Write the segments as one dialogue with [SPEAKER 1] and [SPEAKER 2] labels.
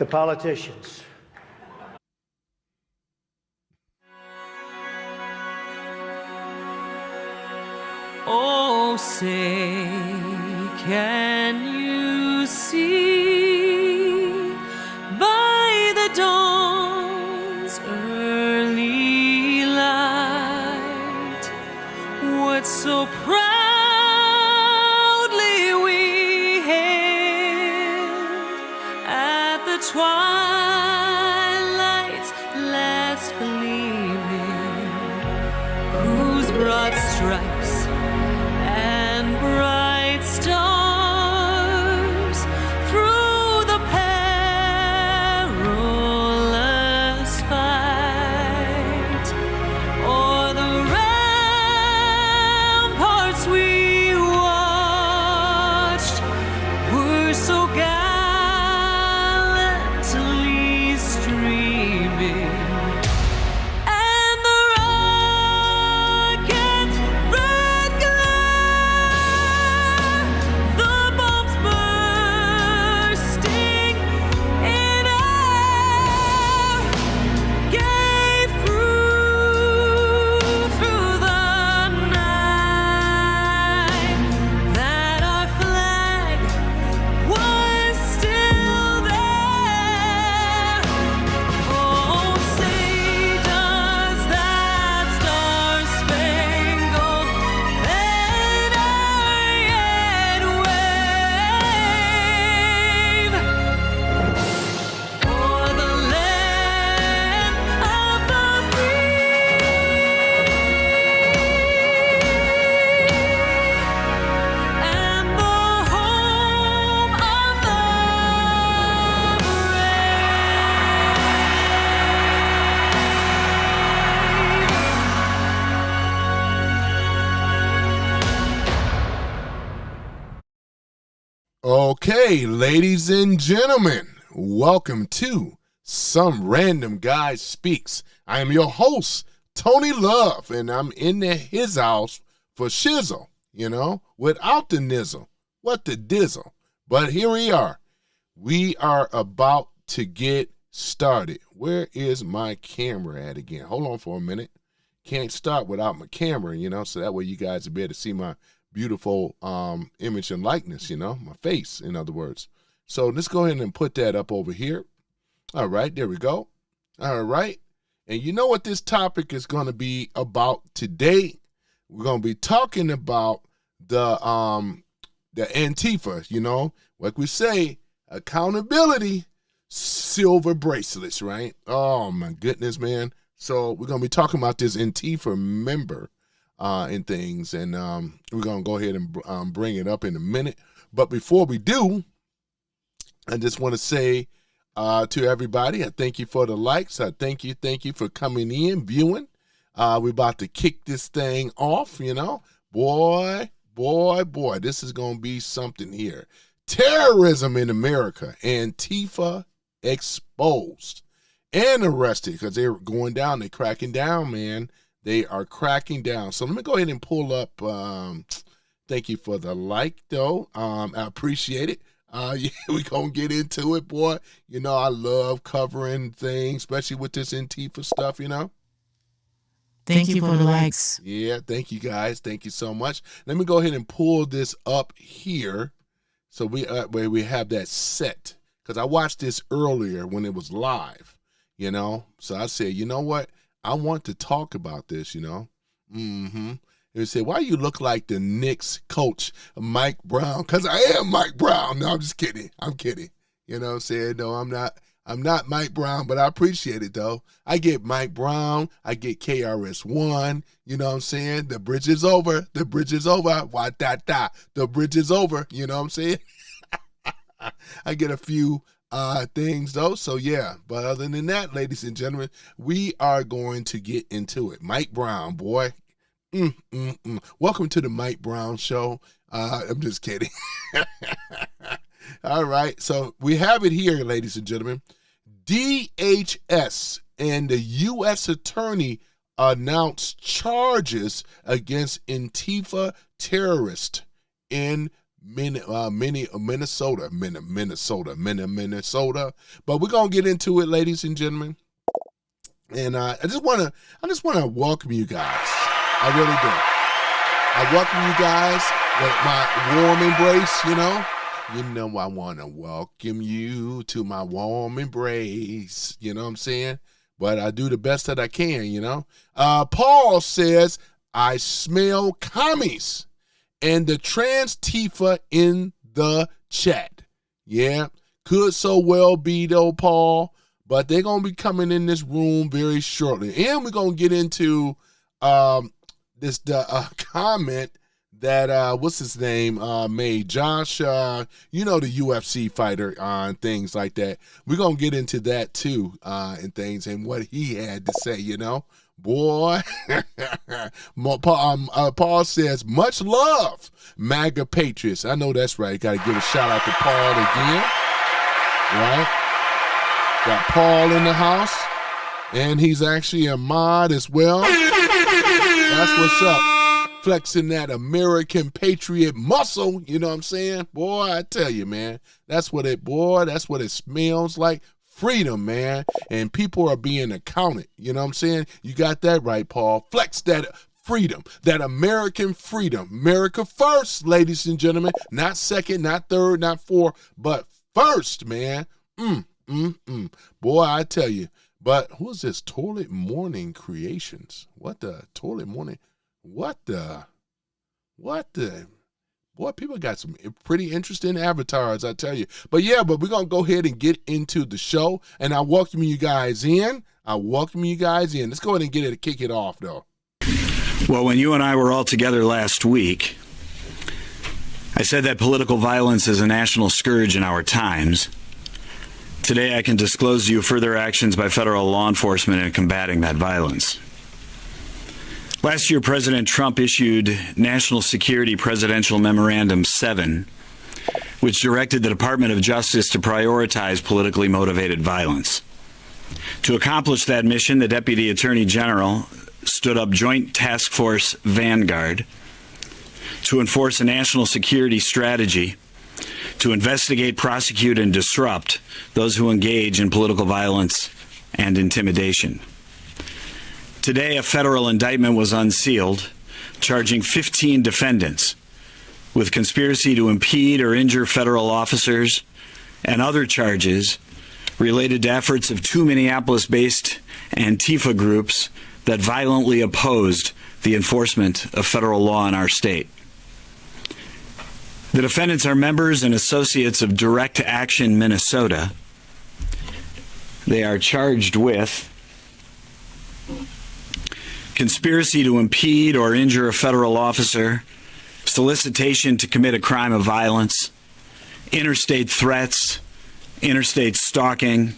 [SPEAKER 1] the politicians.
[SPEAKER 2] Oh, say, can you see by the dawn's early light what so proudly we hailed at the twilight's last gleaming, whose broad stripes and bright stars through the perilous fight o'er the ramparts we watched were so gallantly streaming. And the rocket's red glare, the bombs bursting in air, gave proof through the night that our flag was still there. Oh, say does that star-spangled banner yet wave o'er the land of the free and the home of the
[SPEAKER 3] Okay, ladies and gentlemen, welcome to Some Random Guy Speaks. I am your host, Tony Love, and I'm in his house for shizzle, without the nizzle. What the dizzle? But here we are. We are about to get started. Where is my camera at again? Hold on for a minute. Can't start without my camera, so that way you guys will be able to see my beautiful image and likeness, my face, in other words. So let's go ahead and put that up over here. All right, there we go. All right. And you know what this topic is going to be about today? We're going to be talking about the ANTIFA, like we say, accountability, silver bracelets, right? Oh, my goodness, man. So we're going to be talking about this ANTIFA member and things, and we're going to go ahead and bring it up in a minute. But before we do, I just want to say to everybody, I thank you for the likes. I thank you for coming in, viewing. We're about to kick this thing off, Boy, this is going to be something here. Terrorism in America, Antifa exposed and arrested, because they're going down. They're cracking down, man. They are cracking down. So let me go ahead and pull up. Thank you for the like, though. I appreciate it. Yeah, we're going to get into it, boy. I love covering things, especially with this Antifa stuff,
[SPEAKER 4] Thank you for the likes.
[SPEAKER 3] Yeah, thank you, guys. Thank you so much. Let me go ahead and pull this up here so where we have that set, because I watched this earlier when it was live, So I said, you know what? I want to talk about this, They say, why you look like the Knicks coach, Mike Brown? Because I am Mike Brown. No, I'm just kidding. I'm kidding. You know what I'm saying? No, I'm not Mike Brown, but I appreciate it, though. I get Mike Brown. I get KRS-One. You know what I'm saying? The bridge is over. The bridge is over. Wa-da-da. The bridge is over. You know what I'm saying? I get a few things, though. So, yeah. But other than that, ladies and gentlemen, we are going to get into it. Mike Brown, boy. Welcome to the Mike Brown Show. I'm just kidding. All right. So we have it here, ladies and gentlemen. DHS and the U.S. Attorney announced charges against Antifa terrorists in Minnesota. But we're gonna get into it, ladies and gentlemen. And I just wanna welcome you guys. I really do. I welcome you guys with my warm embrace. You know I wanna welcome you to my warm embrace. You know what I'm saying? But I do the best that I can. Paul says, I smell commies and the trans-tifa in the chat. Yeah, could so well be though, Paul, but they're going to be coming in this room very shortly. And we're going to get into this comment that, what's his name, made. Josh, the UFC fighter and things like that. We're going to get into that too and things and what he had to say, Boy, Paul says, much love, MAGA Patriots. I know that's right. Got to give a shout out to Paul again. Right? Got Paul in the house, and he's actually a mod as well. That's what's up. Flexing that American patriot muscle, you know what I'm saying? Boy, I tell you, man, that's what it smells like. Freedom, man. And people are being accounted. You know what I'm saying? You got that right, Paul. Flex that freedom, that American freedom. America first, ladies and gentlemen. Not second, not third, not fourth, but first, man. Boy, I tell you. But who's this? Toilet Morning Creations. What the? Toilet Morning? What the? Boy, people got some pretty interesting avatars, I tell you. But we're going to go ahead and get into the show. And I welcome you guys in. Let's go ahead and kick it off, though.
[SPEAKER 1] Well, when you and I were all together last week, I said that political violence is a national scourge in our times. Today, I can disclose to you further actions by federal law enforcement in combating that violence. Last year, President Trump issued National Security Presidential Memorandum 7, which directed the Department of Justice to prioritize politically motivated violence. To accomplish that mission, the Deputy Attorney General stood up Joint Task Force Vanguard to enforce a national security strategy to investigate, prosecute, and disrupt those who engage in political violence and intimidation. Today, a federal indictment was unsealed, charging 15 defendants with conspiracy to impede or injure federal officers and other charges related to efforts of two Minneapolis-based ANTIFA groups that violently opposed the enforcement of federal law in our state. The defendants are members and associates of Direct Action Minnesota. They are charged with conspiracy to impede or injure a federal officer, solicitation to commit a crime of violence, interstate threats, interstate stalking,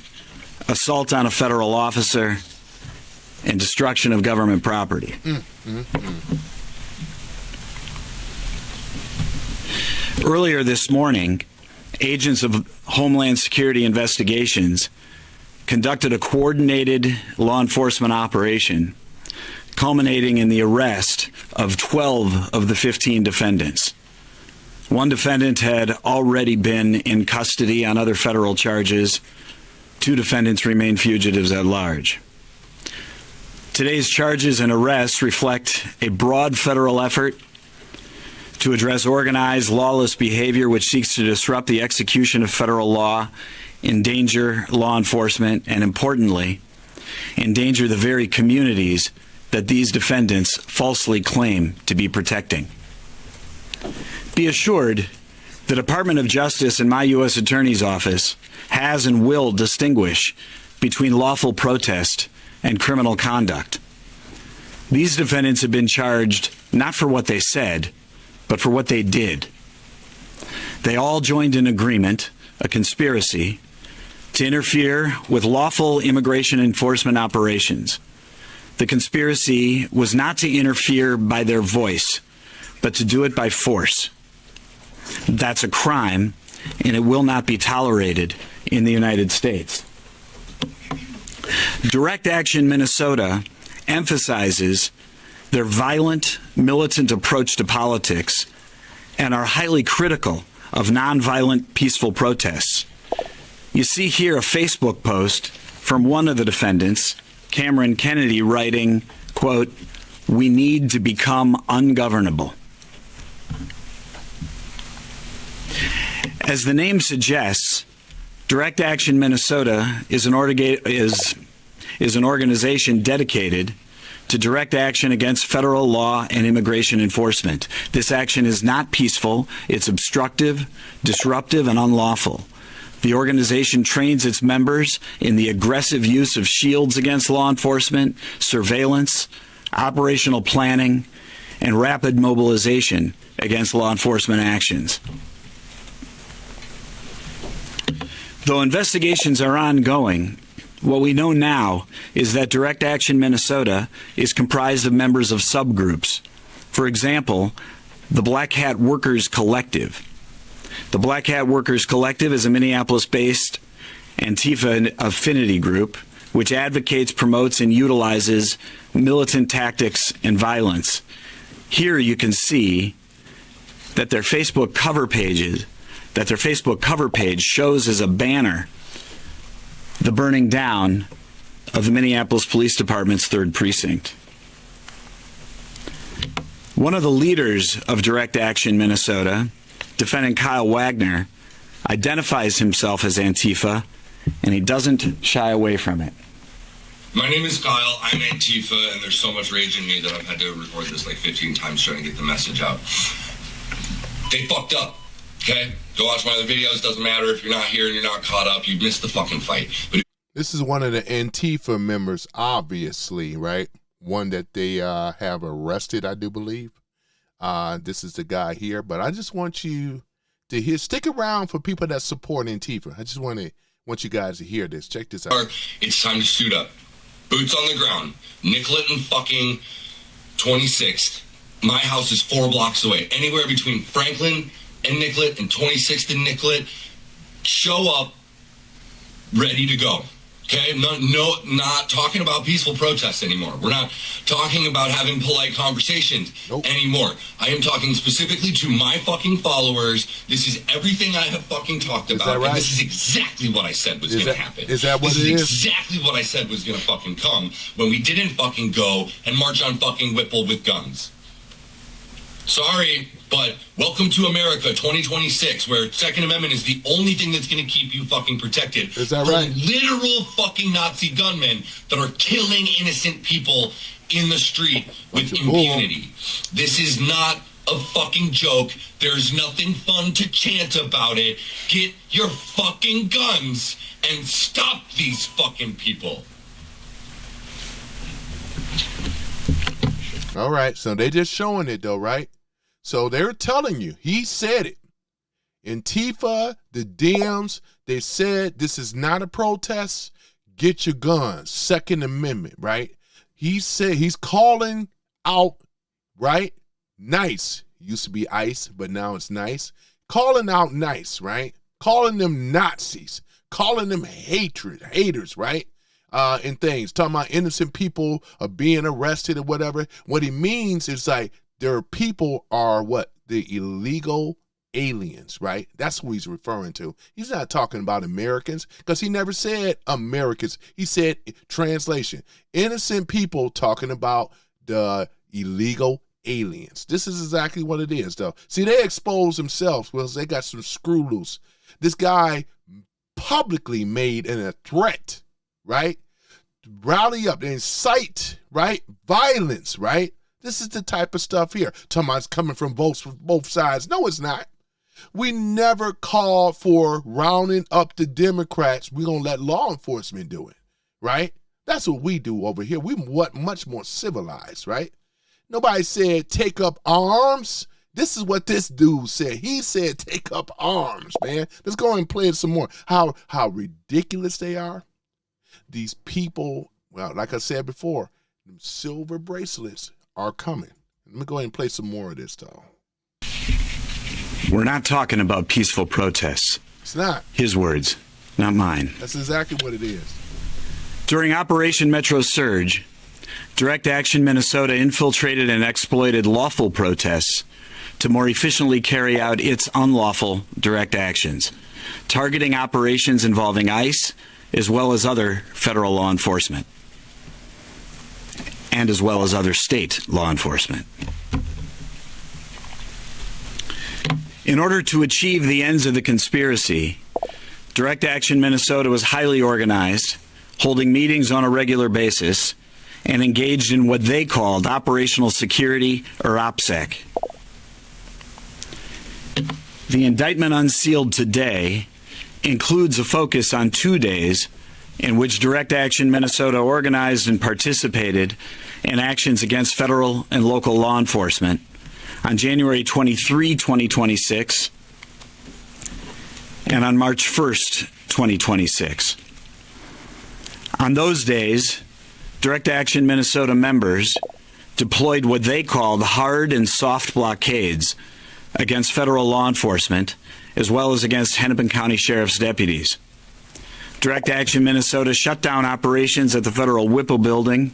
[SPEAKER 1] assault on a federal officer, and destruction of government property. Earlier this morning, agents of Homeland Security Investigations conducted a coordinated law enforcement operation culminating in the arrest of 12 of the 15 defendants. One defendant had already been in custody on other federal charges. 2 defendants remain fugitives at large. Today's charges and arrests reflect a broad federal effort to address organized, lawless behavior which seeks to disrupt the execution of federal law, endanger law enforcement, and importantly, endanger the very communities that these defendants falsely claim to be protecting. Be assured, the Department of Justice and my U.S. Attorney's Office has and will distinguish between lawful protest and criminal conduct. These defendants have been charged not for what they said, but for what they did. They all joined an agreement, a conspiracy, to interfere with lawful immigration enforcement operations. The conspiracy was not to interfere by their voice, but to do it by force. That's a crime, and it will not be tolerated in the United States. Direct Action Minnesota emphasizes their violent, militant approach to politics and are highly critical of nonviolent peaceful protests. You see here a Facebook post from one of the defendants, Cameron Kennedy, writing, quote, "We need to become ungovernable." As the name suggests, Direct Action Minnesota is an organization dedicated to direct action against federal law and immigration enforcement. This action is not peaceful, it's obstructive, disruptive, and unlawful. The organization trains its members in the aggressive use of shields against law enforcement, surveillance, operational planning, and rapid mobilization against law enforcement actions. Though investigations are ongoing, what we know now is that Direct Action Minnesota is comprised of members of subgroups. For example, the Black Hat Workers Collective. The Black Hat Workers Collective is a Minneapolis-based ANTIFA affinity group which advocates, promotes, and utilizes militant tactics and violence. Here you can see that their Facebook cover page shows as a banner the burning down of the Minneapolis Police Department's 3rd Precinct. One of the leaders of Direct Action Minnesota, Defendant Kyle Wagner, identifies himself as Antifa, and he doesn't shy away from it.
[SPEAKER 5] My name is Kyle, I'm Antifa, and there's so much rage in me that I've had to record this like 15 times trying to get the message out. They fucked up, okay? Go watch my other videos, doesn't matter if you're not here and you're not caught up, you missed the fucking fight. But
[SPEAKER 3] This is one of the Antifa members, obviously, right? One that they have arrested, I do believe. This is the guy here, but I just want you to hear. Stick around for people that support Antifa. I just want you guys to hear this. Check this out.
[SPEAKER 5] it's time to suit up. Boots on the ground. Nicollet and fucking 26th. My house is 4 blocks away. Anywhere between Franklin and Nicollet and 26th and Nicollet. Show up, ready to go. Okay, not talking about peaceful protests anymore. We're not talking about having polite conversations anymore. I am talking specifically to my fucking followers. This is everything I have fucking talked about.
[SPEAKER 3] Is that right?
[SPEAKER 5] And this is exactly what I said was going to happen.
[SPEAKER 3] Is that what
[SPEAKER 5] this
[SPEAKER 3] it is?
[SPEAKER 5] Exactly what I said was going to fucking come when we didn't fucking go and march on fucking Whipple with guns. Sorry, but welcome to America 2026, where Second Amendment is the only thing that's going to keep you fucking protected.
[SPEAKER 3] Is that
[SPEAKER 5] from
[SPEAKER 3] right?
[SPEAKER 5] Literal fucking Nazi gunmen that are killing innocent people in the street with impunity. This is not a fucking joke. There's nothing fun to chant about it. Get your fucking guns and stop these fucking people.
[SPEAKER 3] All right, so they just showing it though, right? So they're telling you, he said it. Antifa, the Dems, they said this is not a protest. Get your guns. Second Amendment, right? He said he's calling out, right? Nice. Used to be ICE, but now it's nice. Calling out nice, right? Calling them Nazis. Calling them haters, right? And things. Talking about innocent people are being arrested or whatever. What he means is like their people are what? The illegal aliens, right? That's who he's referring to. He's not talking about Americans because he never said Americans. He said, translation, innocent people, talking about the illegal aliens. This is exactly what it is, though. See, they expose themselves because they got some screw loose. This guy publicly made a threat, right? Rally up, incite, right? Violence, right? This is the type of stuff here. Talking about it's coming from both sides. No, it's not. We never called for rounding up the Democrats. We're going to let law enforcement do it, right? That's what we do over here. We much more civilized, right? Nobody said take up arms. This is what this dude said. He said take up arms, man. Let's go and play it some more. How ridiculous they are. These people, well, like I said before, them silver bracelets are coming. Let me go ahead and play some more of this, though.
[SPEAKER 1] We're not talking about peaceful protests.
[SPEAKER 3] It's not.
[SPEAKER 1] His words, not mine.
[SPEAKER 3] That's exactly what it is.
[SPEAKER 1] During Operation Metro Surge, Direct Action Minnesota infiltrated and exploited lawful protests to more efficiently carry out its unlawful direct actions, targeting operations involving ICE as well as other federal law enforcement, and as well as other state law enforcement. In order to achieve the ends of the conspiracy, Direct Action Minnesota was highly organized, holding meetings on a regular basis, and engaged in what they called operational security, or OPSEC. The indictment unsealed today includes a focus on 2 days in which Direct Action Minnesota organized and participated in actions against federal and local law enforcement on January 23, 2026, and on March 1st, 2026. On those days, Direct Action Minnesota members deployed what they called hard and soft blockades against federal law enforcement, as well as against Hennepin County Sheriff's deputies. Direct Action Minnesota shut down operations at the Federal Whipple Building,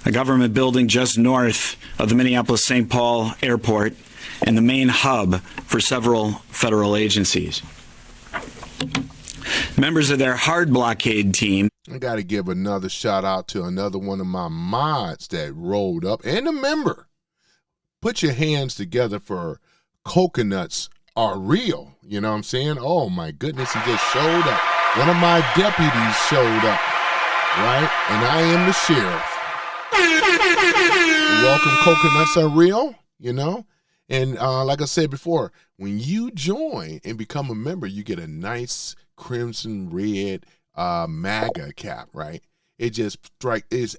[SPEAKER 1] a government building just north of the Minneapolis-St. Paul Airport and the main hub for several federal agencies. Members of their hard blockade team.
[SPEAKER 3] I got to give another shout out to another one of my mods that rolled up, and a member. Put your hands together for Coconuts Are Real. You know what I'm saying? Oh my goodness, he just showed up. One of my deputies showed up, right? And I am the sheriff. Welcome, Coconuts Are Real, you know? And like I said before, when you join and become a member, you get a nice crimson red MAGA cap, right? It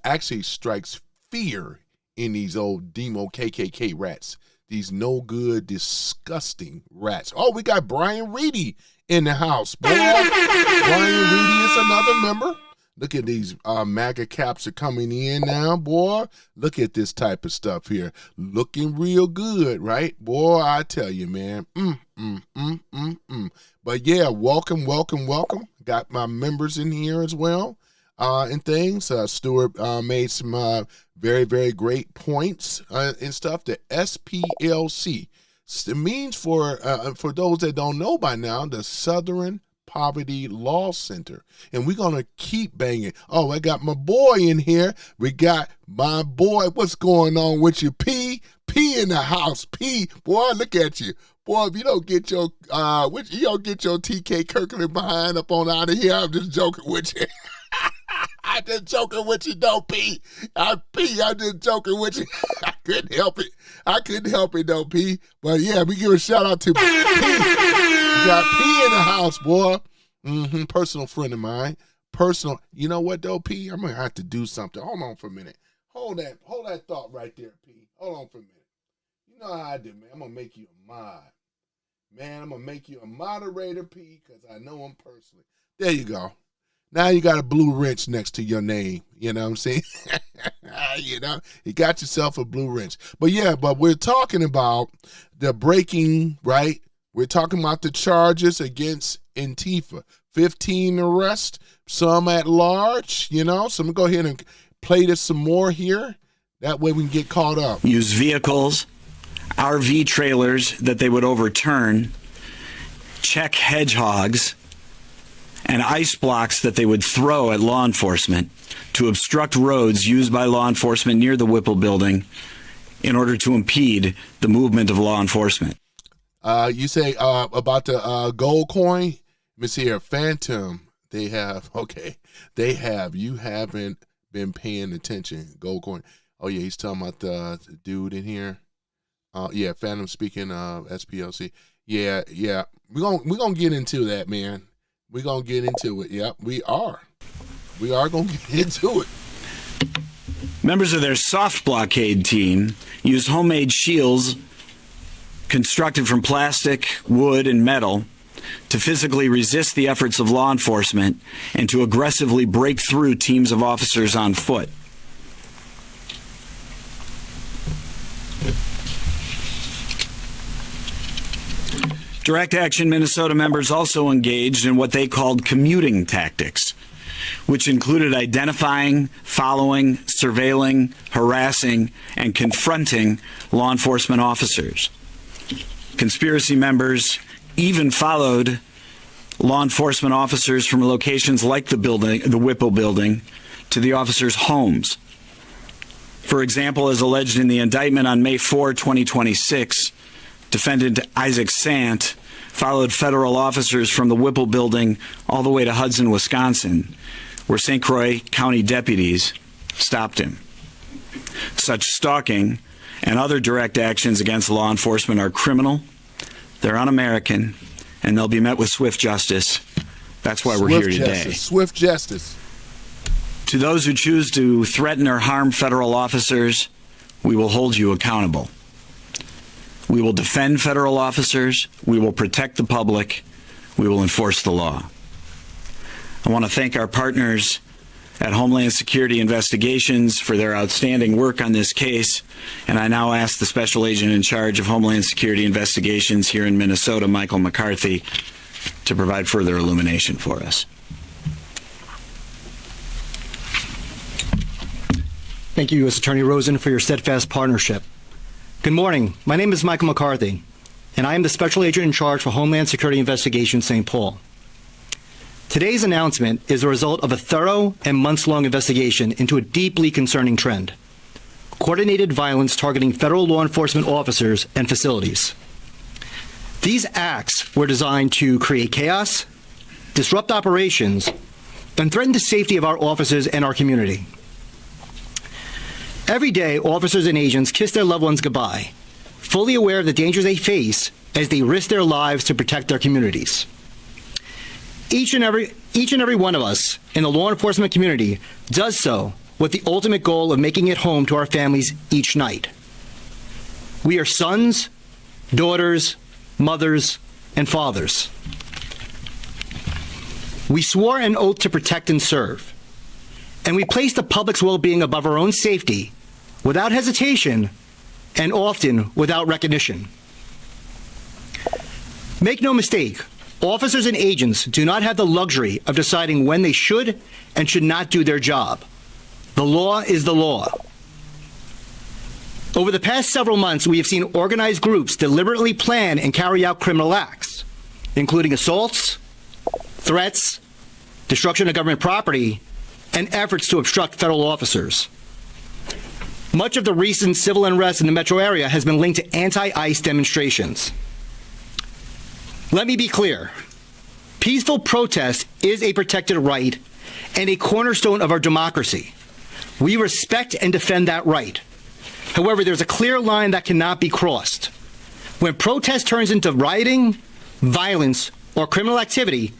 [SPEAKER 3] actually strikes fear in these old demo KKK rats. These no good, disgusting rats. Oh, we got Brian Reedy in the house, boy. Brian Reedy is another member. Look at these MAGA caps are coming in now, boy. Look at this type of stuff here. Looking real good, right? Boy, I tell you, man. But yeah, welcome. Got my members in here as well and things. Stuart made some very, very great points and stuff. The SPLC. It means for those that don't know by now, the Southern Poverty Law Center. And we're going to keep banging. Oh, I got my boy in here. We got my boy. What's going on with you, P? P in the house. P, boy, look at you. Boy, if you don't get your TK Kirkland behind up on out of here, I'm just joking with you. I'm just joking with you, though, P. I'm just joking with you. I couldn't help it, though, P. But yeah, we give a shout out to P. You got P in the house, boy. Personal friend of mine. You know what, though, P? I'm going to have to do something. Hold on for a minute. Hold that thought right there, P. Hold on for a minute. You know how I do, man. I'm going to make you a mod. Man, I'm going to make you a moderator, P, because I know him personally. There you go. Now you got a blue wrench next to your name. You know what I'm saying? You know, you got yourself a blue wrench. But yeah, we're talking about the breaking, right? We're talking about the charges against Antifa. 15 arrests, some at large, you know. So I'm going to go ahead and play this some more here. That way we can get caught up.
[SPEAKER 1] Use vehicles, RV trailers that they would overturn, check hedgehogs, and ice blocks that they would throw at law enforcement to obstruct roads used by law enforcement near the Whipple building in order to impede the movement of law enforcement.
[SPEAKER 3] You say about the gold coin? Let me see here. Phantom, you haven't been paying attention. Gold coin. Oh, yeah, he's talking about the dude in here. Yeah, Phantom speaking of SPLC. Yeah. We're gonna get into that, man. We're going to get into it. Yep, we are. We are going to get into it.
[SPEAKER 1] Members of their soft blockade team used homemade shields constructed from plastic, wood, and metal to physically resist the efforts of law enforcement and to aggressively break through teams of officers on foot. Direct Action Minnesota members also engaged in what they called commuting tactics, which included identifying, following, surveilling, harassing, and confronting law enforcement officers. Conspiracy members even followed law enforcement officers from locations like the Whipple building, to the officers' homes. For example, as alleged in the indictment on May 4, 2026, defendant Isaac Sant followed federal officers from the Whipple building all the way to Hudson, Wisconsin, where St. Croix County deputies stopped him. Such stalking and other direct actions against law enforcement are criminal, they're un-American, and they'll be met with swift justice. That's why we're here today.
[SPEAKER 3] Swift justice.
[SPEAKER 1] To those who choose to threaten or harm federal officers, we will hold you accountable. We will defend federal officers. We will protect the public. We will enforce the law. I want to thank our partners at Homeland Security Investigations for their outstanding work on this case, and I now ask the Special Agent in charge of Homeland Security Investigations here in Minnesota, Michael McCarthy, to provide further illumination for us.
[SPEAKER 6] Thank you, U.S. Attorney Rosen, for your steadfast partnership. Good morning. My name is Michael McCarthy, and I am the Special Agent in charge for Homeland Security Investigations St. Paul. Today's announcement is the result of a thorough and months-long investigation into a deeply concerning trend: coordinated violence targeting federal law enforcement officers and facilities. These acts were designed to create chaos, disrupt operations, and threaten the safety of our officers and our community. Every day, officers and agents kiss their loved ones goodbye, fully aware of the dangers they face as they risk their lives to protect their communities. Each and every one of us in the law enforcement community does so with the ultimate goal of making it home to our families each night. We are sons, daughters, mothers, and fathers. We swore an oath to protect and serve, and we place the public's well-being above our own safety without hesitation and often without recognition. Make no mistake, officers and agents do not have the luxury of deciding when they should and should not do their job. The law is the law. Over the past several months, we have seen organized groups deliberately plan and carry out criminal acts, including assaults, threats, destruction of government property, and efforts to obstruct federal officers. Much of the recent civil unrest in the metro area has been linked to anti-ICE demonstrations. Let me be clear. Peaceful protest is a protected right and a cornerstone of our democracy. We respect and defend that right. However, there's a clear line that cannot be crossed. When protest turns into rioting, violence, or criminal activity,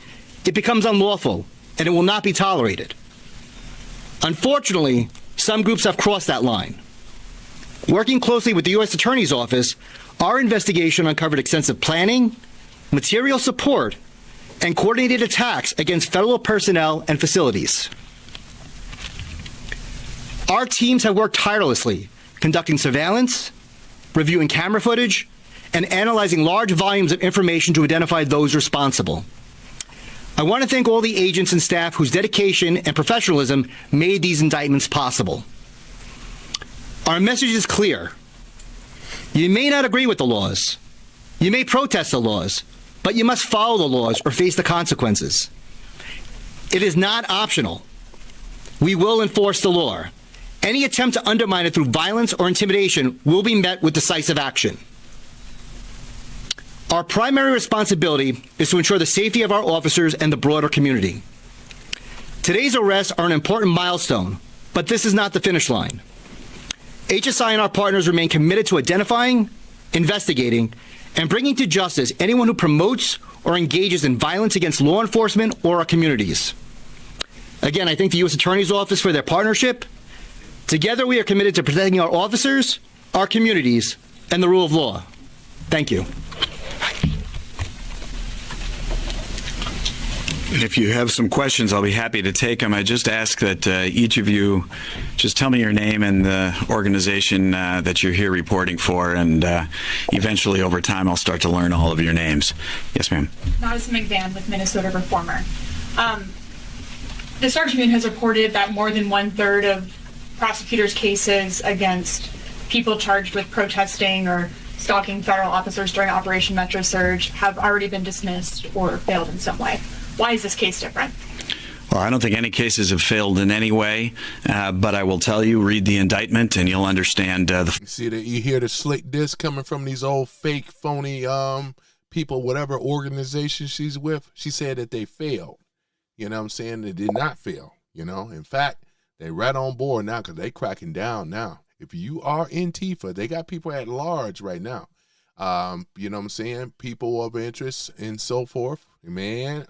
[SPEAKER 6] it becomes unlawful and it will not be tolerated. Unfortunately, some groups have crossed that line. Working closely with the U.S. Attorney's Office, our investigation uncovered extensive planning, material support, and coordinated attacks against federal personnel and facilities. Our teams have worked tirelessly, conducting surveillance, reviewing camera footage, and analyzing large volumes of information to identify those responsible. I want to thank all the agents and staff whose dedication and professionalism made these indictments possible. Our message is clear. You may not agree with the laws. You may protest the laws, but you must follow the laws or face the consequences. It is not optional. We will enforce the law. Any attempt to undermine it through violence or intimidation will be met with decisive action. Our primary responsibility is to ensure the safety of our officers and the broader community. Today's arrests are an important milestone, but this is not the finish line. HSI and our partners remain committed to identifying, investigating, and bringing to justice anyone who promotes or engages in violence against law enforcement or our communities. Again, I thank the U.S. Attorney's Office for their partnership. Together, we are committed to protecting our officers, our communities, and the rule of law. Thank you.
[SPEAKER 1] If you have some questions, I'll be happy to take them. I just ask that each of you just tell me your name and the organization that you're here reporting for, and eventually over time I'll start to learn all of your names. Yes, ma'am.
[SPEAKER 7] Madison McVan with Minnesota Reformer. The Star Tribune has reported that more than 1/3 of prosecutors' cases against people charged with protesting or stalking federal officers during Operation Metro Surge have already been dismissed or failed in some way. Why is this case different?
[SPEAKER 1] Well, I don't think any cases have failed in any way, but I will tell you, read the indictment and you'll understand
[SPEAKER 3] You see that you hear the slick disc coming from these old fake, phony people, whatever organization she's with. She said that they failed. You know what I'm saying? They did not fail. You know, in fact, they right on board now because they cracking down now. If you are Antifa, they got people at large right now. You know what I'm saying? People of interest and so forth. Man,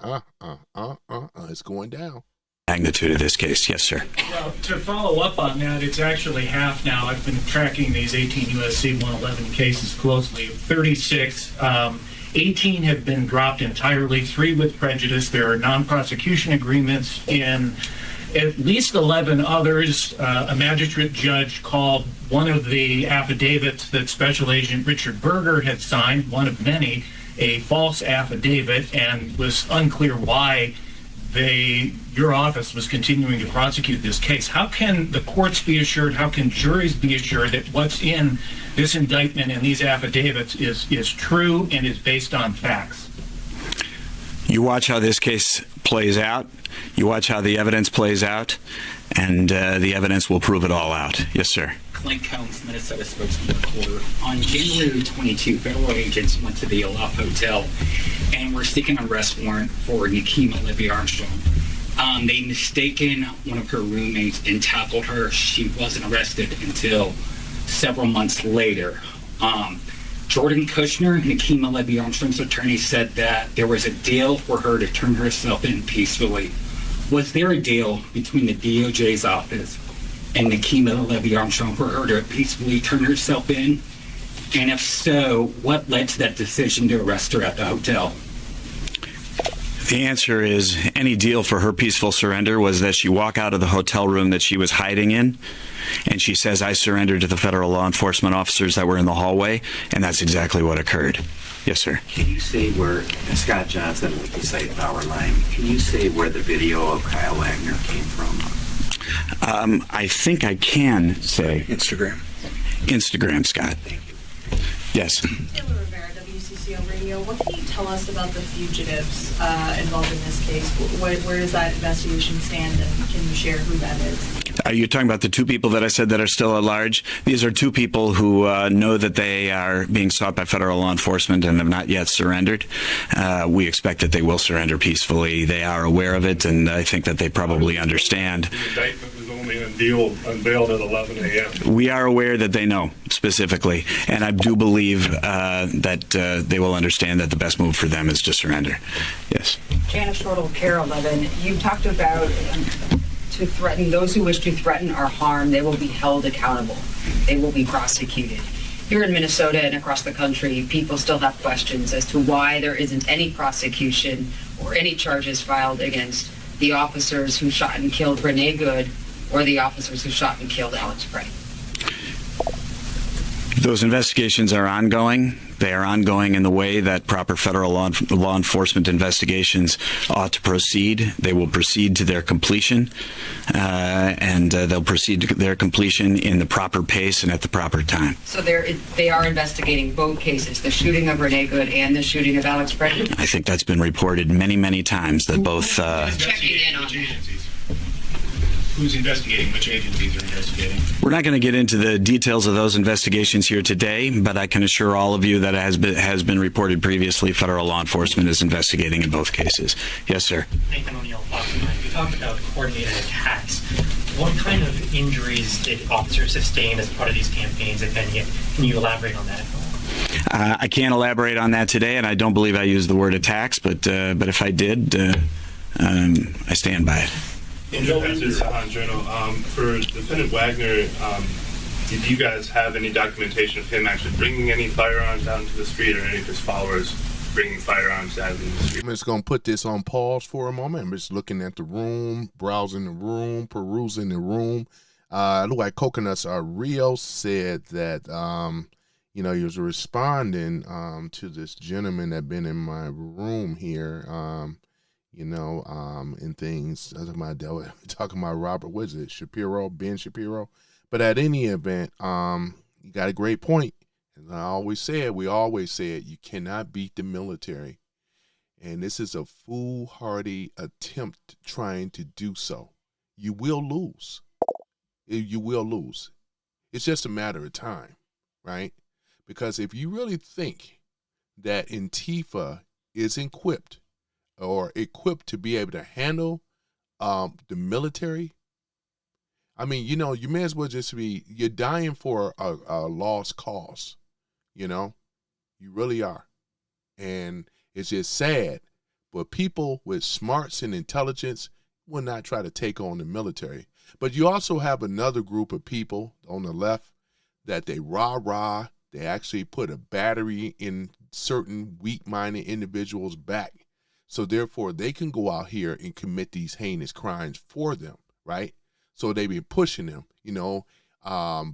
[SPEAKER 3] it's going down.
[SPEAKER 1] magnitude of this case. Yes, sir.
[SPEAKER 8] Well, to follow up on that, it's actually half now. I've been tracking these 18 U.S.C. 111 cases closely. 36, 18 have been dropped entirely, 3 with prejudice. There are non-prosecution agreements in at least 11 others. A magistrate judge called one of the affidavits that Special Agent Richard Berger had signed, one of many, a false affidavit, and was unclear why your office was continuing to prosecute this case. How can the courts be assured, how can juries be assured that what's in this indictment and these affidavits is true and is based on facts?
[SPEAKER 1] You watch how this case plays out. You watch how the evidence plays out, and the evidence will prove it all out. Yes, sir.
[SPEAKER 9] Clint Combs, Minnesota spokesman for the court. On January 22, federal agents went to the Olaf Hotel and were seeking an arrest warrant for Nikema Libby Armstrong. They mistaken one of her roommates and tackled her. She wasn't arrested until several months later. Jordan Kushner, Nikema Libby Armstrong's attorney, said that there was a deal for her to turn herself in peacefully. Was there a deal between the DOJ's office and Nikema Libby Armstrong for her to peacefully turn herself in? And if so, what led to that decision to arrest her at the hotel?
[SPEAKER 1] The answer is any deal for her peaceful surrender was that she walk out of the hotel room that she was hiding in, and she says, I surrendered to the federal law enforcement officers that were in the hallway, and that's exactly what occurred. Yes, sir.
[SPEAKER 10] Can you say where, Scott Johnson with the site Powerline, can you say where the video of Kyle Wagner came from?
[SPEAKER 1] I think I can say
[SPEAKER 10] Instagram,
[SPEAKER 1] Scott.
[SPEAKER 10] Thank you.
[SPEAKER 1] Yes.
[SPEAKER 11] Taylor Rivera, WCCO Radio. What can you tell us about the fugitives involved in this case? Where does that investigation stand, and can you share who that is?
[SPEAKER 1] Are you talking about the 2 people that I said that are still at large? These are 2 people who know that they are being sought by federal law enforcement and have not yet surrendered. We expect that they will surrender peacefully. They are aware of it, and I think that they probably understand.
[SPEAKER 12] The indictment was only unveiled at 11 a.m.
[SPEAKER 1] We are aware that they know specifically, and I do believe that they will understand that the best move for them is to surrender. Yes.
[SPEAKER 13] Janice Shortle, Care 11. You talked about to threaten those who wish to threaten or harm, they will be held accountable. They will be prosecuted. Here in Minnesota and across the country, people still have questions as to why there isn't any prosecution or any charges filed against the officers who shot and killed Renee Good or the officers who shot and killed Alex Gray.
[SPEAKER 1] Those investigations are ongoing. They are ongoing in the way that proper federal law enforcement investigations ought to proceed. They will proceed to their completion, and they'll proceed to their completion in the proper pace and at the proper time.
[SPEAKER 13] So they are investigating both cases, the shooting of Renee Good and the shooting of Alex Gray?
[SPEAKER 1] I think that's been reported many, many times that both...
[SPEAKER 13] Checking in on
[SPEAKER 8] Who's investigating? Which agencies are investigating?
[SPEAKER 1] We're not going to get into the details of those investigations here today, but I can assure all of you that it has been reported previously. Federal law enforcement is investigating in both cases. Yes, sir.
[SPEAKER 14] Nathan O'Neill, Fox 9. You talked about coordinated attacks. What kind of injuries did officers sustain as part of these campaigns, if any? Can you elaborate on that?
[SPEAKER 1] I can't elaborate on that today, and I don't believe I used the word attacks, but if I did, I stand by it.
[SPEAKER 12] Independent Journal. For Defendant Wagner, did you guys have any documentation of him actually bringing any firearms out into the street, or any of his followers bringing firearms out into the street?
[SPEAKER 3] I'm just going to put this on pause for a moment. I'm just looking at the room, browsing the room, perusing the room. Look like Coconuts Rio said that, he was responding to this gentleman that been in my room here, and things. Talking about Robert, what is it, Ben Shapiro? But at any event, you got a great point. And we always said, you cannot beat the military. And this is a foolhardy attempt trying to do so. You will lose. You will lose. It's just a matter of time, right? Because if you really think that Antifa is equipped to be able to handle the military, I mean, you may as well just you're dying for a lost cause, you really are. And it's just sad, but people with smarts and intelligence will not try to take on the military. But you also have another group of people on the left that they rah-rah. They actually put a battery in certain weak-minded individuals' back. So therefore, they can go out here and commit these heinous crimes for them, right? So they've been pushing them,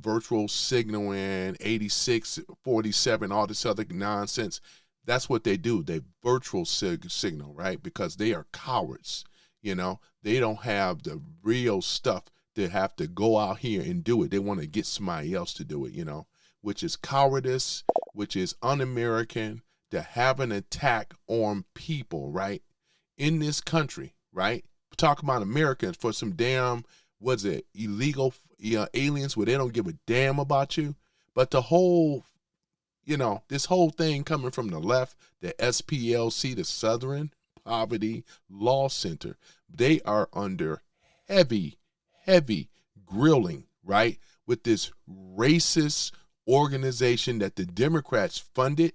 [SPEAKER 3] virtual signaling, 8647, all this other nonsense. That's what they do. They virtual signal, right? Because they are cowards. They don't have the real stuff to have to go out here and do it. They want to get somebody else to do it, which is cowardice, which is un-American, to have an attack on people, right? In this country, right? Talk about Americans for some damn, illegal aliens where they don't give a damn about you. But the whole, this whole thing coming from the left, the SPLC, the Southern Poverty Law Center, they are under heavy grilling, right? With this racist organization that the Democrats funded.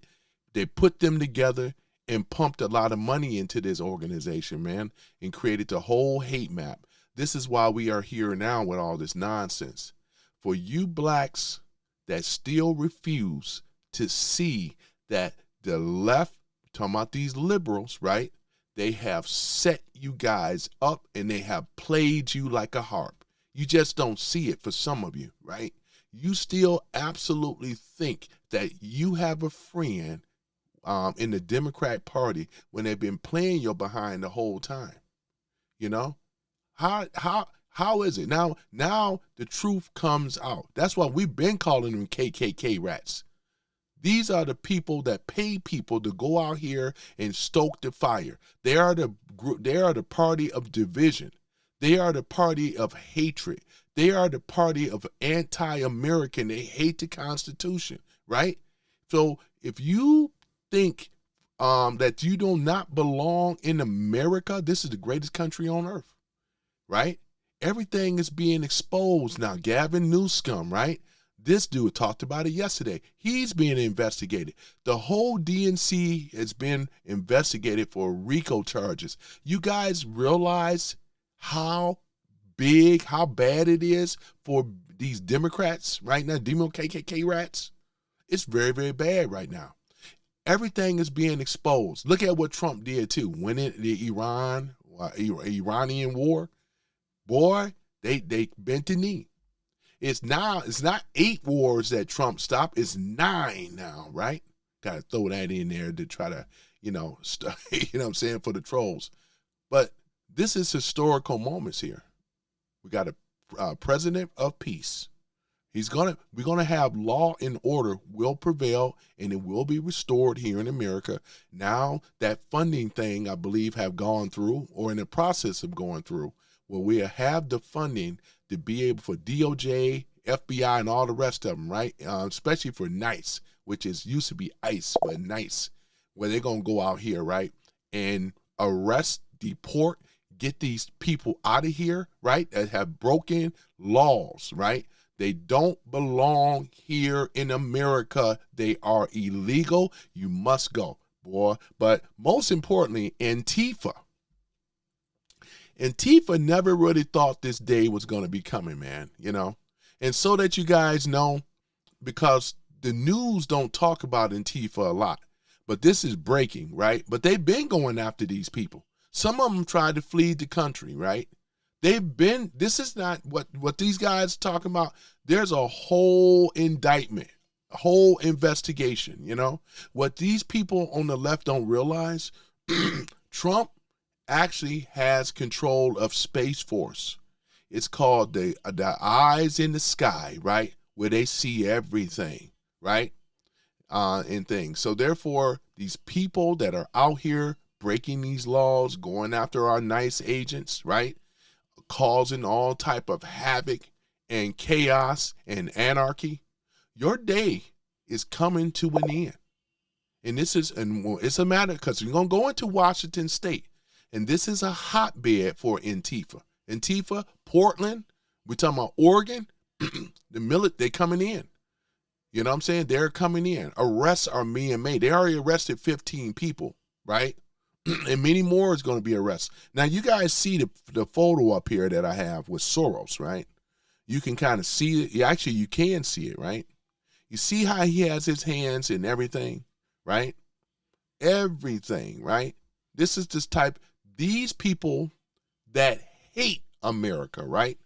[SPEAKER 3] They put them together and pumped a lot of money into this organization, man, and created the whole hate map. This is why we are here now with all this nonsense. For you blacks that still refuse to see that the left, talking about these liberals, right? They have set you guys up and they have played you like a harp. You just don't see it for some of you, right? You still absolutely think that you have a friend in the Democrat Party when they've been playing your behind the whole time. How is it? Now the truth comes out. That's why we've been calling them KKK rats. These are the people that pay people to go out here and stoke the fire. They are the party of division. They are the party of hatred. They are the party of anti-American. They hate the Constitution, right? So if you think that you do not belong in America, this is the greatest country on earth, right? Everything is being exposed now. Gavin Newsom, right? This dude talked about it yesterday. He's being investigated. The whole DNC has been investigated for RICO charges. You guys realize how bad it is for these Democrats right now, KKK rats? It's very, very bad right now. Everything is being exposed. Look at what Trump did too. When the Iranian war, boy, they bent the knee. It's not 8 wars that Trump stopped. It's 9 now, right? Got to throw that in there to try to, what I'm saying, for the trolls. But this is historical moments here. We got a president of peace. We're gonna have law and order will prevail, and it will be restored here in America. Now that funding thing, I believe, have gone through, or in the process of going through, where we have the funding to be able for DOJ, FBI, and all the rest of them, right? Especially for NICE, which used to be ICE, but NICE, where they're gonna go out here, right, and arrest, deport, get these people out of here, right, that have broken laws, right? They don't belong here in America. They are illegal. You must go, boy. But most importantly, Antifa. Antifa never really thought this day was going to be coming, man, And so that you guys know, because the news don't talk about Antifa a lot, but this is breaking, right? But they've been going after these people. Some of them tried to flee the country, right? This is not what these guys are talking about. There's a whole indictment, a whole investigation, What these people on the left don't realize, Trump actually has control of Space Force. It's called the eyes in the sky, right? Where they see everything, right? and things. So therefore, these people that are out here breaking these laws, going after our nice agents, right, causing all type of havoc and chaos and anarchy, your day is coming to an end. And it's a matter, because we're going to go into Washington State, and this is a hotbed for Antifa. Antifa, Portland, we're talking about Oregon, they coming in. You know what I'm saying? They're coming in. Arrests are being made. They already arrested 15 people, right? And many more is going to be arrested. Now, you guys see the photo up here that I have with Soros, right? You can kind of see it. Actually, you can see it, right? You see how he has his hands and everything, right? Everything, right? This is these people that hate America, right?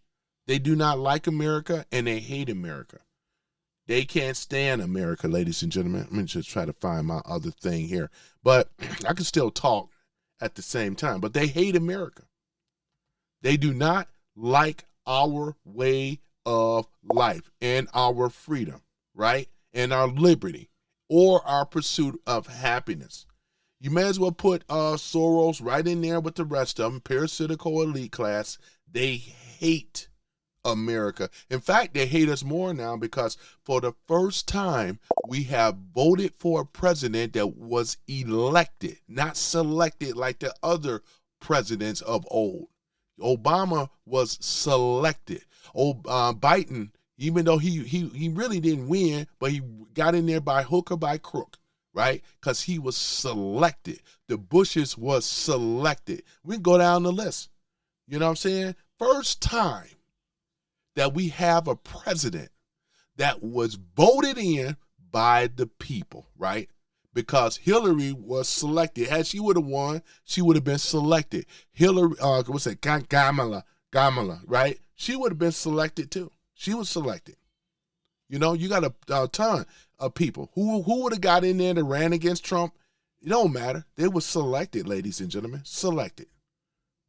[SPEAKER 3] They do not like America and they hate America. They can't stand America, ladies and gentlemen. Let me just try to find my other thing here. But I can still talk at the same time. But they hate America. They do not like our way of life and our freedom, right? And our liberty or our pursuit of happiness. You may as well put Soros right in there with the rest of them, parasitical elite class. They hate America. In fact, they hate us more now because for the first time, we have voted for a president that was elected, not selected like the other presidents of old. Obama was selected. Biden, even though he really didn't win, but he got in there by hook or by crook, right? Because he was selected. The Bushes was selected. We can go down the list. You know what I'm saying? First time that we have a president that was voted in by the people, right? Because Hillary was selected. Had she would have won, she would have been selected. Hillary, what's that? Kamala, right? She would have been selected too. She was selected. You know, you got a ton of people who would have got in there that ran against Trump. It don't matter. They were selected, ladies and gentlemen. Selected.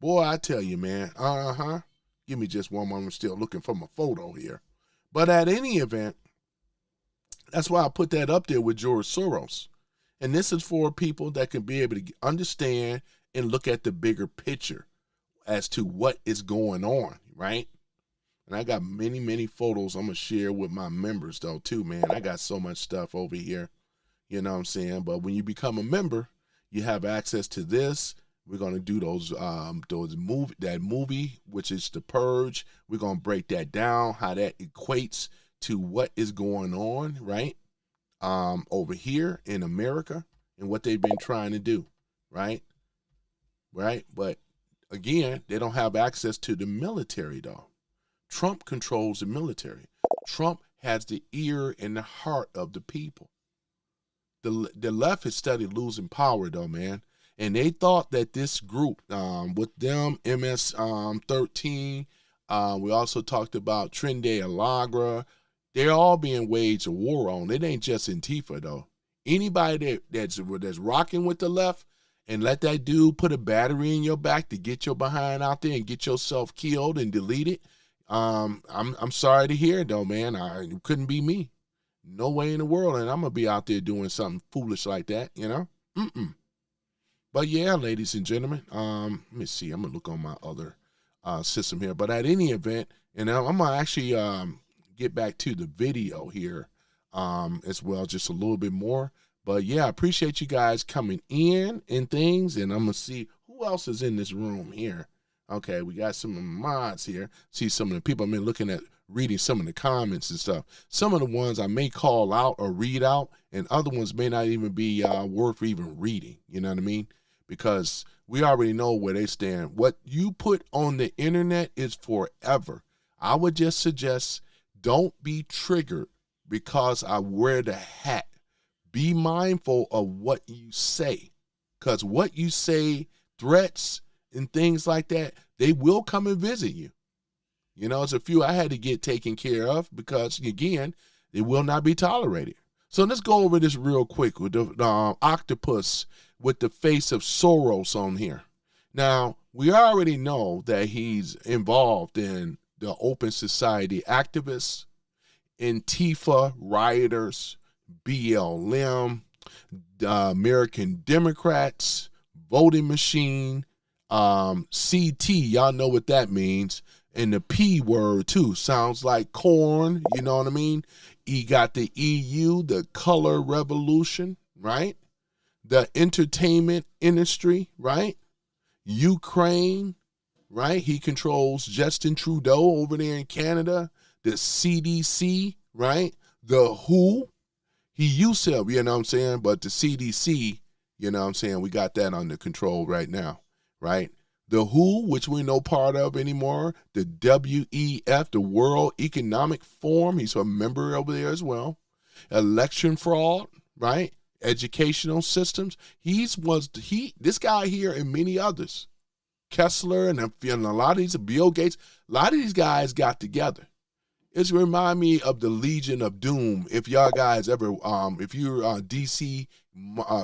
[SPEAKER 3] Boy, I tell you, man. Give me just one moment. I'm still looking for my photo here. But at any event, that's why I put that up there with George Soros. And this is for people that can be able to understand and look at the bigger picture as to what is going on, right? And I got many, many photos I'm going to share with my members, though, too, man. I got so much stuff over here, you know what I'm saying? But when you become a member, you have access to this. We're going to do that movie, which is The Purge. We're going to break that down, how that equates to what is going on, right? Over here in America and what they've been trying to do, right? Right? But again, they don't have access to the military, though. Trump controls the military. Trump has the ear and the heart of the people. The left has studied losing power, though, man. And they thought that this group, with them, MS-13, we also talked about Trinde Allegra, they're all being waged a war on. It ain't just Antifa, though. Anybody that's rocking with the left and let that dude put a battery in your back to get your behind out there and get yourself killed and deleted, I'm sorry to hear it, though, man. It couldn't be me. No way in the world. And I'm going to be out there doing something foolish like that, you know? But yeah, ladies and gentlemen, let me see. I'm going to look on my other system here. But at any event, and I'm going to actually get back to the video here as well, just a little bit more. But yeah, I appreciate you guys coming in and things. And I'm going to see who else is in this room here. Okay, we got some of the mods here. See some of the people. I've been looking at reading some of the comments and stuff. Some of the ones I may call out or read out, and other ones may not even be worth even reading. You know what I mean? Because we already know where they stand. What you put on the internet is forever. I would just suggest don't be triggered because I wear the hat. Be mindful of what you say, because what you say, threats and things like that, they will come and visit you. You know, it's a few I had to get taken care of because, again, it will not be tolerated. So let's go over this real quick with the octopus with the face of Soros on here. Now, we already know that he's involved in the open society activists, Antifa rioters, BLM, American Democrats, voting machine, CT, y'all know what that means. And the P word too, sounds like corn, you know what I mean? You got the EU, the color revolution, right? The entertainment industry, right? Ukraine, right? He controls Justin Trudeau over there in Canada. The CDC, right? The WHO, he used to, you know what I'm saying? But the CDC, you know what I'm saying? We got that under control right now, right? The WHO, which we're no part of anymore. The WEF, the World Economic Forum. He's a member over there as well. Election fraud, right? Educational systems. This guy here and many others. Kessler and a lot of these, Bill Gates, a lot of these guys got together. It's remind me of the Legion of Doom. If y'all guys ever, if you're DC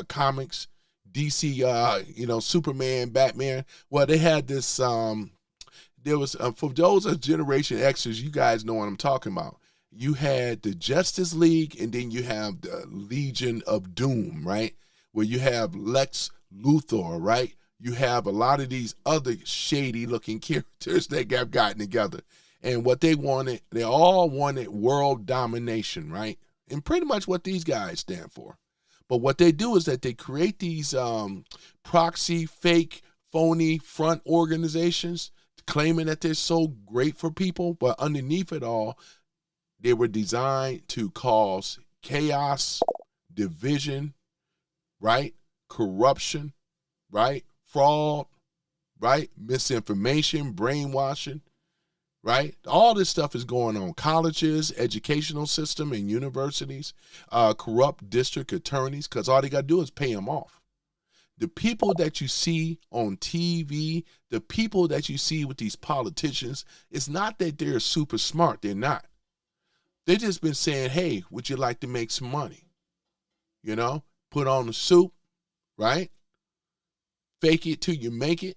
[SPEAKER 3] comics, DC, Superman, Batman. Well, they had this. There was for those of Generation Xers, you guys know what I'm talking about. You had the Justice League, and then you have the Legion of Doom, right? Where you have Lex Luthor, right? You have a lot of these other shady-looking characters that have gotten together. And what they all wanted world domination, right? And pretty much what these guys stand for. But what they do is that they create these proxy, fake, phony front organizations claiming that they're so great for people. But underneath it all, they were designed to cause chaos, division, right? Corruption, right? Fraud, right? Misinformation, brainwashing, right? All this stuff is going on. Colleges, educational system, and universities, corrupt district attorneys, because all they got to do is pay them off. The people that you see on TV, the people that you see with these politicians, it's not that they're super smart. They're not. They just been saying, hey, would you like to make some money? You know, put on a suit, right? Fake it till you make it.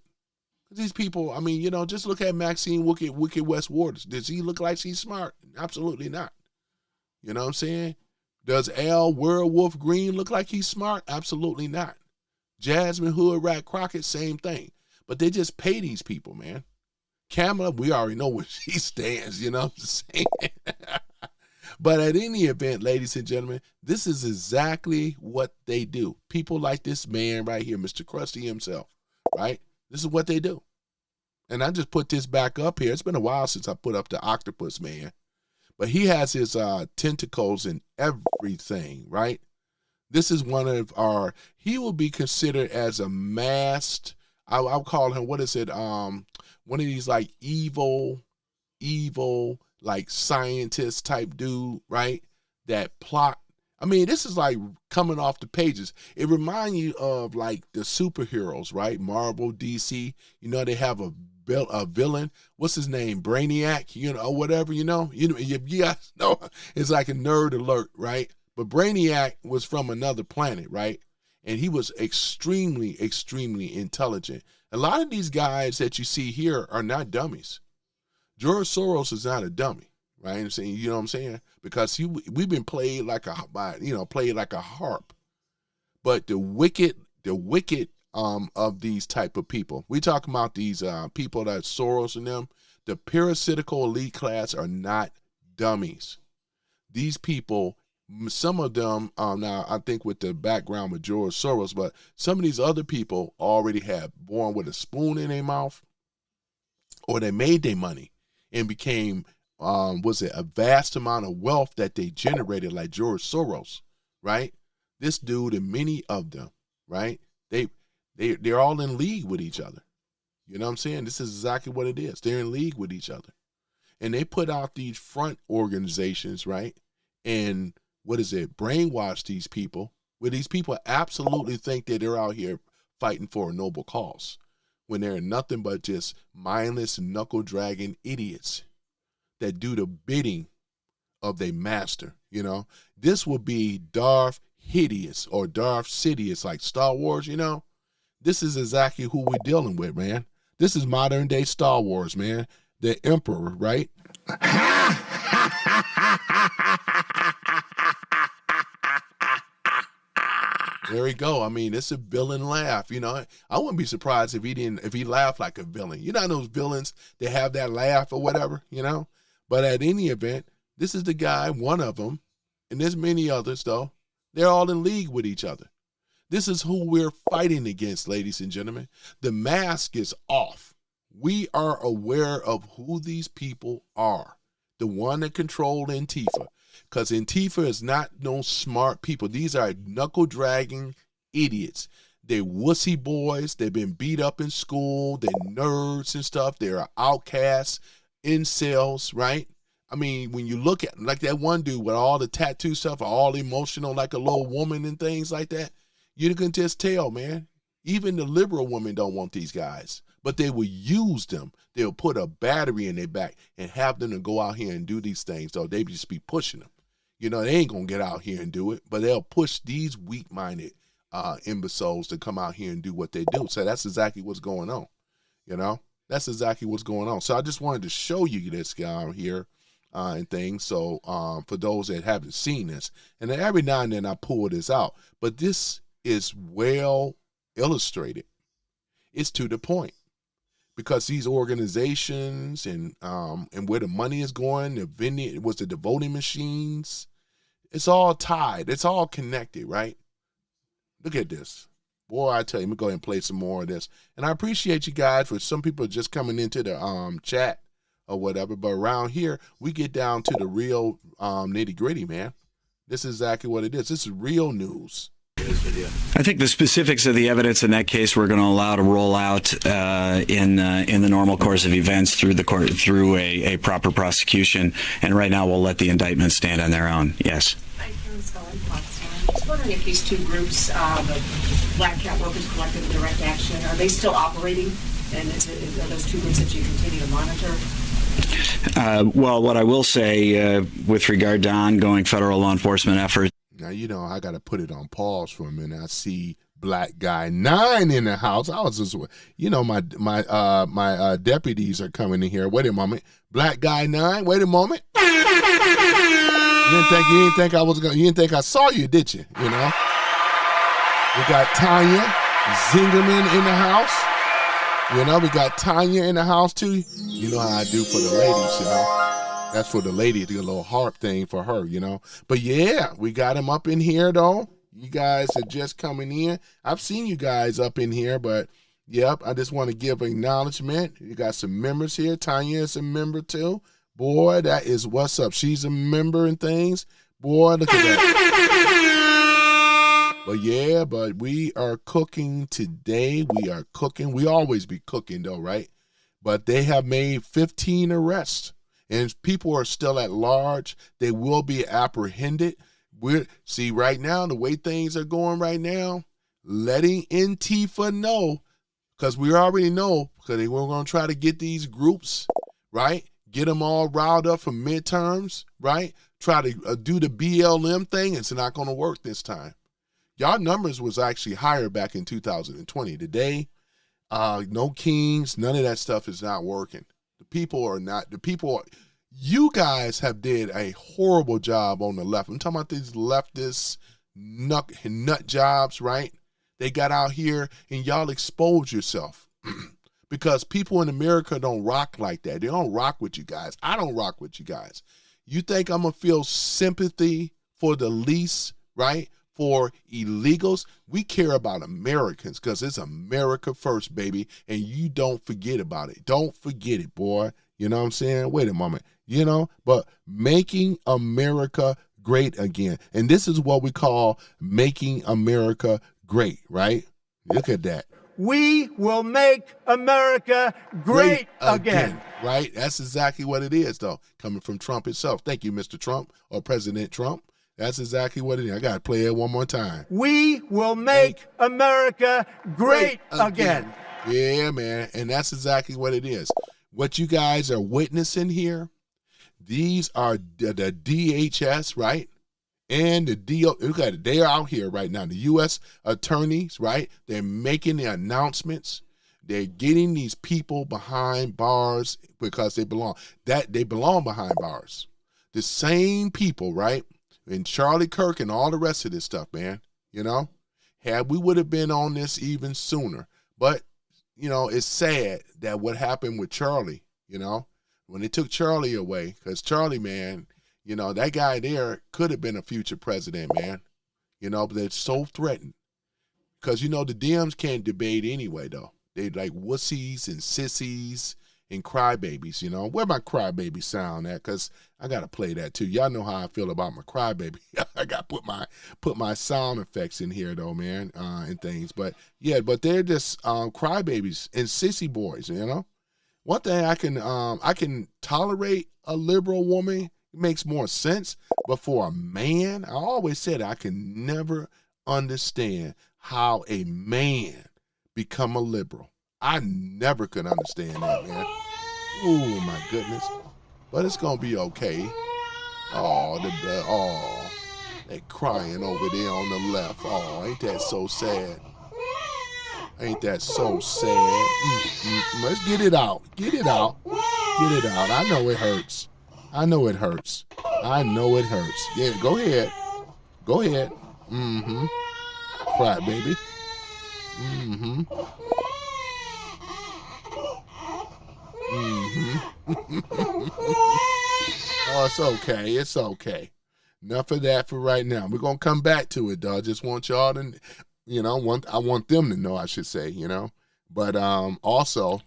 [SPEAKER 3] These people, I mean, just look at Maxine Wicked West Waters. Does he look like she's smart? Absolutely not. You know what I'm saying? Does Al Werewolf Green look like he's smart? Absolutely not. Jasmine Hood Rat Crockett, same thing. But they just pay these people, man. Kamala, we already know where she stands, you know what I'm saying? But at any event, ladies and gentlemen, this is exactly what they do. People like this man right here, Mr. Krusty himself, right? This is what they do. And I just put this back up here. It's been a while since I put up the octopus man. But he has his tentacles in everything, right? This is one of he will be considered as a masked, I'll call him, what is it? One of these like evil, like scientist type dude, right? That plot. I mean, this is like coming off the pages. It reminds you of like the superheroes, right? Marvel, DC. They have a villain. What's his name? Brainiac, or whatever. You guys know it's like a nerd alert, right? But Brainiac was from another planet, right? And he was extremely, extremely intelligent. A lot of these guys that you see here are not dummies. George Soros is not a dummy, right? I'm saying, you know what I'm saying? Because we've been played like a harp. But the wicked of these type of people, we talking about these people that Soros and them, the parasitical elite class are not dummies. These people, some of them, now I think with the background with George Soros, but some of these other people already have born with a spoon in their mouth, or they made their money and became, a vast amount of wealth that they generated, like George Soros, right? This dude and many of them, right? They're all in league with each other. You know what I'm saying? This is exactly what it is. They're in league with each other. And they put out these front organizations, right? And brainwash these people, where these people absolutely think that they're out here fighting for a noble cause, when they're nothing but just mindless, knuckle-dragging idiots that do the bidding of their master, This would be Darth Hideous or Darth Sidious, like Star Wars, This is exactly who we're dealing with, man. This is modern-day Star Wars, man. The Emperor, right? There we go. I mean, it's a villain laugh. You know, I wouldn't be surprised if he laughed like a villain. You know those villains that have that laugh or whatever, you know? But at any event, this is the guy, one of them, and there's many others, though. They're all in league with each other. This is who we're fighting against, ladies and gentlemen. The mask is off. We are aware of who these people are. The one that controlled Antifa. Because Antifa is not no smart people. These are knuckle-dragging idiots. They're wussy boys. They've been beat up in school. They're nerds and stuff. They're outcasts, incels, right? I mean, when you look at like that one dude with all the tattoo stuff, all emotional like a little woman and things like that, you can just tell, man. Even the liberal women don't want these guys. But they will use them. They'll put a battery in their back and have them to go out here and do these things. So they just be pushing them. You know, they ain't going to get out here and do it, but they'll push these weak-minded imbeciles to come out here and do what they do. So that's exactly what's going on. You know, that's exactly what's going on. So I just wanted to show you this guy here and things. So for those that haven't seen this, and then every now and then I pull this out, but this is well illustrated. It's to the point. Because these organizations and where the money is going, the vending, the voting machines, it's all tied. It's all connected, right? Look at this. Boy, I tell you, I'm going to go ahead and play some more of this. And I appreciate you guys for some people just coming into the chat or whatever. But around here, we get down to the real nitty gritty, man. This is exactly what it is. This is real news.
[SPEAKER 1] I think the specifics of the evidence in that case we're going to allow to roll out in the normal course of events through the court, through a proper prosecution. And right now we'll let the indictments stand on their own. Yes.
[SPEAKER 15] I'm just wondering if these two groups, the Black Cat Workers Collective and Direct Action, are they still operating? And are those two groups that you continue to monitor?
[SPEAKER 1] Well, what I will say with regard to ongoing federal law enforcement efforts.
[SPEAKER 3] Now, you know, I got to put it on pause for a minute. I see Black Guy 9 in the house. I was just, you know, my deputies are coming in here. Wait a moment. Black Guy 9, wait a moment. You didn't think I was going to, you didn't think I saw you, did you? You know? We got Tanya Zingerman in the house. You know, we got Tanya in the house too. You know how I do for the ladies, you know? That's for the lady, the little harp thing for her, you know. But yeah, we got him up in here though. You guys are just coming in. I've seen you guys up in here, but yep, I just want to give acknowledgement. You got some members here. Tanya is a member too. Boy, that is what's up. She's a member and things. Boy, look at that. But yeah, but we are cooking today. We are cooking. We always be cooking though, right? But they have made 15 arrests. And people are still at large. They will be apprehended. See, right now, the way things are going right now, letting Antifa know, because we already know, because we're going to try to get these groups, right? Get them all riled up for midterms, right? Try to do the BLM thing. It's not going to work this time. Y'all numbers was actually higher back in 2020. Today, no kings, none of that stuff is not working. You guys have did a horrible job on the left. I'm talking about these leftist nut jobs, right? They got out here and y'all exposed yourself because people in America don't rock like that. They don't rock with you guys. I don't rock with you guys. You think I'm going to feel sympathy for the least, right? For illegals? We care about Americans because it's America first, baby. And you don't forget about it. Don't forget it, boy. You know what I'm saying? Wait a moment. You know, but making America great again. And this is what we call making America great, right? Look at that.
[SPEAKER 16] We will make America great again.
[SPEAKER 3] Right? That's exactly what it is, though, coming from Trump himself. Thank you, Mr. Trump or President Trump. That's exactly what it is. I got to play it one more time.
[SPEAKER 16] We will make America great again.
[SPEAKER 3] Yeah, man. And that's exactly what it is. What you guys are witnessing here, these are the DHS, right? And the DO, look at it, they are out here right now. The U.S. attorneys, right? They're making the announcements. They're getting these people behind bars because they belong behind bars. The same people, right? And Charlie Kirk and all the rest of this stuff, man, you know, we would have been on this even sooner. But, you know, it's sad that what happened with Charlie, you know, when they took Charlie away, because Charlie, man, you know, that guy there could have been a future president, man. You know, but they're so threatened. Because, you know, the Dems can't debate anyway, though. They like wussies and sissies and crybabies, you know. Where my crybaby sound at? Because I got to play that, too. Y'all know how I feel about my crybaby. I got to put my sound effects in here, though, man, and things. But, yeah, but they're just crybabies and sissy boys, you know. One thing I can tolerate a liberal woman, it makes more sense. But for a man, I always said I can never understand how a man become a liberal. I never could understand that, man. Oh my goodness. But it's gonna be okay. Oh, they crying over there on the left. Oh, ain't that so sad? Ain't that so sad? Let's get it out. Get it out. Get it out. I know it hurts. I know it hurts. I know it hurts. Yeah, go ahead. Go ahead. Cry, baby. Oh, it's okay. It's okay. Enough of that for right now. We're gonna come back to it, though. I just want y'all to, you know, I want them to know, I should say, you know. But also,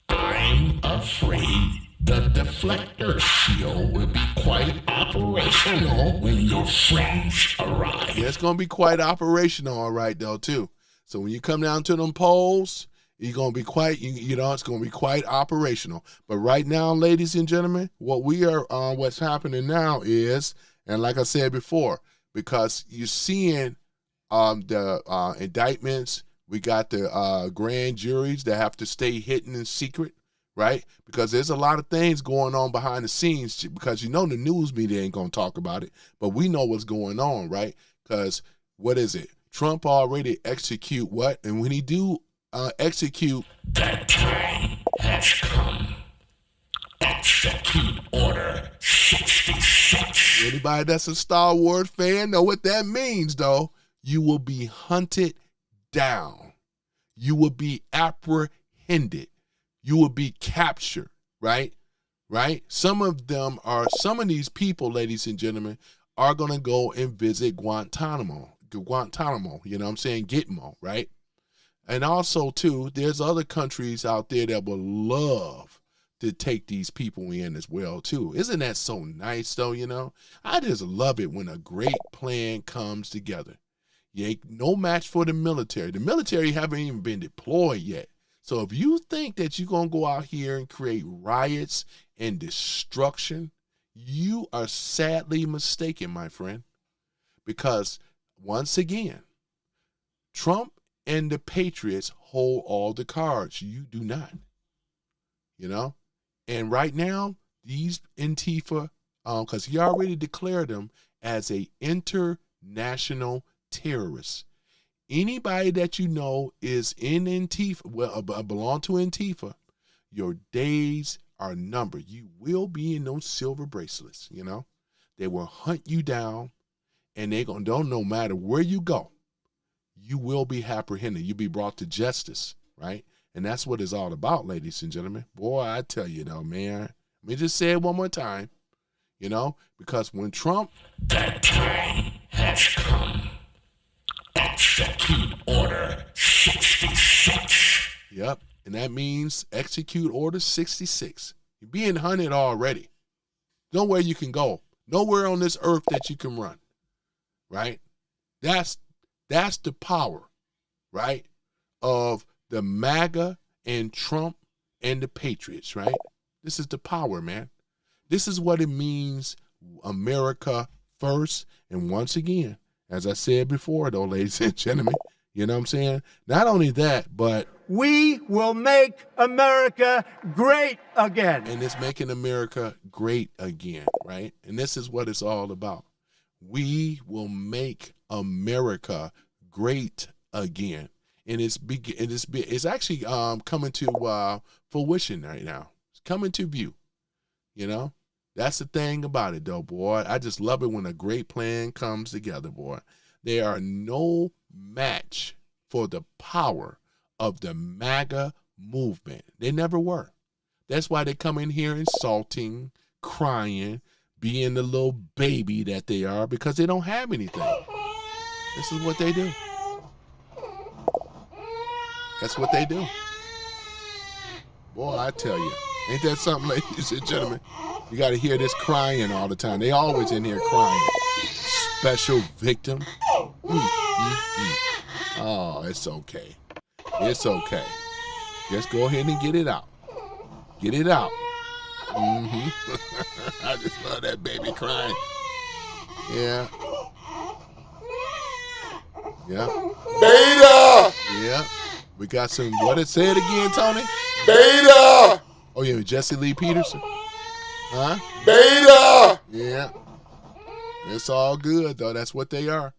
[SPEAKER 17] I'm afraid the deflector shield will be quite operational when your friends arrive.
[SPEAKER 3] yeah, it's gonna be quite operational, all right, though, too. So when you come down to them polls, you're gonna be quite, you know, it's gonna be quite operational. But right now, ladies and gentlemen, what's happening now is, and like I said before, because you're seeing the indictments, we got the grand juries that have to stay hidden in secret, right? Because there's a lot of things going on behind the scenes, because you know the news media ain't gonna talk about it, but we know what's going on, right? Because what is it? Trump already execute what? And when he do execute,
[SPEAKER 17] that time has come. Execute Order 66.
[SPEAKER 3] Anybody that's a Star Wars fan know what that means, though. You will be hunted down. You will be apprehended. You will be captured, right? Right? Some of these people, ladies and gentlemen, are going to go and visit Guantanamo, you know what I'm saying? Gitmo, right? And also, too, there's other countries out there that will love to take these people in as well, too. Isn't that so nice, though, you know? I just love it when a great plan comes together. You ain't no match for the military. The military haven't even been deployed yet. So if you think that you're going to go out here and create riots and destruction, you are sadly mistaken, my friend. Because, once again, Trump and the Patriots hold all the cards. You do not. You know? And right now, these Antifa, because he already declared them as a international terrorist. Anybody that you know is in Antifa, well, belong to Antifa, your days are numbered. You will be in those silver bracelets, you know? They will hunt you down, and they're going to, no matter where you go, you will be apprehended. You'll be brought to justice, right? And that's what it's all about, ladies and gentlemen. Boy, I tell you, though, man. Let me just say it one more time, you know? Because when Trump...
[SPEAKER 17] That time has come. Execute Order 66.
[SPEAKER 3] Yep, and that means Execute Order 66. You're being hunted already. Nowhere you can go. Nowhere on this earth that you can run, right? That's the power, right, of the MAGA and Trump and the Patriots, right? This is the power, man. This is what it means, America first. And once again, as I said before, though, ladies and gentlemen, you know what I'm saying? Not only that, but
[SPEAKER 16] we will make America great again.
[SPEAKER 3] And it's making America great again, right? And this is what it's all about. We will make America great again. And it's actually coming to fruition right now. It's coming to view, you know? That's the thing about it, though, boy. I just love it when a great plan comes together, boy. They are no match for the power of the MAGA movement. They never were. That's why they come in here insulting, crying, being the little baby that they are, because they don't have anything. This is what they do. That's what they do. Boy, I tell you, ain't that something, ladies and gentlemen? You got to hear this crying all the time. They always in here crying. Special victim. Oh, it's okay. It's okay. Just go ahead and get it out. Get it out. I just love that baby crying. Yeah. Yeah.
[SPEAKER 18] Beta!
[SPEAKER 3] Yeah. We got some, say it again, Tony?
[SPEAKER 18] Beta!
[SPEAKER 3] Oh, yeah, Jesse Lee Peterson. Huh?
[SPEAKER 18] Beta!
[SPEAKER 3] Yeah. It's all good, though. That's what they are.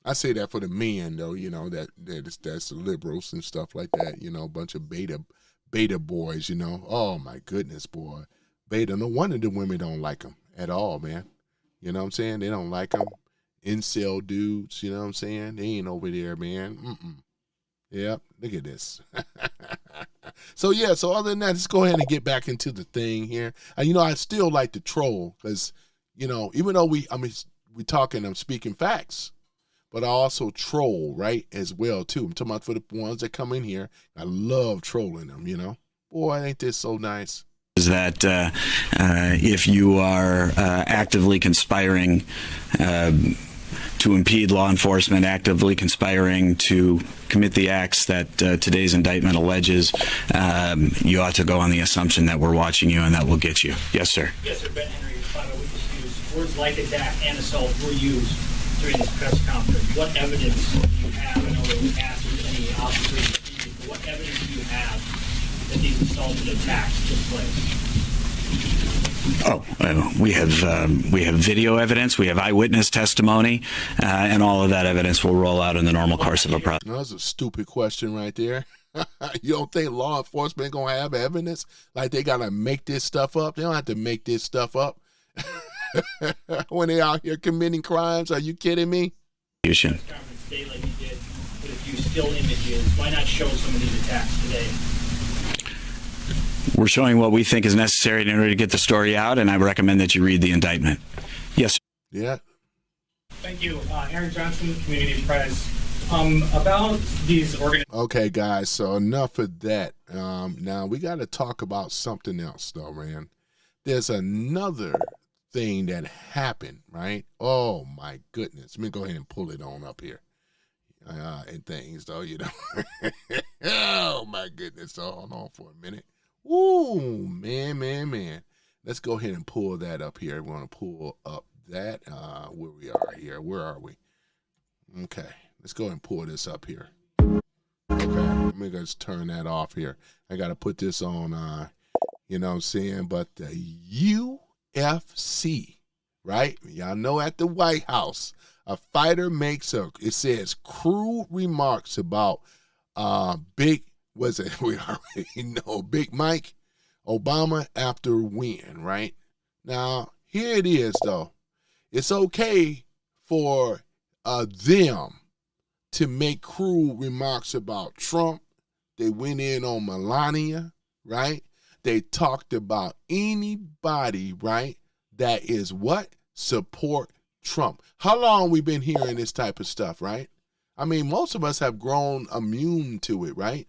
[SPEAKER 3] I say that for the men, though, that's the liberals and stuff like that, a bunch of beta boys, Oh, my goodness, boy. Beta, no wonder the women don't like them at all, man. You know what I'm saying? They don't like them. Incel dudes, you know what I'm saying? They ain't over there, man. Yep, look at this. So other than that, let's go ahead and get back into the thing here. And, I still like to troll because, even though I'm speaking facts, but I also troll, right, as well, too. I'm talking about for the ones that come in here. I love trolling them, Boy, ain't this so nice?
[SPEAKER 1] Is that if you are actively conspiring to impede law enforcement, actively conspiring to commit the acts that today's indictment alleges, you ought to go on the assumption that we're watching you and that will get you. Yes, sir.
[SPEAKER 8] Yes, sir. Ben Henry, final witness used. Words like attack and assault were used during this press conference. What evidence do you have? I know it was asked if any officers, but what evidence do you have that these assaults and attacks took place?
[SPEAKER 1] We have video evidence, we have eyewitness testimony, and all of that evidence will roll out in the normal course of a process.
[SPEAKER 3] That's a stupid question right there. You don't think law enforcement gonna have evidence? Like they gotta make this stuff up? They don't have to make this stuff up when they out here committing crimes. Are you kidding me?
[SPEAKER 8] Today, like you did, but if you still images, why not show some of these attacks today?
[SPEAKER 1] We're showing what we think is necessary in order to get the story out, and I recommend that you read the indictment. Yes.
[SPEAKER 3] Yeah.
[SPEAKER 8] Thank you. Aaron Johnson, Community Press. About these
[SPEAKER 3] Okay, guys, so enough of that. Now, we got to talk about something else, though, man. There's another thing that happened, right? Oh, my goodness. Let me go ahead and pull it on up here. And things, though, Oh, my goodness. So, hold on for a minute. Ooh, man. Let's go ahead and pull that up here. We want to pull up that, where we are here. Where are we? Okay, let's go ahead and pull this up here. Okay, let me just turn that off here. I got to put this on, you know what I'm saying? But the UFC, right? Y'all know at the White House, a fighter it says crude remarks about Big Mike Obama after win, right? Now, here it is, though. It's okay for them to make crude remarks about Trump. They went in on Melania, right? They talked about anybody, right, that is what? Support Trump. How long we been hearing this type of stuff, right? I mean, most of us have grown immune to it, right?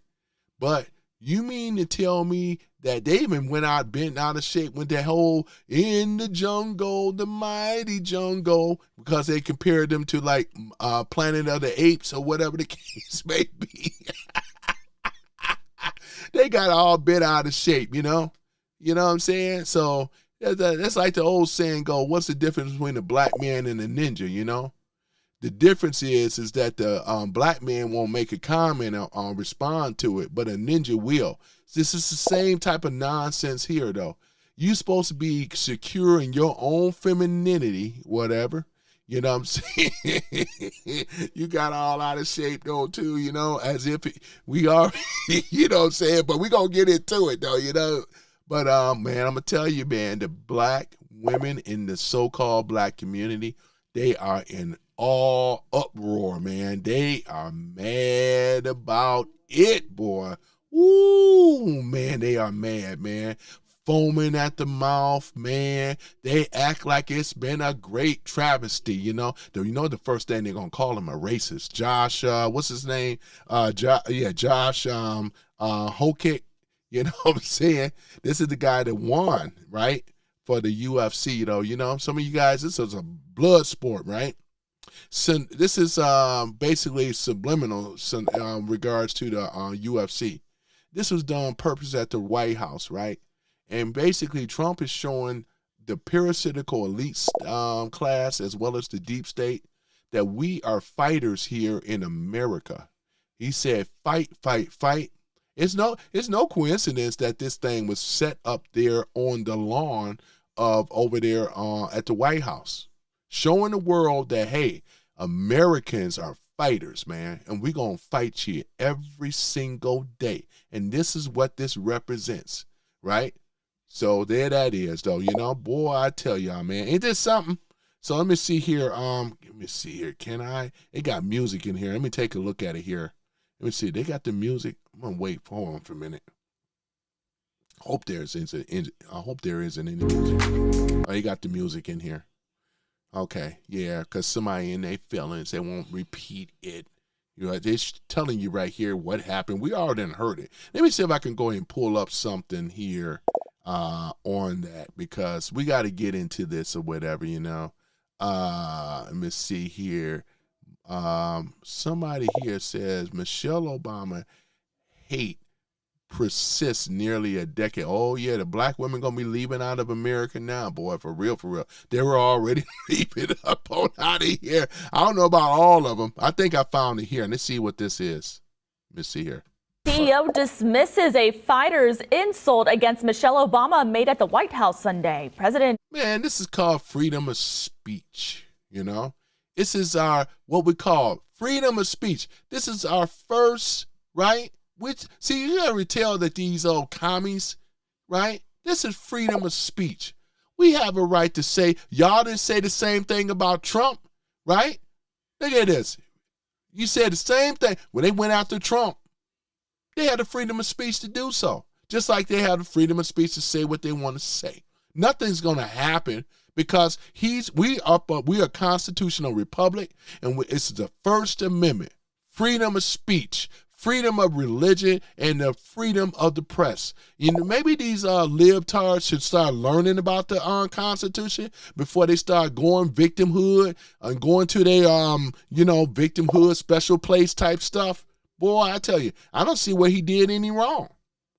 [SPEAKER 3] But you mean to tell me that they even bent out of shape with that whole in the jungle, the mighty jungle, because they compared them to like Planet of the Apes or whatever the case may be. They got all bent out of shape, You know what I'm saying? So that's like the old saying go, what's the difference between a black man and a ninja, The difference is that the black man won't make a comment or respond to it, but a ninja will. This is the same type of nonsense here, though. You're supposed to be secure in your own femininity, whatever. You know what I'm saying? You got all out of shape, though, too, as if we are, you know what I'm saying? But we're going to get into it, though, But, man, I'm going to tell you, man, the black women in the so-called black community, they are in all uproar, man. They are mad about it, boy. Ooh, man, they are mad, man. Foaming at the mouth, man. They act like it's been a great travesty, you know. The first thing they're gonna call him a racist. Josh, what's his name? Josh, Hokick. You know what I'm saying? This is the guy that won, right, for the UFC. You know, some of you guys, this is a blood sport, right? So this is basically subliminal regards to the UFC. This was done on purpose at the White House, right? And basically, Trump is showing the parasitical elite class as well as the deep state that we are fighters here in America. He said, fight, fight, fight. It's no coincidence that this thing was set up there on the lawn of over there at the White House, showing the world that, hey, Americans are fighters, man, and we're going to fight you every single day. And this is what this represents, right? So there that is, though, you know. Boy, I tell y'all, man, ain't this something? So let me see here. Let me see here. It got music in here. Let me take a look at it here. Let me see. They got the music. I'm gonna wait. Hold on for a minute. I hope there isn't any music. Oh, you got the music in here. Okay, yeah, because somebody in their feelings, they won't repeat it. You know, they're telling you right here what happened. We already heard it. Let me see if I can go ahead and pull up something here on that, because we got to get into this or whatever, you know. Let me see here. Somebody here says Michelle Obama hate persists nearly a decade. Oh yeah, the black women gonna be leaving out of America now, boy, for real, for real. They were already leaving up on out of here. I don't know about all of them. I think I found it here. Let's see what this is. Let me see here.
[SPEAKER 19] CEO dismisses a fighter's insult against Michelle Obama made at the White House Sunday.
[SPEAKER 3] Man, this is called freedom of speech, you know? This is our, what we call freedom of speech. This is our first, right? See, you gotta tell that these old commies, right? This is freedom of speech. We have a right to say, y'all didn't say the same thing about Trump, right? Look at this. You said the same thing. When they went after Trump, they had the freedom of speech to do so. Just like they have the freedom of speech to say what they want to say. Nothing's going to happen because we are a constitutional republic, and it's the First Amendment, freedom of speech, freedom of religion, and the freedom of the press. You know, maybe these libtards should start learning about the Constitution before they start going victimhood and going to their victimhood special place type stuff. Boy, I tell you, I don't see where he did any wrong.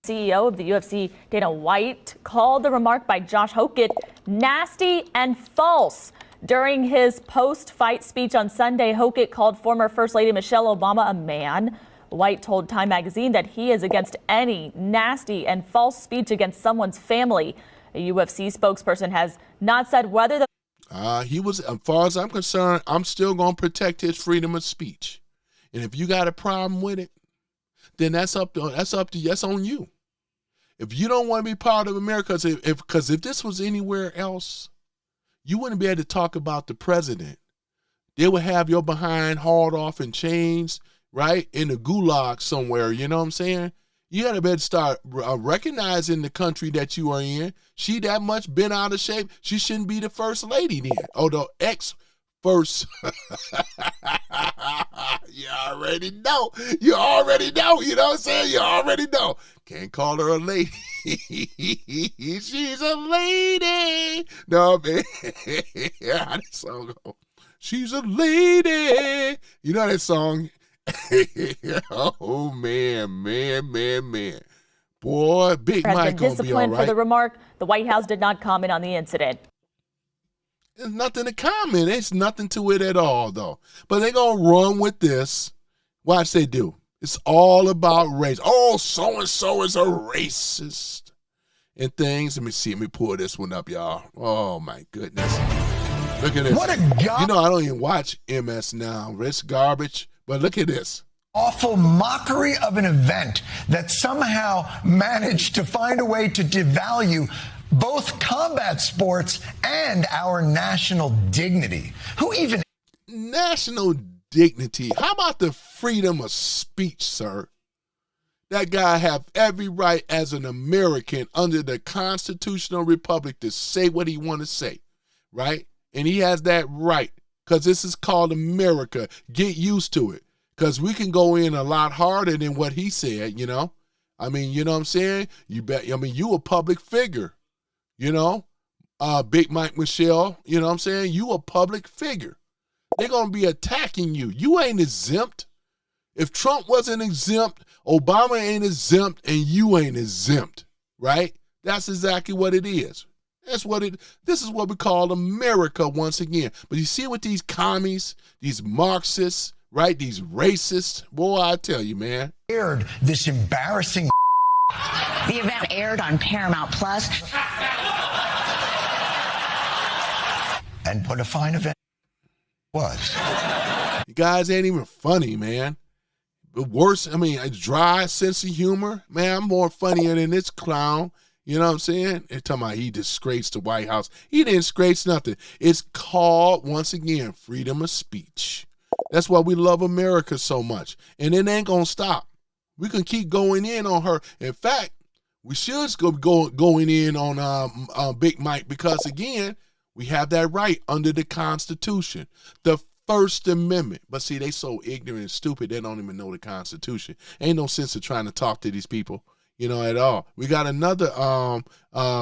[SPEAKER 19] CEO of the UFC, Dana White, called the remark by Josh Hokitt nasty and false. During his post-fight speech on Sunday, Hokitt called former First Lady Michelle Obama a man. White told Time magazine that he is against any nasty and false speech against someone's family. A UFC spokesperson has not said whether the
[SPEAKER 3] he was, as far as I'm concerned, I'm still going to protect his freedom of speech. And if you got a problem with it, then that's on you. If you don't want to be part of America, because if this was anywhere else, you wouldn't be able to talk about the president. They would have your behind hauled off in chains, right, in the gulag somewhere. You know what I'm saying? You got to better start recognizing the country that you are in. She that much been out of shape. She shouldn't be the first lady then. Oh, the ex-first. You already know. You already know. You know what I'm saying? You already know. Can't call her a lady. She's a lady. No, man. How that song go? She's a lady. You know that song? Oh, man. Boy, Big Mike gonna be all right.
[SPEAKER 19] For the remark, the White House did not comment on the incident.
[SPEAKER 3] There's nothing to comment. There's nothing to it at all, though. But they're going to run with this. Watch they do. It's all about race. Oh, so-and-so is a racist. And things. Let me see. Let me pull this one up, y'all. Oh, my goodness. Look at this.
[SPEAKER 20] What a
[SPEAKER 3] You know, I don't even watch MS Now. It's garbage. But look at this.
[SPEAKER 20] Awful mockery of an event that somehow managed to find a way to devalue both combat sports and our national dignity. Who even...
[SPEAKER 3] national dignity. How about the freedom of speech, sir? That guy have every right as an American under the constitutional republic to say what he want to say, right? And he has that right because this is called America. Get used to it because we can go in a lot harder than what he said, you know? I mean, you know what I'm saying? You a public figure, you know? Big Mike Michelle, you know what I'm saying? You a public figure. They're going to be attacking you. You ain't exempt. If Trump wasn't exempt, Obama ain't exempt, and you ain't exempt, right? That's exactly what it is. This is what we call America once again. But you see what these commies, these Marxists, right? These racists, boy, I tell you, man.
[SPEAKER 20] Aired this embarrassing.
[SPEAKER 21] The event aired on Paramount Plus.
[SPEAKER 20] And what a fine event was.
[SPEAKER 3] You guys ain't even funny, man. But worse, I mean, a dry sense of humor, man, I'm more funnier than this clown. You know what I'm saying? They're talking about he disgraced the White House. He didn't disgrace nothing. It's called, once again, freedom of speech. That's why we love America so much. And it ain't going to stop. We can keep going in on her. In fact, we should go going in on Big Mike because, again, we have that right under the Constitution. The First Amendment. But see, they so ignorant and stupid, they don't even know the Constitution. Ain't no sense of trying to talk to these people, you know, at all. We got another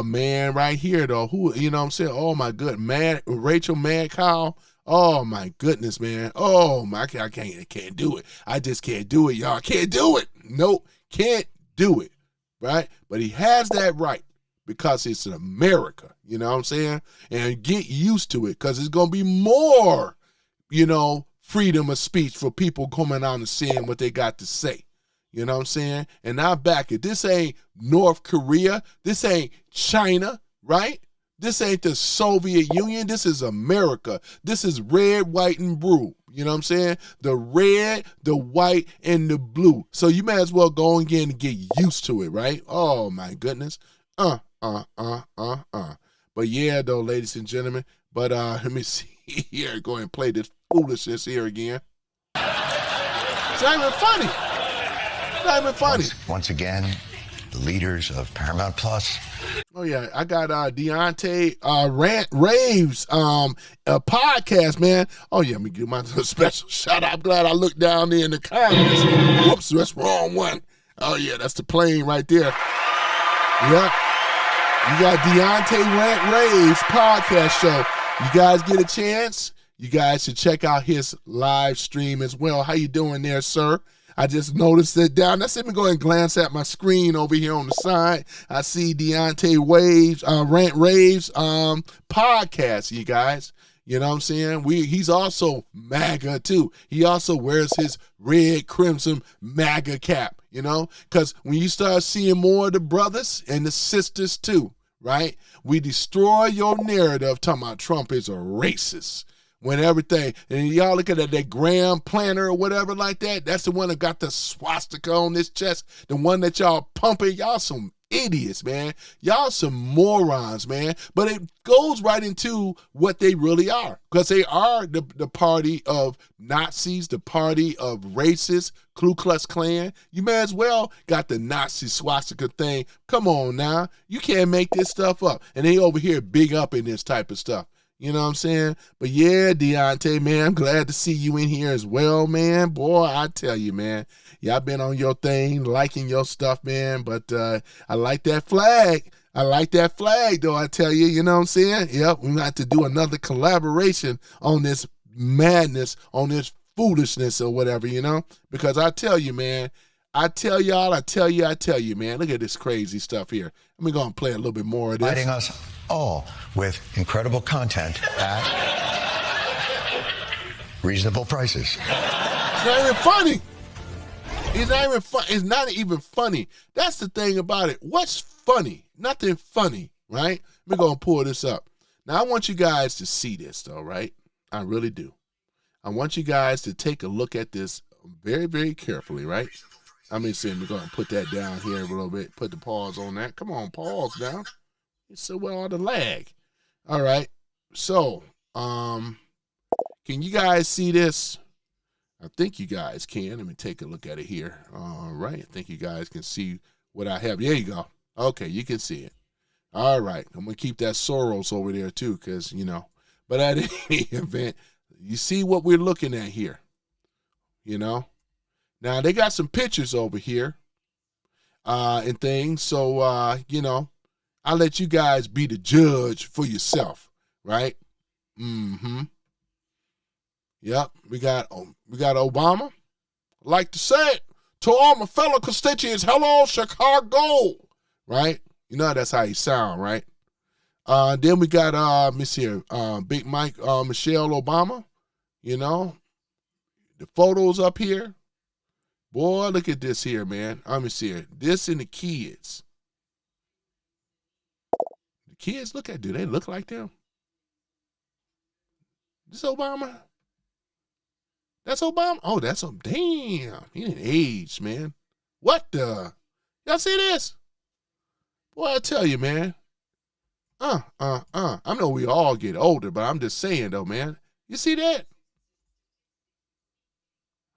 [SPEAKER 3] man right here, though, who, you know what I'm saying? Oh, my good. Rachel Madcow. Oh, my goodness, man. Oh, my, I can't do it. I just can't do it, y'all. Can't do it. Nope, can't do it, right? But he has that right because it's in America, you know what I'm saying? And get used to it because it's going to be more, you know, freedom of speech for people coming out and saying what they got to say. You know what I'm saying? And now back it. This ain't North Korea. This ain't China, right? This ain't the Soviet Union. This is America. This is red, white, and blue. You know what I'm saying? The red, the white, and the blue. So you may as well go again and get used to it, right? Oh, my goodness. But yeah, though, ladies and gentlemen. But let me see here. Go ahead and play this foolishness here again. It's not even funny. It's not even funny.
[SPEAKER 20] Once again, the leaders of Paramount Plus.
[SPEAKER 3] Oh, yeah. I got Deontay Rant Raves podcast, man. Oh, yeah. Let me give my special shout out. I'm glad I looked down there in the comments. Whoops, that's the wrong one. Oh, yeah. That's the plane right there. Yep. You got Deontay Rant Raves podcast show. You guys get a chance, you guys should check out his live stream as well. How you doing there, sir? I just noticed it down. Let's let me go ahead and glance at my screen over here on the side. I see Deontay Rant Raves podcast, you guys. You know what I'm saying? He's also MAGA too. He also wears his red crimson MAGA cap, you know? Because when you start seeing more of the brothers and the sisters too, right? We destroy your narrative talking about Trump is a racist. When everything, and y'all look at that Graham Planner or whatever like that, that's the one that got the swastika on this chest, the one that y'all pumping. Y'all some idiots, man. Y'all some morons, man. But it goes right into what they really are, because they are the party of Nazis, the party of racists, Ku Klux Klan. You may as well got the Nazi swastika thing. Come on now. You can't make this stuff up. And they over here big up in this type of stuff. You know what I'm saying? But yeah, Deontay, man, I'm glad to see you in here as well, man. Boy, I tell you, man, y'all been on your thing, liking your stuff, man. But I like that flag. I like that flag, though, I tell you. You know what I'm saying? Yep, we got to do another collaboration on this madness, on this foolishness or whatever, you know? Because I tell you, man, I tell you, man, look at this crazy stuff here. Let me go and play a little bit more of this.
[SPEAKER 20] Providing us all with incredible content at reasonable prices.
[SPEAKER 3] It's not even funny. It's not even fun. It's not even funny. That's the thing about it. What's funny? Nothing funny, right? Let me go and pull this up. Now, I want you guys to see this, though, right? I really do. I want you guys to take a look at this very, very carefully, right? I mean, see, we're going to put that down here a little bit. Put the pause on that. Come on, pause down. It's so well on the lag. All right. So, Can you guys see this? I think you guys can. Let me take a look at it here. All right. I think you guys can see what I have. There you go. Okay, you can see it. All right. I'm going to keep that Soros over there too because, you know. But at any event, you see what we're looking at here. You know. Now, they got some pictures over here and things. So, you know, I'll let you guys be the judge for yourself, right? Mm-hmm. Yep, we got Obama. I like to say it to all my fellow constituents, hello, Chicago, right? You know that's how he sound, right? Then we got, let me see here, Big Mike, Michelle Obama, you know. The photos up here. Boy, look at this here, man. Let me see here. This and the kids. The kids, look at, do they look like them? This Obama? That's Obama? Oh, that's him. Damn. He didn't age, man. What the? Y'all see this? Boy, I tell you, man. I know we all get older, but I'm just saying, though, man. You see that?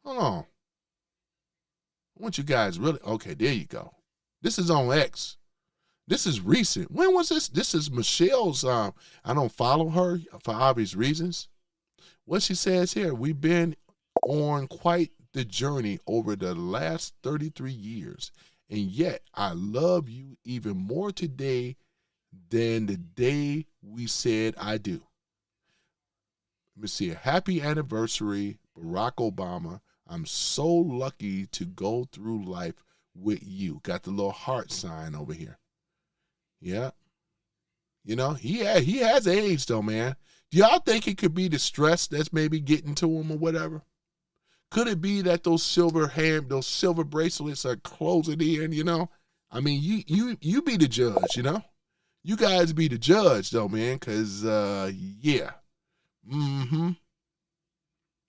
[SPEAKER 3] Hold on. I want you guys really. Okay, there you go. This is on X. This is recent. When was this? This is Michelle's. I don't follow her for obvious reasons. What she says here, we've been on quite the journey over the last 33 years, and yet I love you even more today than the day we said I do. Let me see. A happy anniversary, Barack Obama. I'm so lucky to go through life with you. Got the little heart sign over here. Yeah. You know, he has aged though, man. Do y'all think it could be the stress that's maybe getting to him or whatever? Could it be that those silver bracelets are closing in, you know? I mean, you be the judge, you know? You guys be the judge though, man, because, yeah. Mm-hmm.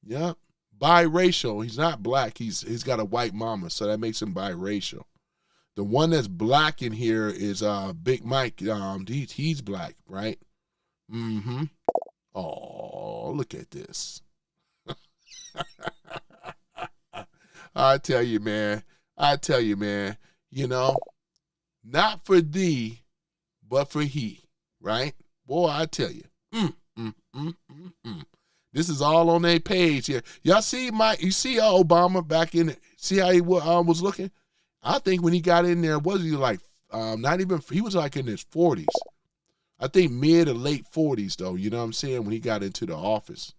[SPEAKER 3] Yep. Biracial. He's not black. He's got a white mama, so that makes him biracial. The one that's black in here is Big Mike. He's black, right? Mm-hmm. Oh, look at this. I tell you, man. You know, not for thee, but for he, right? Boy, I tell you. This is all on their page here. Y'all see you see Obama back in it. See how he was looking? I think when he got in there, was he like, he was like in his 40s. I think mid or late 40s though, you know what I'm saying, when he got into the office.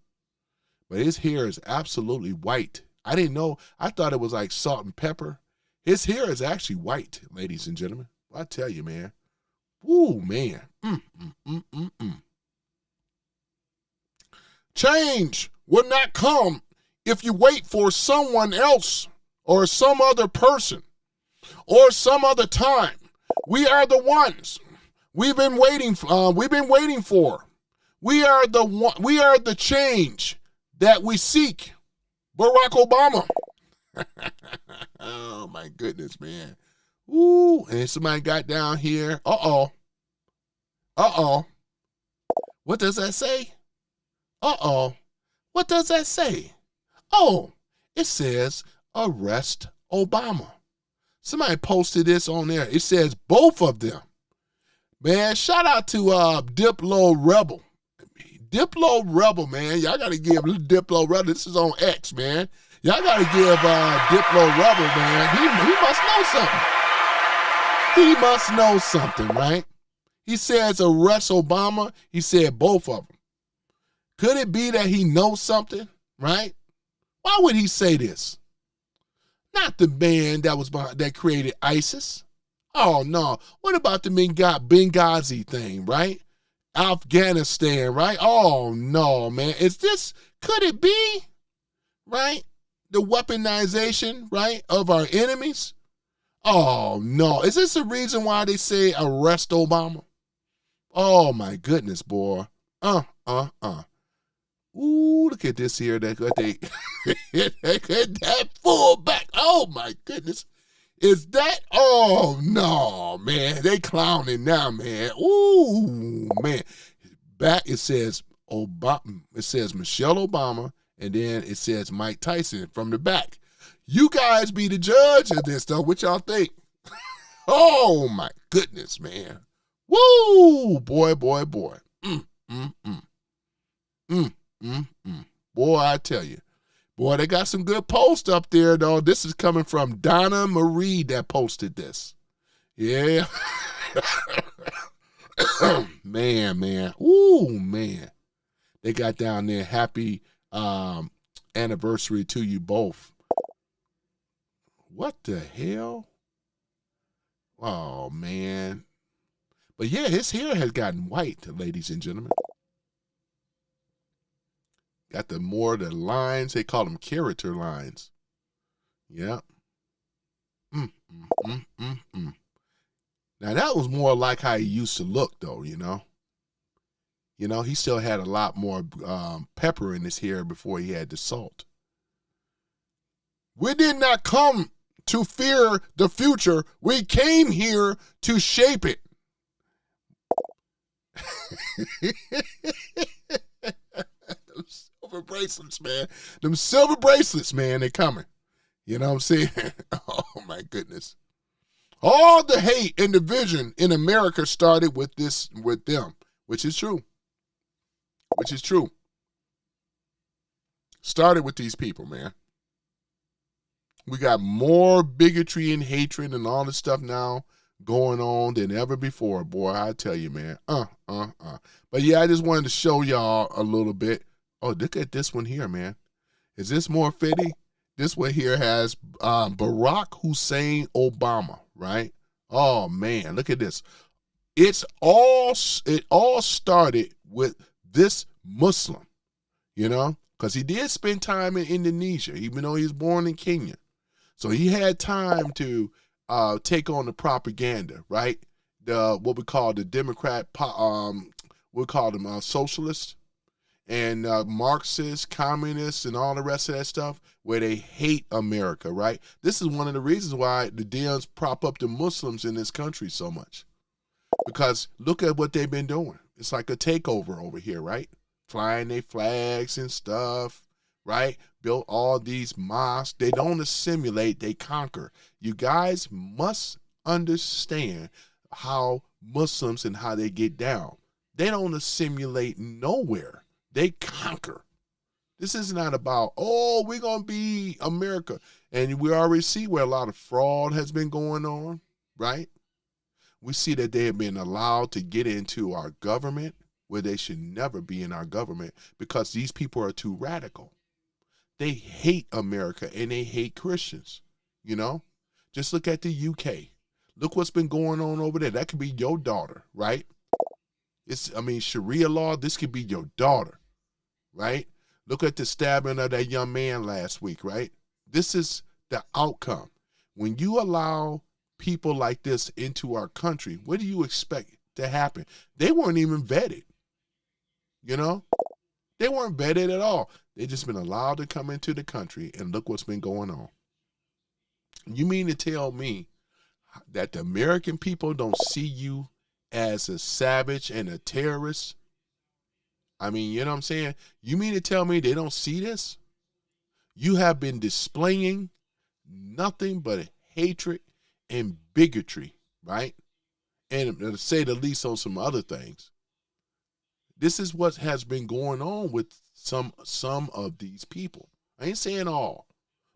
[SPEAKER 3] But his hair is absolutely white. I didn't know. I thought it was like salt and pepper. His hair is actually white, ladies and gentlemen. I tell you, man. Ooh, man. Change will not come if you wait for someone else or some other person or some other time. We are the ones we've been waiting for. We are the change that we seek. Barack Obama. Oh my goodness, man. Ooh, and somebody got down here. Uh-oh. What does that say? What does that say? Oh, it says arrest Obama. Somebody posted this on there. It says both of them. Man, shout out to Diplo Rebel. Diplo Rebel, man. Y'all got to give Diplo Rebel. This is on X, man. Y'all got to give Diplo Rebel, man. He must know something. He must know something, right? He says arrest Obama. He said both of them. Could it be that he knows something, right? Why would he say this? Not the man that created ISIS. Oh, no. What about the Benghazi thing, right? Afghanistan, right? Oh, no, man. Could it be, right? The weaponization, right, of our enemies? Oh, no. Is this the reason why they say arrest Obama? Oh, my goodness, boy. Ooh, look at this here. That fullback. Oh, my goodness. Is that? Oh, no, man. They clowning now, man. Ooh, man. Back, it says Obama. It says Michelle Obama, and then it says Mike Tyson from the back. You guys be the judge of this, though. What y'all think? Oh, my goodness, man. Woo! Boy. Boy, I tell you. Boy, they got some good posts up there, though. This is coming from Donna Marie that posted this. Yeah. Man. Ooh, man. They got down there, happy anniversary to you both. What the hell? Oh, man. But yeah, his hair has gotten white, ladies and gentlemen. Got the lines. They call them character lines. Yeah. Now, that was more like how he used to look, though, you know. You know, he still had a lot more pepper in his hair before he had the salt. We did not come to fear the future. We came here to shape it. Them silver bracelets, man. Them silver bracelets, man, they coming. You know what I'm saying? Oh, my goodness. All the hate and division in America started with them, which is true. Started with these people, man. We got more bigotry and hatred and all this stuff now going on than ever before, boy. I tell you, man. But yeah, I just wanted to show y'all a little bit. Oh, look at this one here, man. Is this more fitting? This one here has Barack Hussein Obama, right? Oh, man, look at this. It all started with this Muslim, you know, because he did spend time in Indonesia, even though he was born in Kenya. So he had time to take on the propaganda, right? What we call the Democrat, we call them socialists and Marxists, communists, and all the rest of that stuff, where they hate America, right? This is one of the reasons why the Dems prop up the Muslims in this country so much. Because look at what they've been doing. It's like a takeover over here, right? Flying their flags and stuff, right? Built all these mosques. They don't assimilate, they conquer. You guys must understand how Muslims and how they get down. They don't assimilate nowhere. They conquer. This is not about, oh, we're going to be America. And we already see where a lot of fraud has been going on, right? We see that they have been allowed to get into our government where they should never be in our government because these people are too radical. They hate America and they hate Christians, you know? Just look at the UK. Look what's been going on over there. That could be your daughter, right? Sharia law, this could be your daughter, right? Look at the stabbing of that young man last week, right? This is the outcome. When you allow people like this into our country, what do you expect to happen? They weren't even vetted, you know? They weren't vetted at all. They just been allowed to come into the country, and look what's been going on. You mean to tell me that the American people don't see you as a savage and a terrorist? I mean, you know what I'm saying? You mean to tell me they don't see this? You have been displaying nothing but hatred and bigotry, right? And to say the least on some other things. This is what has been going on with some of these people. I ain't saying all,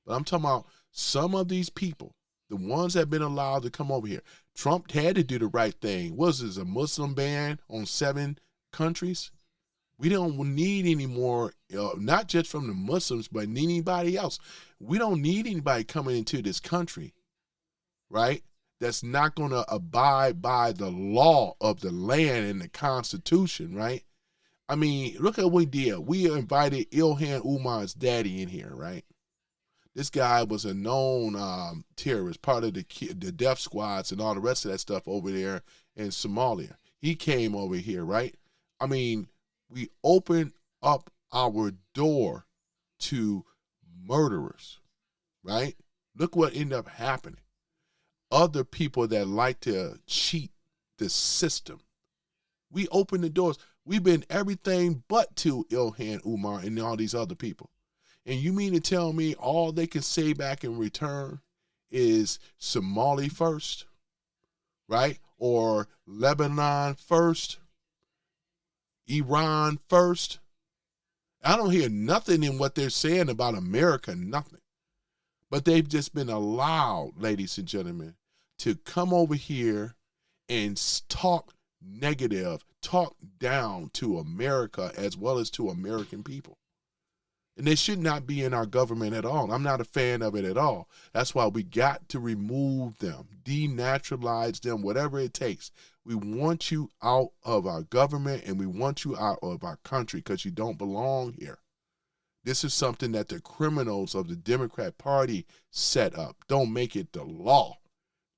[SPEAKER 3] but I'm talking about some of these people, the ones that have been allowed to come over here. Trump had to do the right thing. Was this a Muslim ban on 7 countries? We don't need any more, not just from the Muslims, but anybody else. We don't need anybody coming into this country, right, that's not going to abide by the law of the land and the Constitution, right? I mean, look at what we did. We invited Ilhan Umar's daddy in here, right? This guy was a known terrorist, part of the death squads and all the rest of that stuff over there in Somalia. He came over here, right? I mean, we opened up our door to murderers, right? Look what ended up happening. Other people that like to cheat the system. We opened the doors. We've been everything but to Ilhan Umar and all these other people. And you mean to tell me all they can say back in return is Somali first, right? Or Lebanon first, Iran first? I don't hear nothing in what they're saying about America, nothing. But they've just been allowed, ladies and gentlemen, to come over here and talk negative, talk down to America as well as to American people. And they should not be in our government at all. I'm not a fan of it at all. That's why we got to remove them, denaturalize them, whatever it takes. We want you out of our government and we want you out of our country because you don't belong here. This is something that the criminals of the Democrat Party set up. Don't make it the law.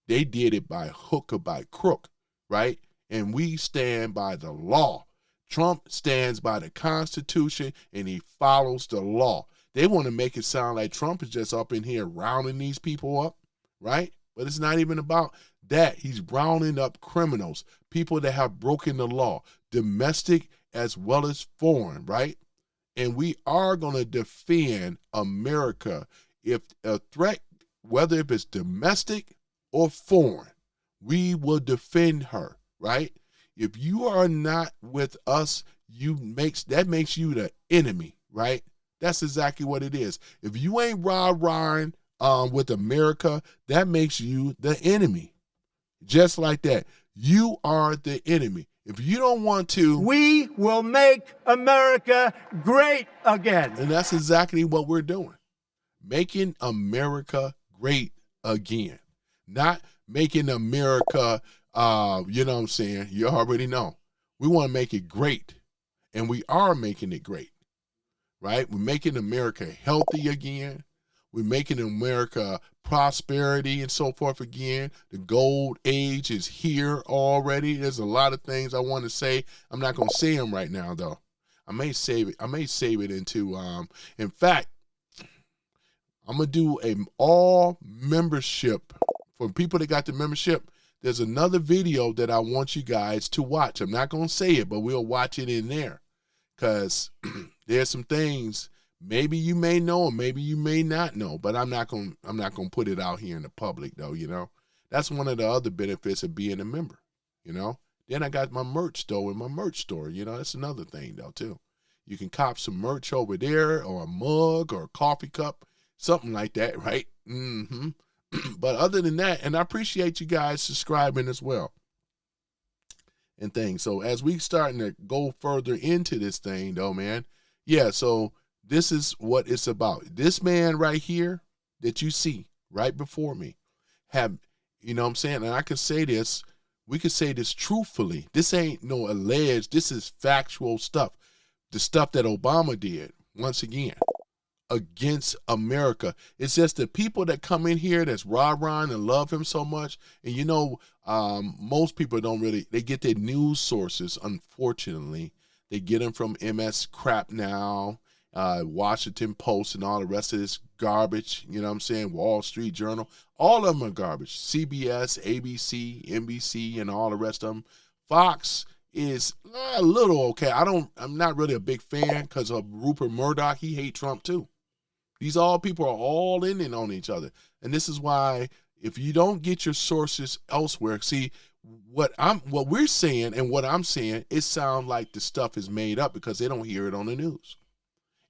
[SPEAKER 3] They did it by hook or by crook, right? And we stand by the law. Trump stands by the Constitution and he follows the law. They want to make it sound like Trump is just up in here rounding these people up, right? But it's not even about that. He's rounding up criminals, people that have broken the law, domestic as well as foreign, right? And we are going to defend America. If a threat, whether if it's domestic or foreign, we will defend her, right? If you are not with us, that makes you the enemy, right? That's exactly what it is. If you ain't rah-rahing with America, that makes you the enemy. Just like that. You are the enemy. If you don't want to...
[SPEAKER 16] We will make America great again.
[SPEAKER 3] And that's exactly what we're doing. Making America great again. Not making America... you know what I'm saying? You already know. We want to make it great. And we are making it great. Right? We're making America healthy again. We're making America prosperity and so forth again. The gold age is here already. There's a lot of things I want to say. I'm not going to say them right now, though. I may save it into, in fact, I'm going to do an all membership for people that got the membership. There's another video that I want you guys to watch. I'm not going to say it, but we'll watch it in there because there's some things maybe you may know or maybe you may not know, but I'm not going to put it out here in the public though, you know. That's one of the other benefits of being a member, you know. Then I got my merch though in my merch store, you know. That's another thing though too. You can cop some merch over there or a mug or a coffee cup, something like that, right? Mm-hmm. But other than that, and I appreciate you guys subscribing as well and things. So as we starting to go further into this thing though, man, yeah, so this is what it's about. This man right here that you see right before me have, you know what I'm saying? And I can say this, we can say this truthfully. This ain't no alleged, this is factual stuff. The stuff that Obama did, once again, against America. It's just the people that come in here that's rah-rahing and love him so much. And you know, most people don't really, they get their news sources, unfortunately. They get them from MS Crap Now, Washington Post and all the rest of this garbage, you know what I'm saying, Wall Street Journal. All of them are garbage. CBS, ABC, NBC, and all the rest of them. Fox is a little okay. I'm not really a big fan because of Rupert Murdoch. He hates Trump too. These all people are all in on each other. And this is why if you don't get your sources elsewhere, see what we're saying and what I'm saying, it sounds like the stuff is made up because they don't hear it on the news.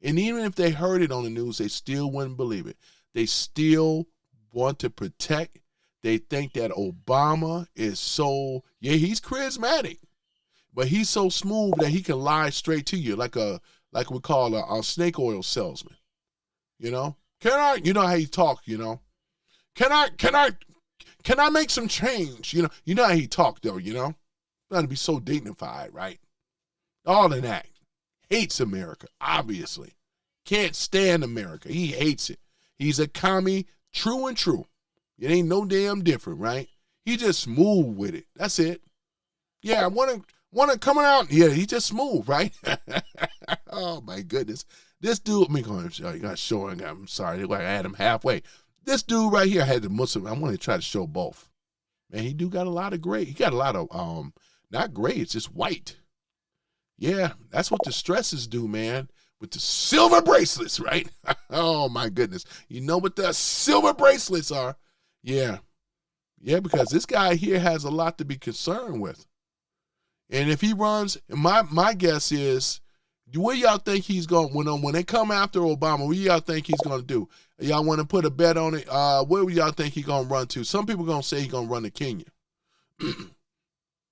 [SPEAKER 3] And even if they heard it on the news, they still wouldn't believe it. They still want to protect. They think that Obama is so, yeah, he's charismatic, but he's so smooth that he can lie straight to you like we call a snake oil salesman. You know, you know how he talk, you know, can I make some change? You know how he talk though, you know, got to be so dignified, right? All of that. Hates America, obviously. Can't stand America. He hates it. He's a commie, true and true. It ain't no damn different, right? He just smooth with it. That's it. Yeah, I want to coming out. Yeah, he just smooth, right? Oh my goodness. This dude, let me go ahead and show you. Showing. I'm sorry, I had him halfway. This dude right here had the Muslim. I want to try to show both. Man, he got a lot of gray. He got a lot of not gray. It's just white. Yeah, that's what the stresses do, man. With the silver bracelets, right? Oh, my goodness. You know what the silver bracelets are? Yeah. Yeah, because this guy here has a lot to be concerned with. And if he runs, my guess is, what y'all think he's going to, when they come after Obama, what y'all think he's going to do? Y'all want to put a bet on it? Where do y'all think he's going to run to? Some people going to say he's going to run to Kenya.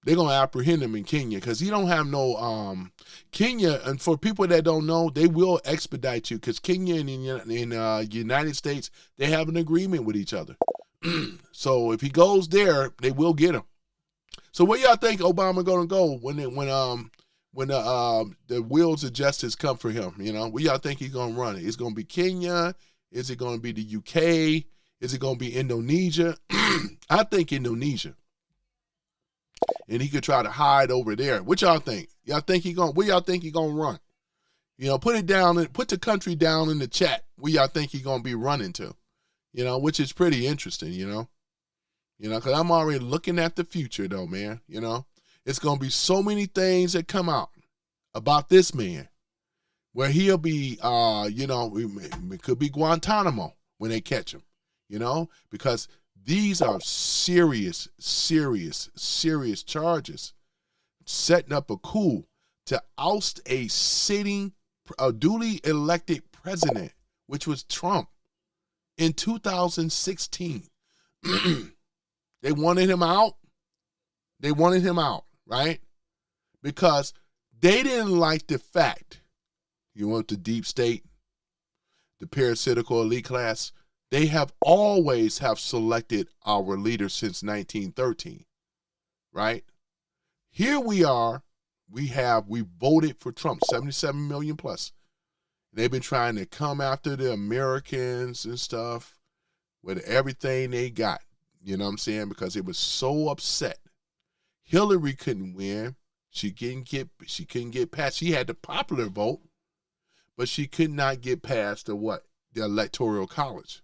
[SPEAKER 3] They're going to apprehend him in Kenya because he don't have no Kenya. And for people that don't know, they will expedite you because Kenya and the United States, they have an agreement with each other. So if he goes there, they will get him. So where y'all think Obama going to go when the wheels of justice come for him? You know, where y'all think he's going to run it? It's going to be Kenya. Is it going to be the UK? Is it going to be Indonesia? I think Indonesia. And he could try to hide over there. What y'all think? Y'all think where y'all think he gonna run? You know, put the country down in the chat where y'all think he gonna be running to. You know, which is pretty interesting, you know. You know, because I'm already looking at the future though, man. You know, it's gonna be so many things that come out about this man where he'll be you know, it could be Guantanamo when they catch him, you know, because these are serious, serious, serious charges. Setting up a coup to oust a duly elected president, which was Trump, in 2016. They wanted him out. They wanted him out, right? Because they didn't like the fact, you want the deep state, the parasitical elite class, they have always selected our leaders since 1913, right? Here we are, we voted for Trump, 77 million plus. They've been trying to come after the Americans and stuff with everything they got, you know what I'm saying? Because it was so upset. Hillary couldn't win. She couldn't get past. She had the popular vote, but she could not get past the Electoral College.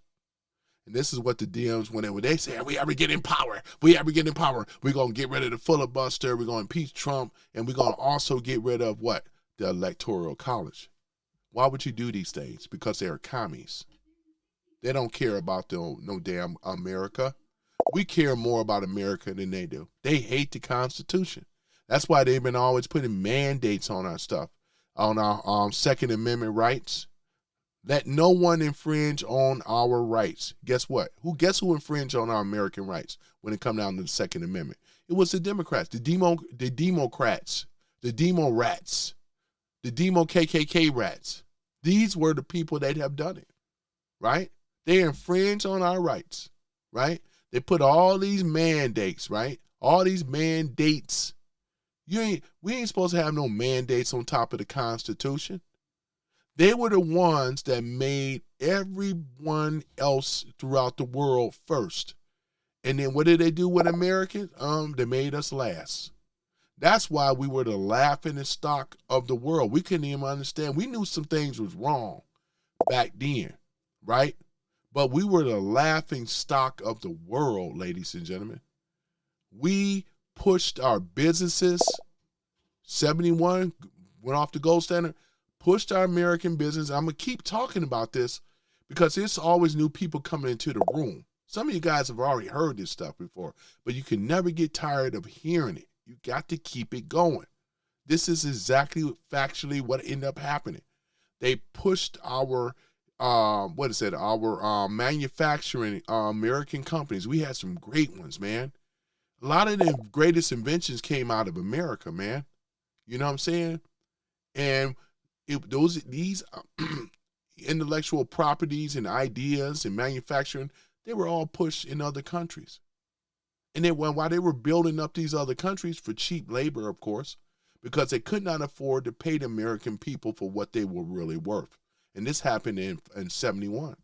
[SPEAKER 3] And this is what the Dems, when they say, we ever get in power, we're going to get rid of the filibuster, we're going to impeach Trump, and we're going to also get rid of what? The Electoral College. Why would you do these things? Because they're commies. They don't care about no damn America. We care more about America than they do. They hate the Constitution. That's why they've been always putting mandates on our stuff, on our Second Amendment rights. Let no one infringe on our rights. Guess what? Guess who infringed on our American rights when it come down to the Second Amendment? It was the Democrats, the Democrats, the Demo rats, the Demo KKK rats. These were the people that have done it, right? They infringe on our rights, right? They put all these mandates, right? All these mandates. We ain't supposed to have no mandates on top of the Constitution. They were the ones that made everyone else throughout the world first. And then what did they do with Americans? They made us last. That's why we were the laughing stock of the world. We couldn't even understand. We knew some things was wrong back then, right? But we were the laughing stock of the world, ladies and gentlemen. We pushed our businesses. 71 went off the gold standard. Pushed our American business. I'm going to keep talking about this because there's always new people coming into the room. Some of you guys have already heard this stuff before, but you can never get tired of hearing it. You got to keep it going. This is exactly factually what ended up happening. They pushed our, manufacturing American companies. We had some great ones, man. A lot of the greatest inventions came out of America, man. You know what I'm saying? And these intellectual properties and ideas and manufacturing, they were all pushed in other countries. And then while they were building up these other countries for cheap labor, of course, because they could not afford to pay the American people for what they were really worth. And this happened in 71,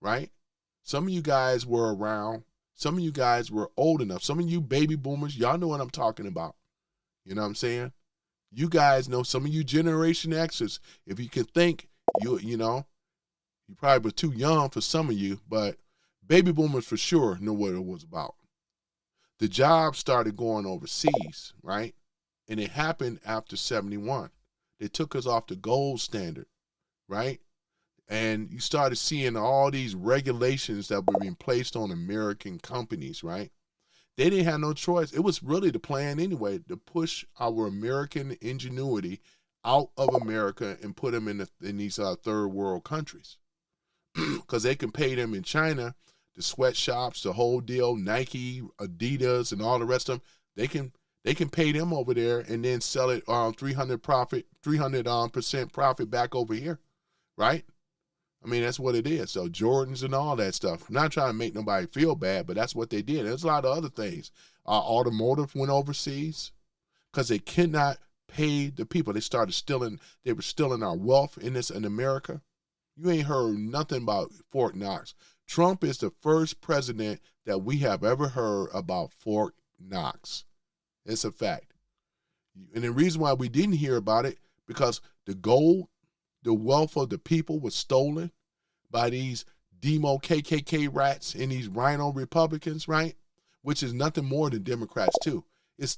[SPEAKER 3] right? Some of you guys were around. Some of you guys were old enough. Some of you baby boomers, y'all know what I'm talking about. You know what I'm saying? You guys know, some of you Generation Xers, if you can think, you know, you probably were too young for some of you, but baby boomers for sure know what it was about. The jobs started going overseas, right? And it happened after 71. They took us off the gold standard, right? And you started seeing all these regulations that were being placed on American companies, right? They didn't have no choice. It was really the plan anyway, to push our American ingenuity out of America and put them in these third world countries. Because they can pay them in China, the sweatshops, the whole deal, Nike, Adidas, and all the rest of them. They can pay them over there and then sell it 300% profit back over here, right? I mean, that's what it is. So Jordans and all that stuff. I'm not trying to make nobody feel bad, but that's what they did. There's a lot of other things. Automotive went overseas because they cannot pay the people. They started stealing. They were stealing our wealth in America. You ain't heard nothing about Fort Knox. Trump is the first president that we have ever heard about Fort Knox. It's a fact. And the reason why we didn't hear about it, because the gold, the wealth of the people was stolen by these demo KKK rats and these rhino Republicans, right? Which is nothing more than Democrats too.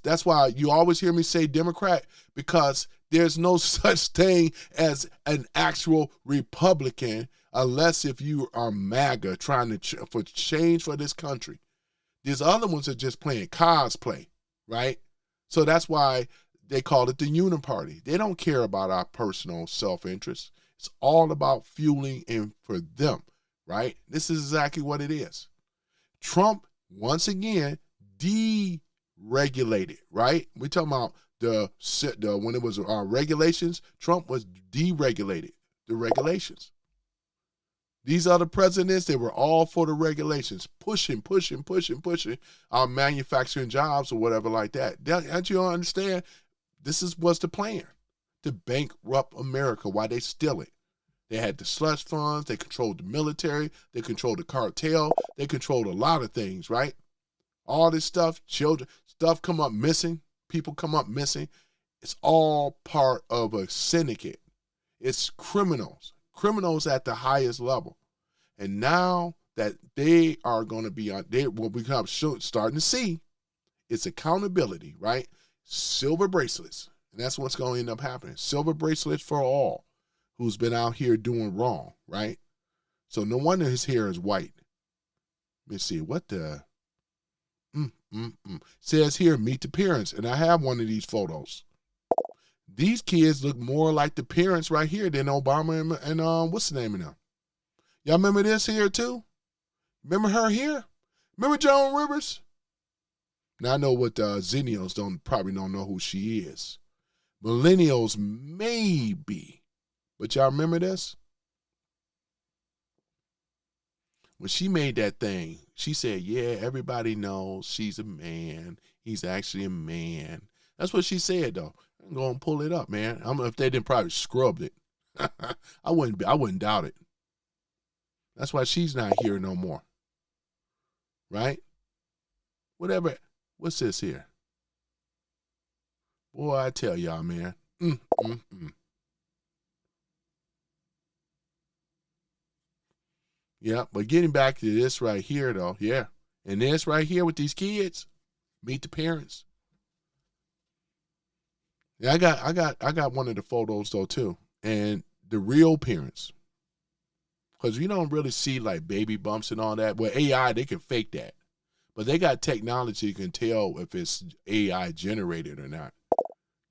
[SPEAKER 3] That's why you always hear me say Democrat, because there's no such thing as an actual Republican unless if you are MAGA trying to for change for this country. These other ones are just playing cosplay, right? So that's why they call it the Uniparty. They don't care about our personal self-interest. It's all about fueling and for them, right? This is exactly what it is. Trump, once again, deregulated, right? We're talking about the when it was regulations, Trump was deregulated, the regulations. These other presidents, they were all for the regulations, pushing our manufacturing jobs or whatever like that. Don't you understand? This was the plan, to bankrupt America while they steal it. They had the slush funds, they controlled the military, they controlled the cartel, they controlled a lot of things, right? All this stuff, stuff come up missing, people come up missing. It's all part of a syndicate. It's criminals at the highest level. And now that they are going to be on, what we come starting to see, it's accountability, right? Silver bracelets. And that's what's going to end up happening. Silver bracelets for all who's been out here doing wrong, right? So no wonder his hair is white. Let me see, what the... Says here, meet the parents. And I have one of these photos. These kids look more like the parents right here than Obama and what's the name of them? Y'all remember this here too? Remember her here? Remember Joan Rivers? Now I know what Zennials probably don't know who she is. Millennials maybe. But y'all remember this? When she made that thing, she said, yeah, everybody knows she's a man. He's actually a man. That's what she said, though. I'm going to pull it up, man. I don't know if they didn't probably scrubbed it. I wouldn't doubt it. That's why she's not here no more. Right? Whatever. What's this here? Boy, I tell y'all, man. Yeah, but getting back to this right here, though, yeah. And this right here with these kids, meet the parents. Yeah, I got one of the photos though too, and the real parents, because you don't really see like baby bumps and all that. Well, AI, they can fake that, but they got technology that can tell if it's AI generated or not.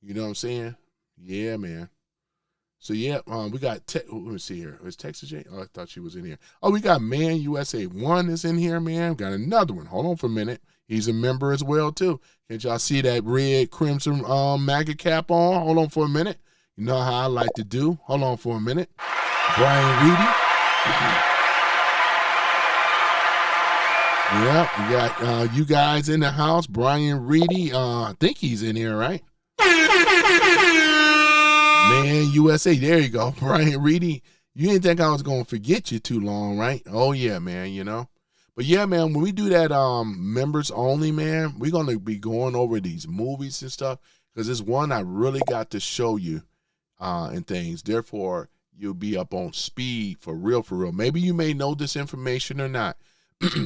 [SPEAKER 3] You know what I'm saying? Yeah, man. So yeah, we got let me see here. Is Texas J? Oh, I thought she was in here. Oh, we got Man USA 1 is in here, man. We got another one. Hold on for a minute. He's a member as well too. Can't y'all see that red crimson MAGA cap on? Hold on for a minute. You know how I like to do. Hold on for a minute. Brian Reedy. Yeah, we got you guys in the house. Brian Reedy. I think he's in here, right? Man USA, there you go. Brian Reedy. You didn't think I was going to forget you too long, right? Oh, yeah, man, you know. But, yeah, man, when we do that members only, man, we're going to be going over these movies and stuff because there's one I really got to show you and things. Therefore, you'll be up on speed for real, for real. Maybe you may know this information or not,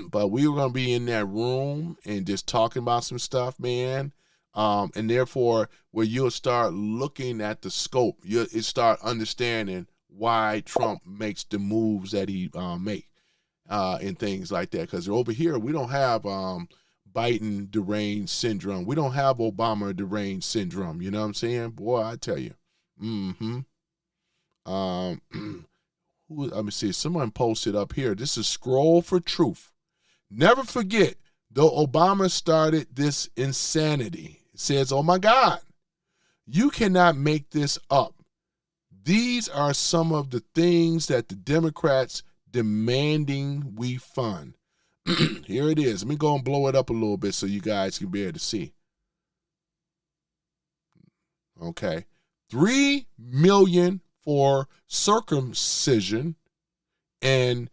[SPEAKER 3] but we were going to be in that room and just talking about some stuff, man. And therefore, where you'll start looking at the scope, you start understanding why Trump makes the moves that he make and things like that. Because over here, we don't have Biden deranged syndrome. We don't have Obama deranged syndrome. You know what I'm saying? Boy, I tell you. Let me see. Someone posted up here. This is Scroll for Truth. Never forget, though Obama started this insanity. It says, oh my God, you cannot make this up. These are some of the things that the Democrats demanding we fund. Here it is. Let me go and blow it up a little bit so you guys can be able to see. Okay. $3 million for circumcision and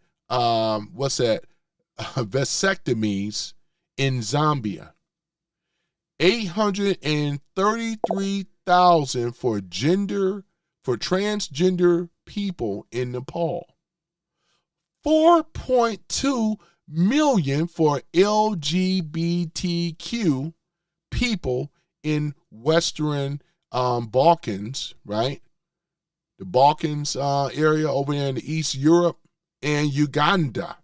[SPEAKER 3] vasectomies in Zambia. $833,000 for transgender people in Nepal. $4.2 million for LGBTQ people in Western Balkans, right? The Balkans area over there in the East Europe and Uganda.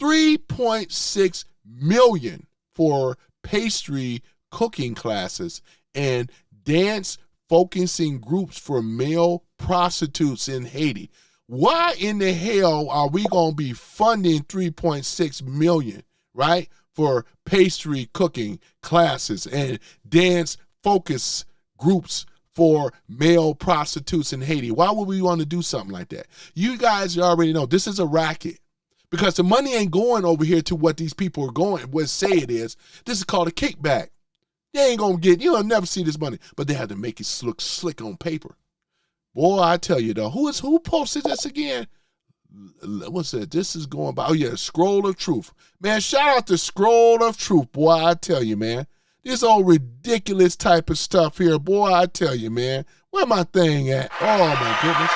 [SPEAKER 3] $3.6 million for pastry cooking classes and dance focusing groups for male prostitutes in Haiti. Why in the hell are we going to be funding $3.6 million, right, for pastry cooking classes and dance focus groups for male prostitutes in Haiti? Why would we want to do something like that? You guys already know this is a racket because the money ain't going over here to what these people are going, what say it is. This is called a kickback. They ain't going to get, you'll never see this money, but they have to make it look slick on paper. Boy, I tell you though, who posted this again? What's that? This is going by, oh yeah, Scroll of Truth. Man, shout out to Scroll of Truth. Boy, I tell you, man. This old ridiculous type of stuff here. Boy, I tell you, man. Where my thing at? Oh, my goodness.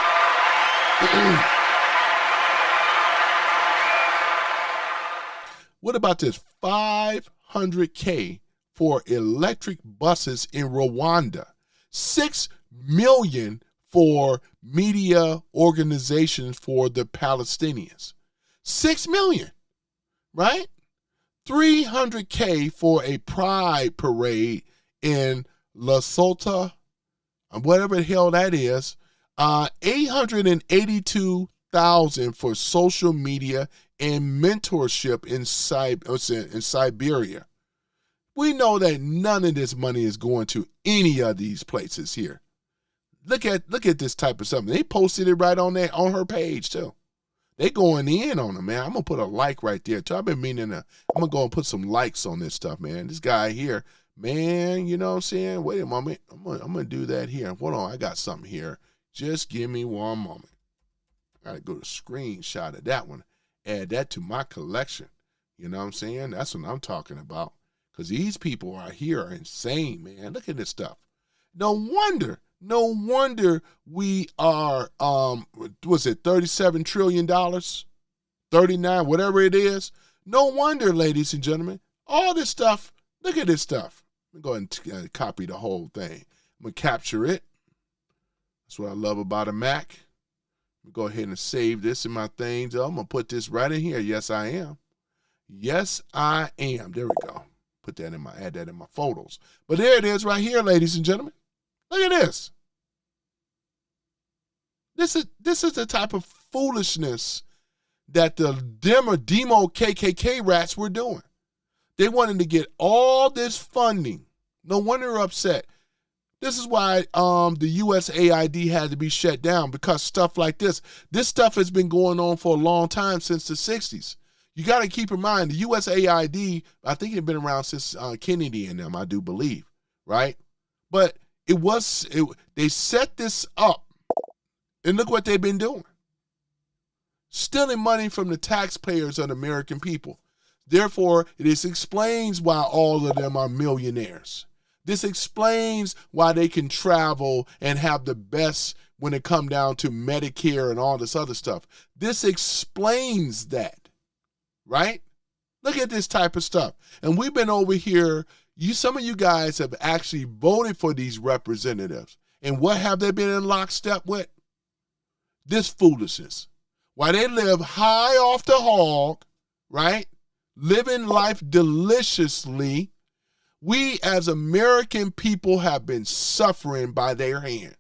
[SPEAKER 3] What about this? $500K for electric buses in Rwanda. $6 million for media organizations for the Palestinians. $6 million, right? $300K for a pride parade in Lesotho, whatever the hell that is. $882,000 for social media and mentorship in Siberia. We know that none of this money is going to any of these places here. Look at this type of something. They posted it right on her page too. They going in on them, man. I'm going to put a like right there, too. I've been meaning to, I'm going to go and put some likes on this stuff, man. This guy here, man, you know what I'm saying? Wait a moment. I'm going to do that here. Hold on. I got something here. Just give me one moment. I got to go to screenshot of that one. Add that to my collection. You know what I'm saying? That's what I'm talking about. Because these people are here are insane, man. Look at this stuff. No wonder we are, what's it, $37 trillion, 39, whatever it is. No wonder, ladies and gentlemen, all this stuff, look at this stuff. I'm going to go ahead and copy the whole thing. I'm going to capture it. That's what I love about a Mac. I'm going to go ahead and save this in my things. I'm going to put this right in here. Yes, I am. Yes, I am. There we go. Put that in add that in my photos. But there it is right here, ladies and gentlemen. Look at this. This is the type of foolishness that the demo KKK rats were doing. They wanted to get all this funding. No wonder they're upset. This is why the USAID had to be shut down, because stuff like this stuff has been going on for a long time, since the 60s. You got to keep in mind, the USAID, I think it had been around since Kennedy and them, I do believe, right? But they set this up, and look what they've been doing. Stealing money from the taxpayers of the American people. Therefore, this explains why all of them are millionaires. This explains why they can travel and have the best when it comes down to Medicare and all this other stuff. This explains that, right? Look at this type of stuff. And we've been over here, Some of you guys have actually voted for these representatives. And what have they been in lockstep with? This foolishness. While they live high off the hog, right? Living life deliciously, we as American people have been suffering by their hand.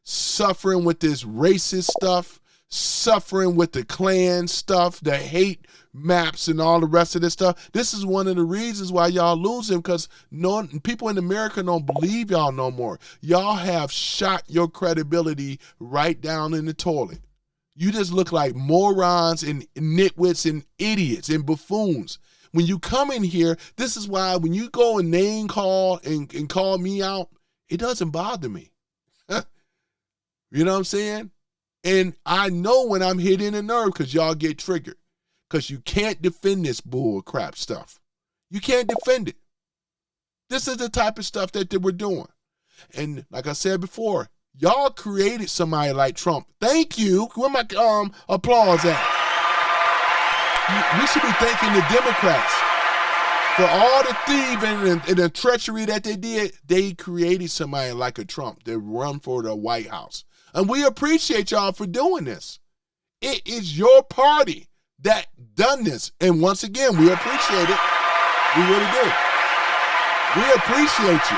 [SPEAKER 3] Suffering with this racist stuff, suffering with the Klan stuff, the hate maps and all the rest of this stuff. This is one of the reasons why y'all losing, because people in America don't believe y'all no more. Y'all have shot your credibility right down in the toilet. You just look like morons and nitwits and idiots and buffoons. When you come in here, this is why when you go and name call and call me out, it doesn't bother me. You know what I'm saying? And I know when I'm hitting a nerve because y'all get triggered. Because you can't defend this bull crap stuff. You can't defend it. This is the type of stuff that they were doing. And like I said before, y'all created somebody like Trump. Thank you. Where my applause at? We should be thanking the Democrats for all the thieving and the treachery that they did. They created somebody like a Trump that run for the White House. And we appreciate y'all for doing this. It is your party that done this. And once again, we appreciate it. We really do. We appreciate you.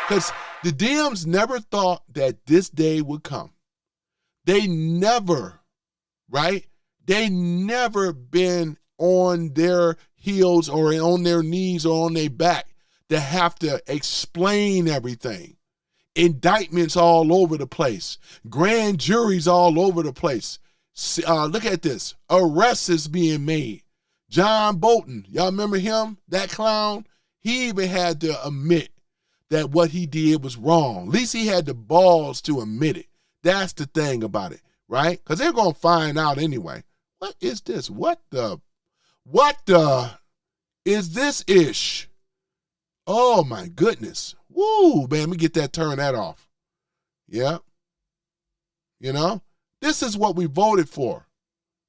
[SPEAKER 3] Because the Dems never thought that this day would come. They never, right? They never been on their heels or on their knees or on their back to have to explain everything. Indictments all over the place. Grand juries all over the place. Look at this. Arrests is being made. John Bolton, y'all remember him? That clown? He even had to admit that what he did was wrong. At least he had the balls to admit it. That's the thing about it, right? Because they're going to find out anyway. What is this? What the is this ish? Oh, my goodness. Woo, man, let me get that, turn that off. Yeah. You know, this is what we voted for,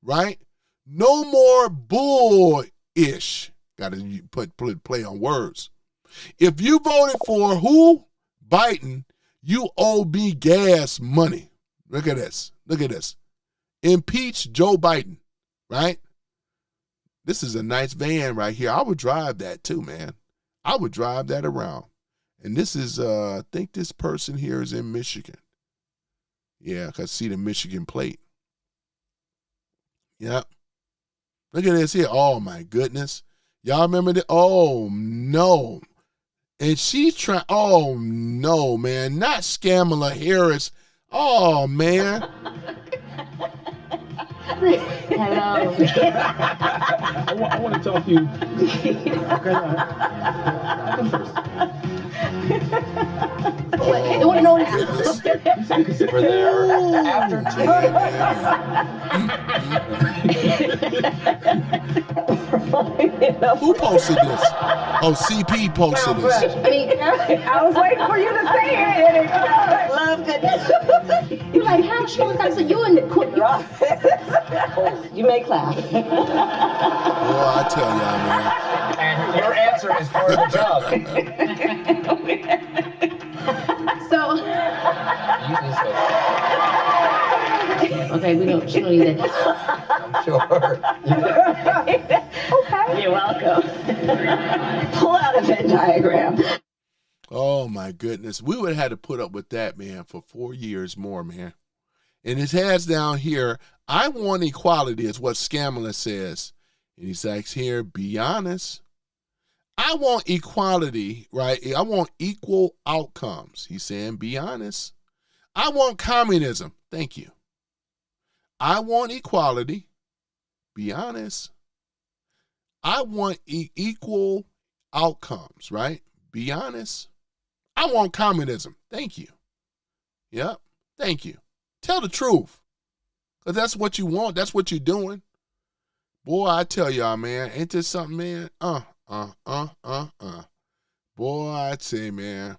[SPEAKER 3] right? No more bull-ish. Got to put play on words. If you voted for who? Biden, you owe me gas money. Look at this. Look at this. Impeach Joe Biden, right? This is a nice van right here. I would drive that too, man. I would drive that around. And this is, I think this person here is in Michigan. Yeah, I can see the Michigan plate. Yep. Look at this here. Oh, my goodness. Y'all remember that? Oh, no. And she's trying, oh, no, man. Not Skamala Harris. Oh, man.
[SPEAKER 2] Hello. I want to talk to you.
[SPEAKER 3] Oh,
[SPEAKER 2] no,
[SPEAKER 3] goodness.
[SPEAKER 2] We're there after
[SPEAKER 3] Who posted this? Oh, CP posted this.
[SPEAKER 2] I mean, I was waiting for you to say it. Love it. You're like, how short? I said, you in the court. You may clap.
[SPEAKER 3] Boy, I tell y'all, man.
[SPEAKER 2] And your answer is part of the job. So. Okay, we don't need that. I'm sure. Okay. You're welcome. Pull out a Venn diagram.
[SPEAKER 3] Oh, my goodness. We would have had to put up with that, man, for 4 years more, man. And his head's down here. I want equality is what Skamala says. And he's like, here, be honest. I want equality, right? I want equal outcomes. He's saying, be honest. I want communism. Thank you. I want equality. Be honest. I want equal outcomes, right? Be honest. I want communism. Thank you. Yep. Thank you. Tell the truth. Because that's what you want. That's what you're doing. Boy, I tell y'all, man, ain't this something, man? Boy, I'd say, man,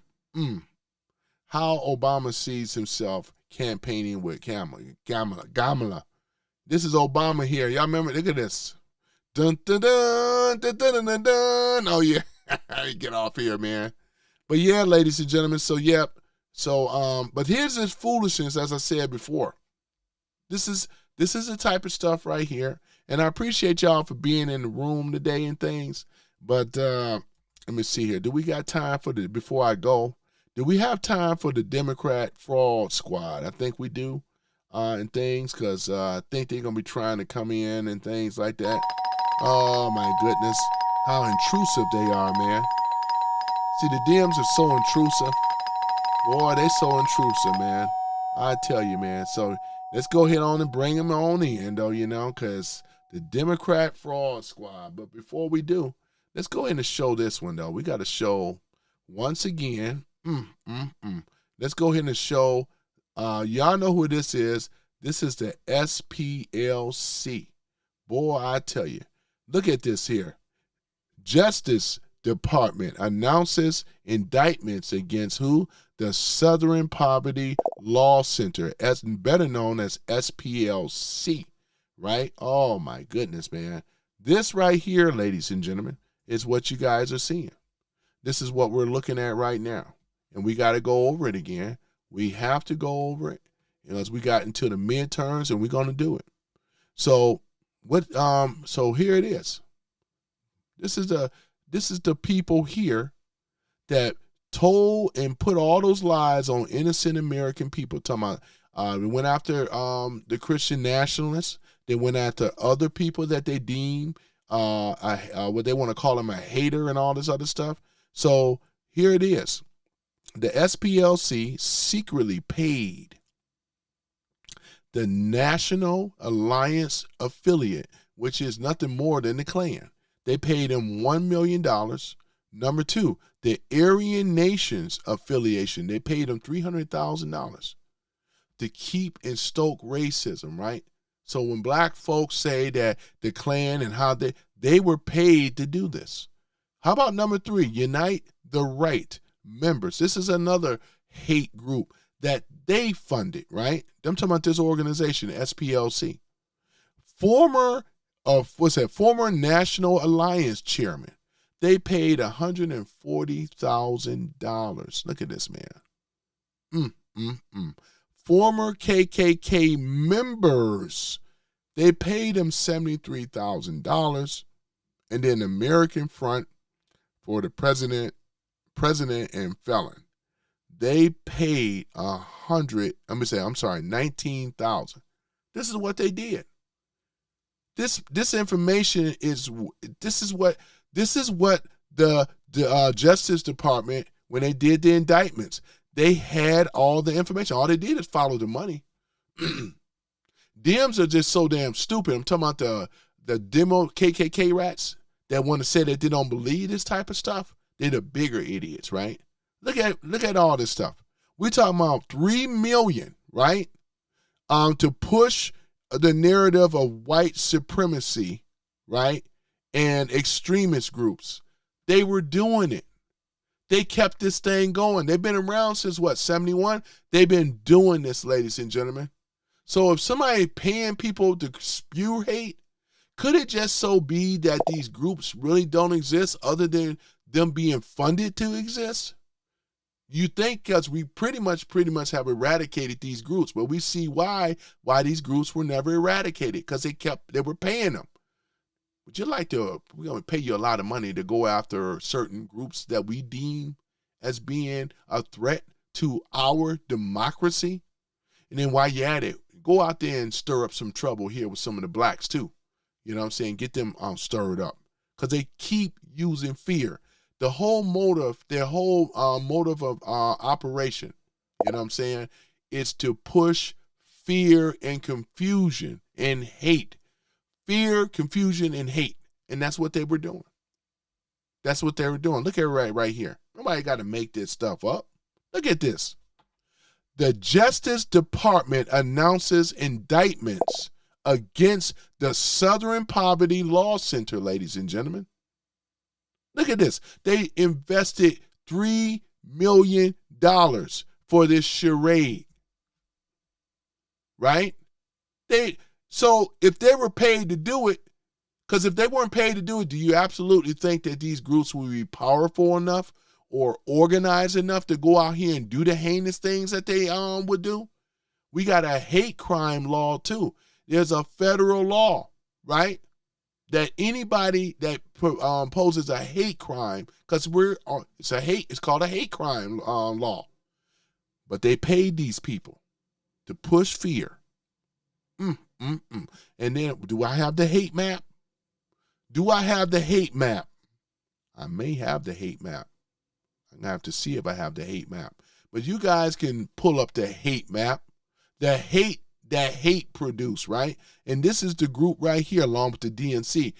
[SPEAKER 3] how Obama sees himself campaigning with Kamala. This is Obama here. Y'all remember? Look at this. Dun, dun, dun, dun, dun, dun, dun. Oh, yeah. Get off here, man. But yeah, ladies and gentlemen, so yep. So but here's this foolishness, as I said before. This is the type of stuff right here. And I appreciate y'all for being in the room today and things. But let me see here. Do we got time for before I go? Do we have time for the Democrat fraud squad? I think we do. And things, because I think they're going to be trying to come in and things like that. Oh, my goodness. How intrusive they are, man. See, the Dems are so intrusive. Boy, they so intrusive, man. I tell you, man. So let's go ahead on and bring them on in, though, because the Democrat fraud squad. But before we do, let's go ahead and show this one, though. We got to show, once again, let's go ahead and show, y'all know who this is. This is the SPLC. Boy, I tell you. Look at this here. Justice Department announces indictments against who? The Southern Poverty Law Center, as better known as SPLC, right? Oh, my goodness, man. This right here, ladies and gentlemen, is what you guys are seeing. This is what we're looking at right now. And we got to go over it again. We have to go over it, as we got into the midterms, and we're going to do it. So so here it is. This is the people here that told and put all those lies on innocent American people. Talking about, they went after the Christian nationalists. They went after other people that they deem what they want to call them a hater and all this other stuff. So here it is. The SPLC secretly paid the National Alliance affiliate, which is nothing more than the Klan. They paid him $1 million. Number two, the Aryan Nations affiliation, they paid him $300,000 to keep and stoke racism, right? So when black folks say that the Klan and how they were paid to do this. How about number three, Unite the Right members? This is another hate group that they funded, right? I'm talking about this organization, SPLC. Former National Alliance chairman. They paid $140,000. Look at this, man. Former KKK members. They paid them $73,000. And then American Front for the president and felon. They paid $19,000. This is what they did. This information is what the Justice Department, when they did the indictments, they had all the information. All they did is follow the money. Dems are just so damn stupid. I'm talking about the demo KKK rats that want to say that they don't believe this type of stuff. They're the bigger idiots, right? Look at all this stuff. We're talking about $3 million, right? To push the narrative of white supremacy, right? And extremist groups. They were doing it. They kept this thing going. They've been around since what, 71? They've been doing this, ladies and gentlemen. So if somebody paying people to spew hate, could it just so be that these groups really don't exist other than them being funded to exist? You think because we pretty much have eradicated these groups, but we see why these groups were never eradicated, because they were paying them. Would you like to, we're going to pay you a lot of money to go after certain groups that we deem as being a threat to our democracy? And then while you're at it, go out there and stir up some trouble here with some of the blacks too. You know what I'm saying? Get them stirred up, because they keep using fear. The whole motive, their whole motive of operation, you know what I'm saying, is to push fear and confusion and hate. Fear, confusion, and hate. And that's what they were doing. That's what they were doing. Look at it right here. Nobody got to make this stuff up. Look at this. The Justice Department announces indictments against the Southern Poverty Law Center, ladies and gentlemen. Look at this. They invested $3 million for this charade. Right? So if they were paid to do it, Because if they weren't paid to do it, do you absolutely think that these groups would be powerful enough or organized enough to go out here and do the heinous things that they would do? We got a hate crime law too. There's a federal law, right? That anybody that poses a hate crime, because it's called a hate crime law. But they paid these people to push fear. And then, do I have the hate map? Do I have the hate map? I may have the hate map. I'm going to have to see if I have the hate map. But you guys can pull up the hate map. The hate that hate produced, right? And this is the group right here, along with the DNC,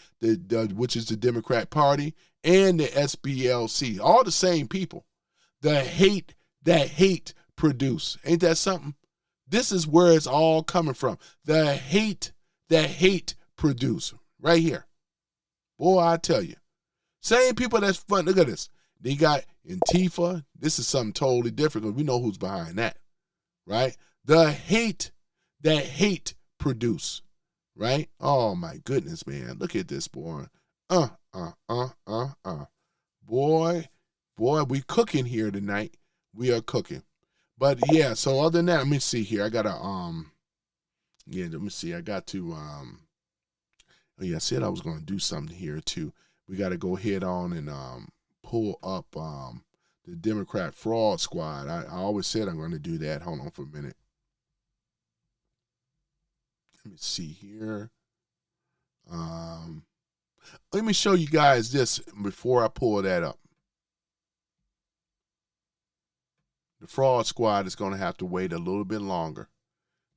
[SPEAKER 3] which is the Democrat Party, and the SBLC. All the same people. The hate that hate produced. Ain't that something? This is where it's all coming from. The hate that hate produced. Right here. Boy, I tell you. Same people that's fun. Look at this. They got Antifa. This is something totally different because we know who's behind that. Right? The hate that hate produce. Right? Oh, my goodness, man. Look at this, boy. Boy, we cooking here tonight. We are cooking. But, yeah, so other than that, let me see here. I got to, let me see. I got to, I said I was going to do something here, too. We got to go head on and pull up the Democrat fraud squad. I always said I'm going to do that. Hold on for a minute. Let me see here. Let me show you guys this before I pull that up. The fraud squad is going to have to wait a little bit longer.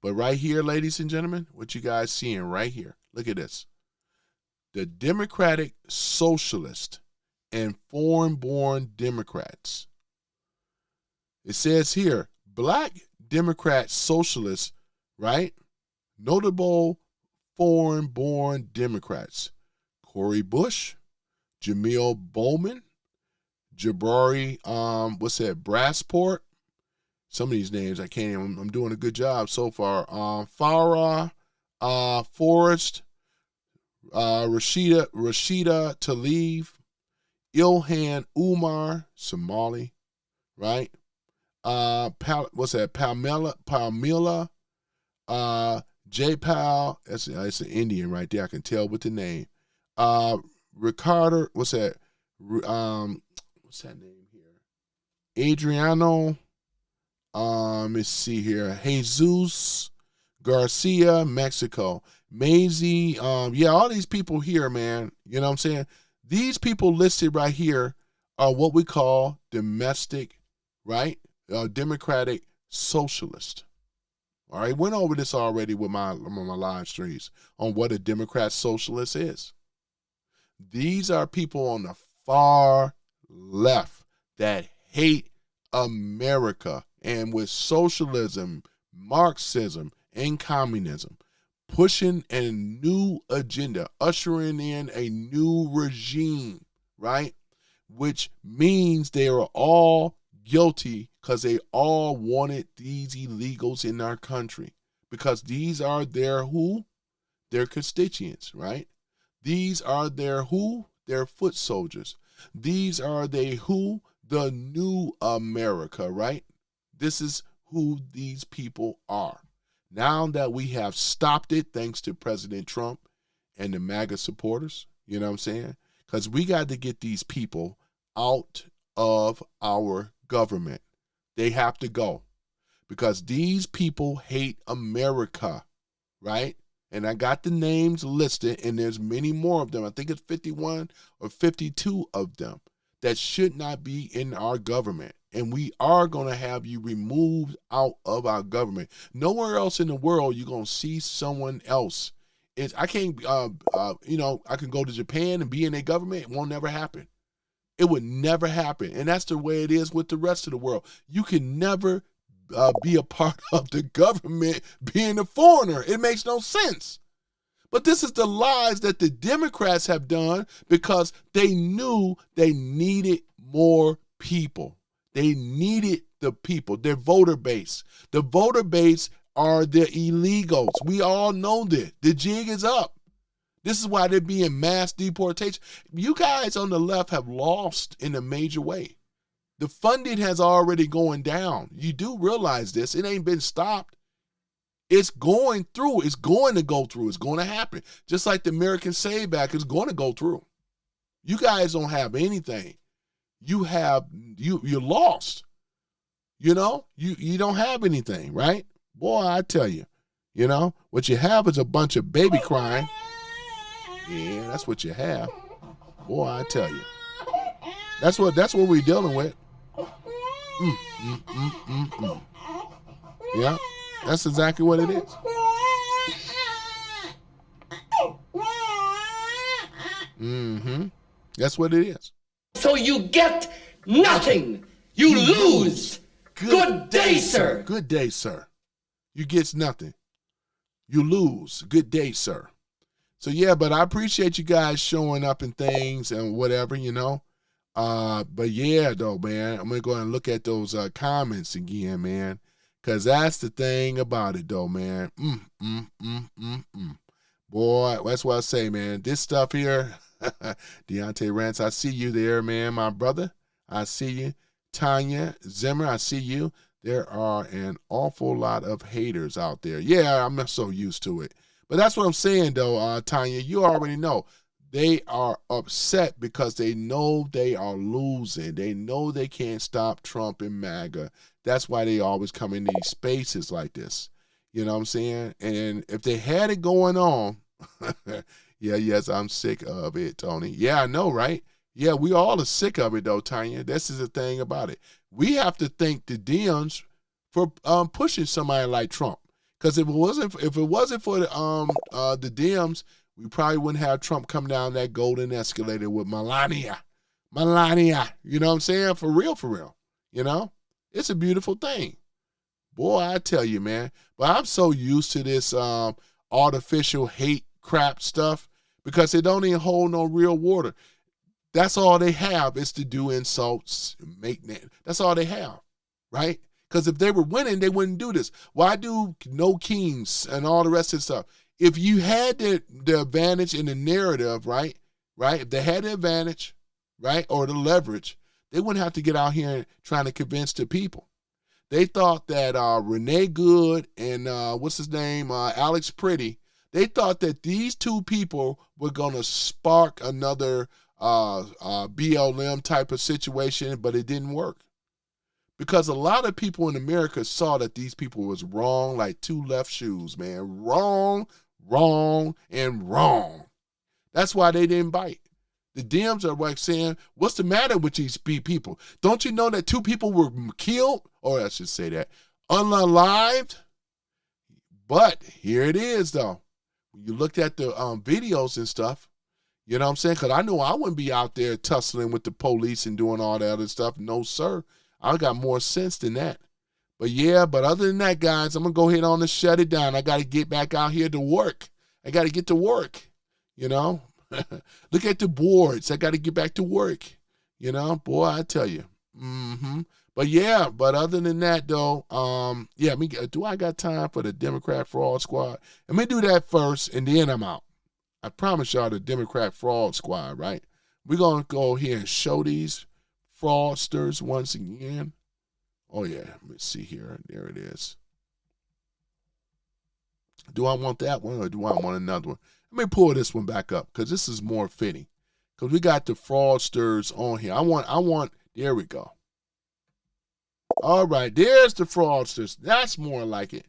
[SPEAKER 3] But right here, ladies and gentlemen, what you guys seeing right here. Look at this. The Democratic Socialist and foreign-born Democrats. It says here, Black Democrat Socialists, right? Notable foreign-born Democrats. Cori Bush, Jamil Bowman, Jabari, Brassport. Some of these names I can't even, I'm doing a good job so far. Farah, Forrest, Rashida Tlaib, Ilhan Umar, Somali, right? Palmila, Jaypal, that's an Indian right there. I can tell with the name. Ricardo, what's that name here? Adriano, let's see here. Jesus Garcia, Mexico. Maisie, all these people here, man. You know what I'm saying? These people listed right here are what we call domestic, right? Democratic socialist. All right, went over this already with my live streams on what a Democrat socialist is. These are people on the far left that hate America, and with socialism, Marxism, and communism, pushing a new agenda, ushering in a new regime, right? Which means they are all guilty because they all wanted these illegals in our country, because these are their constituents, right? These are their foot soldiers. These are the new America, right? This is who these people are. Now that we have stopped it, thanks to President Trump and the MAGA supporters, you know what I'm saying? Because we got to get these people out of our government. They have to go, because these people hate America, right? And I got the names listed, and there's many more of them. I think it's 51 or 52 of them that should not be in our government. And we are going to have you removed out of our government. Nowhere else in the world you're going to see someone else. I can't, I can go to Japan and be in their government. It won't never happen. It would never happen. And that's the way it is with the rest of the world. You can never be a part of the government being a foreigner. It makes no sense. But this is the lies that the Democrats have done, because they knew they needed more people. They needed the people, their voter base. The voter base are the illegals. We all know that. The jig is up. This is why they're being mass deportation. You guys on the left have lost in a major way. The funding has already gone down. You do realize this. It ain't been stopped. It's going through. It's going to go through. It's going to happen. Just like the American Save Act is going to go through. You guys don't have anything. You're lost. You know, you don't have anything, right? Boy, I tell you, you know, what you have is a bunch of baby crying. Yeah, that's what you have. Boy, I tell you. That's what we're dealing with. Yeah, that's exactly what it is. That's what it is.
[SPEAKER 4] So you get nothing. You lose. Good day, sir.
[SPEAKER 3] Good day, sir. You get nothing. You lose. Good day, sir. So, yeah, but I appreciate you guys showing up and things and whatever, you know. But, yeah, though, man, I'm going to go and look at those comments again, man, because that's the thing about it, though, man. Boy, that's what I say, man. This stuff here, Deontay Rance, I see you there, man, my brother. I see you. Tanya Zimmer, I see you. There are an awful lot of haters out there. Yeah, I'm not so used to it. But that's what I'm saying, though, Tanya. You already know. They are upset because they know they are losing. They know they can't stop Trump and MAGA. That's why they always come in these spaces like this. You know what I'm saying? And if they had it going on, yes, I'm sick of it, Tony. Yeah, I know, right? Yeah, we all are sick of it, though, Tanya. This is the thing about it. We have to thank the Dems for pushing somebody like Trump. Because if it wasn't for the Dems, we probably wouldn't have Trump come down that golden escalator with Melania. You know what I'm saying? For real. You know? It's a beautiful thing. Boy, I tell you, man. But I'm so used to this artificial hate crap stuff because they don't even hold no real water. That's all they have is to do insults, that's all they have, right? Because if they were winning, they wouldn't do this. Why do no kings and all the rest of the stuff? If you had the advantage in the narrative, right? If they had the advantage, right, or the leverage, they wouldn't have to get out here and trying to convince the people. They thought that Renee Good and what's his name, Alex Pretty, they thought that these two people were going to spark another BLM type of situation, but it didn't work. Because a lot of people in America saw that these people was wrong like two left shoes, man. Wrong, and wrong. That's why they didn't bite. The Dems are like saying, what's the matter with these people? Don't you know that two people were killed? Or I should say that, unalived? But here it is, though. When you looked at the videos and stuff, you know what I'm saying? Because I know I wouldn't be out there tussling with the police and doing all that other stuff. No, sir. I got more sense than that. But yeah, but other than that, guys, I'm going to go ahead on and shut it down. I got to get back out here to work. I got to get to work, you know? Look at the boards. I got to get back to work, you know? Boy, I tell you. But yeah, but other than that, though, do I got time for the Democrat Fraud Squad? Let me do that first, and then I'm out. I promise y'all the Democrat Fraud Squad, right? We're going to go here and show these fraudsters once again. Oh, yeah. Let me see here. There it is. Do I want that one or do I want another one? Let me pull this one back up because this is more fitting. Because we got the fraudsters on here. I want, there we go. All right, there's the fraudsters. That's more like it.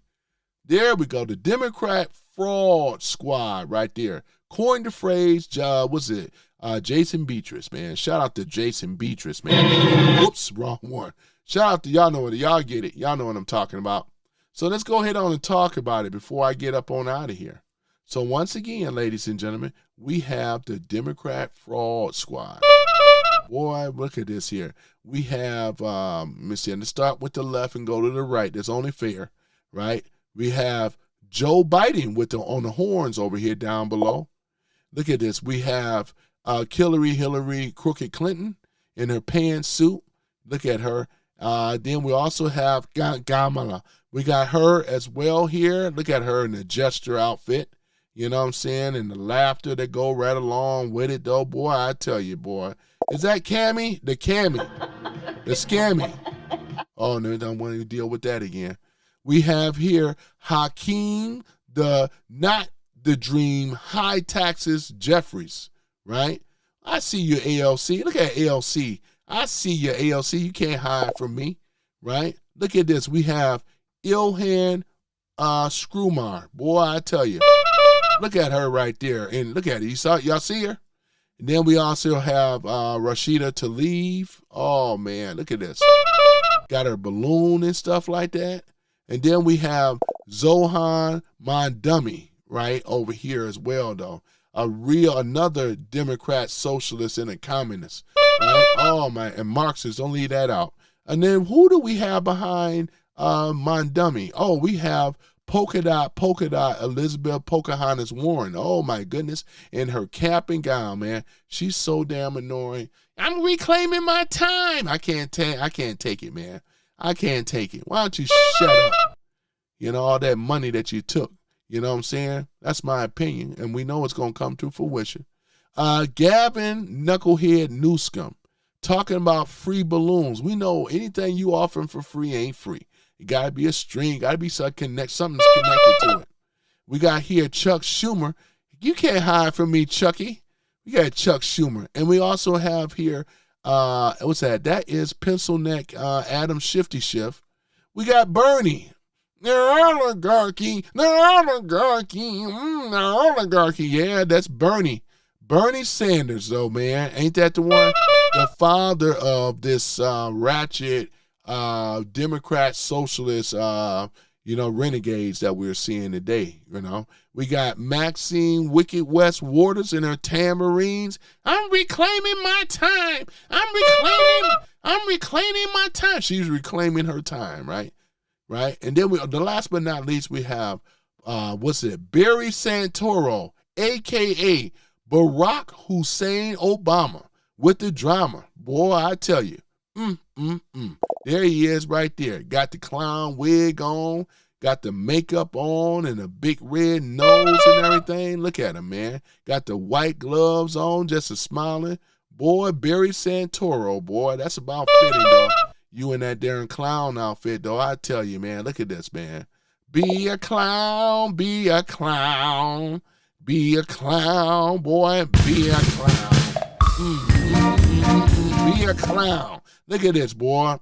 [SPEAKER 3] There we go. The Democrat Fraud Squad right there. Coined the phrase, Jason Beatrice, man. Shout out to Jason Beatrice, man. Whoops, wrong one. Shout out to y'all know what, y'all get it. Y'all know what I'm talking about. So let's go ahead on and talk about it before I get up on out of here. So once again, ladies and gentlemen, we have the Democrat Fraud Squad. Boy, look at this here. We have, let me see, let's start with the left and go to the right. That's only fair, right? We have Joe Biden on the horns over here down below. Look at this. We have Hillary Crooked Clinton in her pantsuit. Look at her. Then we also have Kamala. We got her as well here. Look at her in the gesture outfit. You know what I'm saying? And the laughter that go right along with it, though, boy, I tell you, boy. Is that Cammy? The Cammy. The Scammy. Oh, no, don't want to deal with that again. We have here Hakeem, not the dream, high taxes Jeffries, right? I see your ALC. Look at ALC. I see your ALC. You can't hide from me, right? Look at this. We have Ilhan Scrumar. Boy, I tell you. Look at her right there. And look at it. Y'all see her? And then we also have Rashida Tlaib. Oh, man. Look at this. Got her balloon and stuff like that. And then we have Zohan Mondumi right over here as well, though. Another Democrat, socialist, and a communist. Right? Oh, man. And Marxist. Don't leave that out. And then who do we have behind Mondumi? Oh, we have Polka dot Elizabeth Pocahontas Warren. Oh my goodness. In her cap and gown, man. She's so damn annoying. I'm reclaiming my time. I can't take it, man. I can't take it. Why don't you shut up? You know, all that money that you took. You know what I'm saying? That's my opinion. And we know it's gonna come to fruition. Gavin Knucklehead Newscomb talking about free balloons. We know anything you offering for free ain't free. It got to be a string. Got to be something's connected to it. We got here Chuck Schumer. You can't hide from me, Chucky. We got Chuck Schumer. And we also have here, what's that? That is Pencil Neck Adam Shifty Schiff. We got Bernie. They're oligarchy. Yeah, that's Bernie. Bernie Sanders, though, man. Ain't that the one? The father of this ratchet Democrat, socialist, renegades that we're seeing today, We got Maxine Wicked West Waters and her tamarines. I'm reclaiming my time. I'm reclaiming my time. She's reclaiming her time, right? Right? And then the last but not least, we have, Barry Santoro, a.k.a. Barack Hussein Obama with the drama. Boy, I tell you. There he is right there. Got the clown wig on, got the makeup on, and a big red nose and everything. Look at him, man. Got the white gloves on, just a smiling. Boy, Barry Santoro, boy, that's about fitting, though. You in that darn clown outfit, though, I tell you, man. Look at this, man. Be a clown, be a clown. Be a clown, boy, be a clown. Be a clown. Look at this, boy.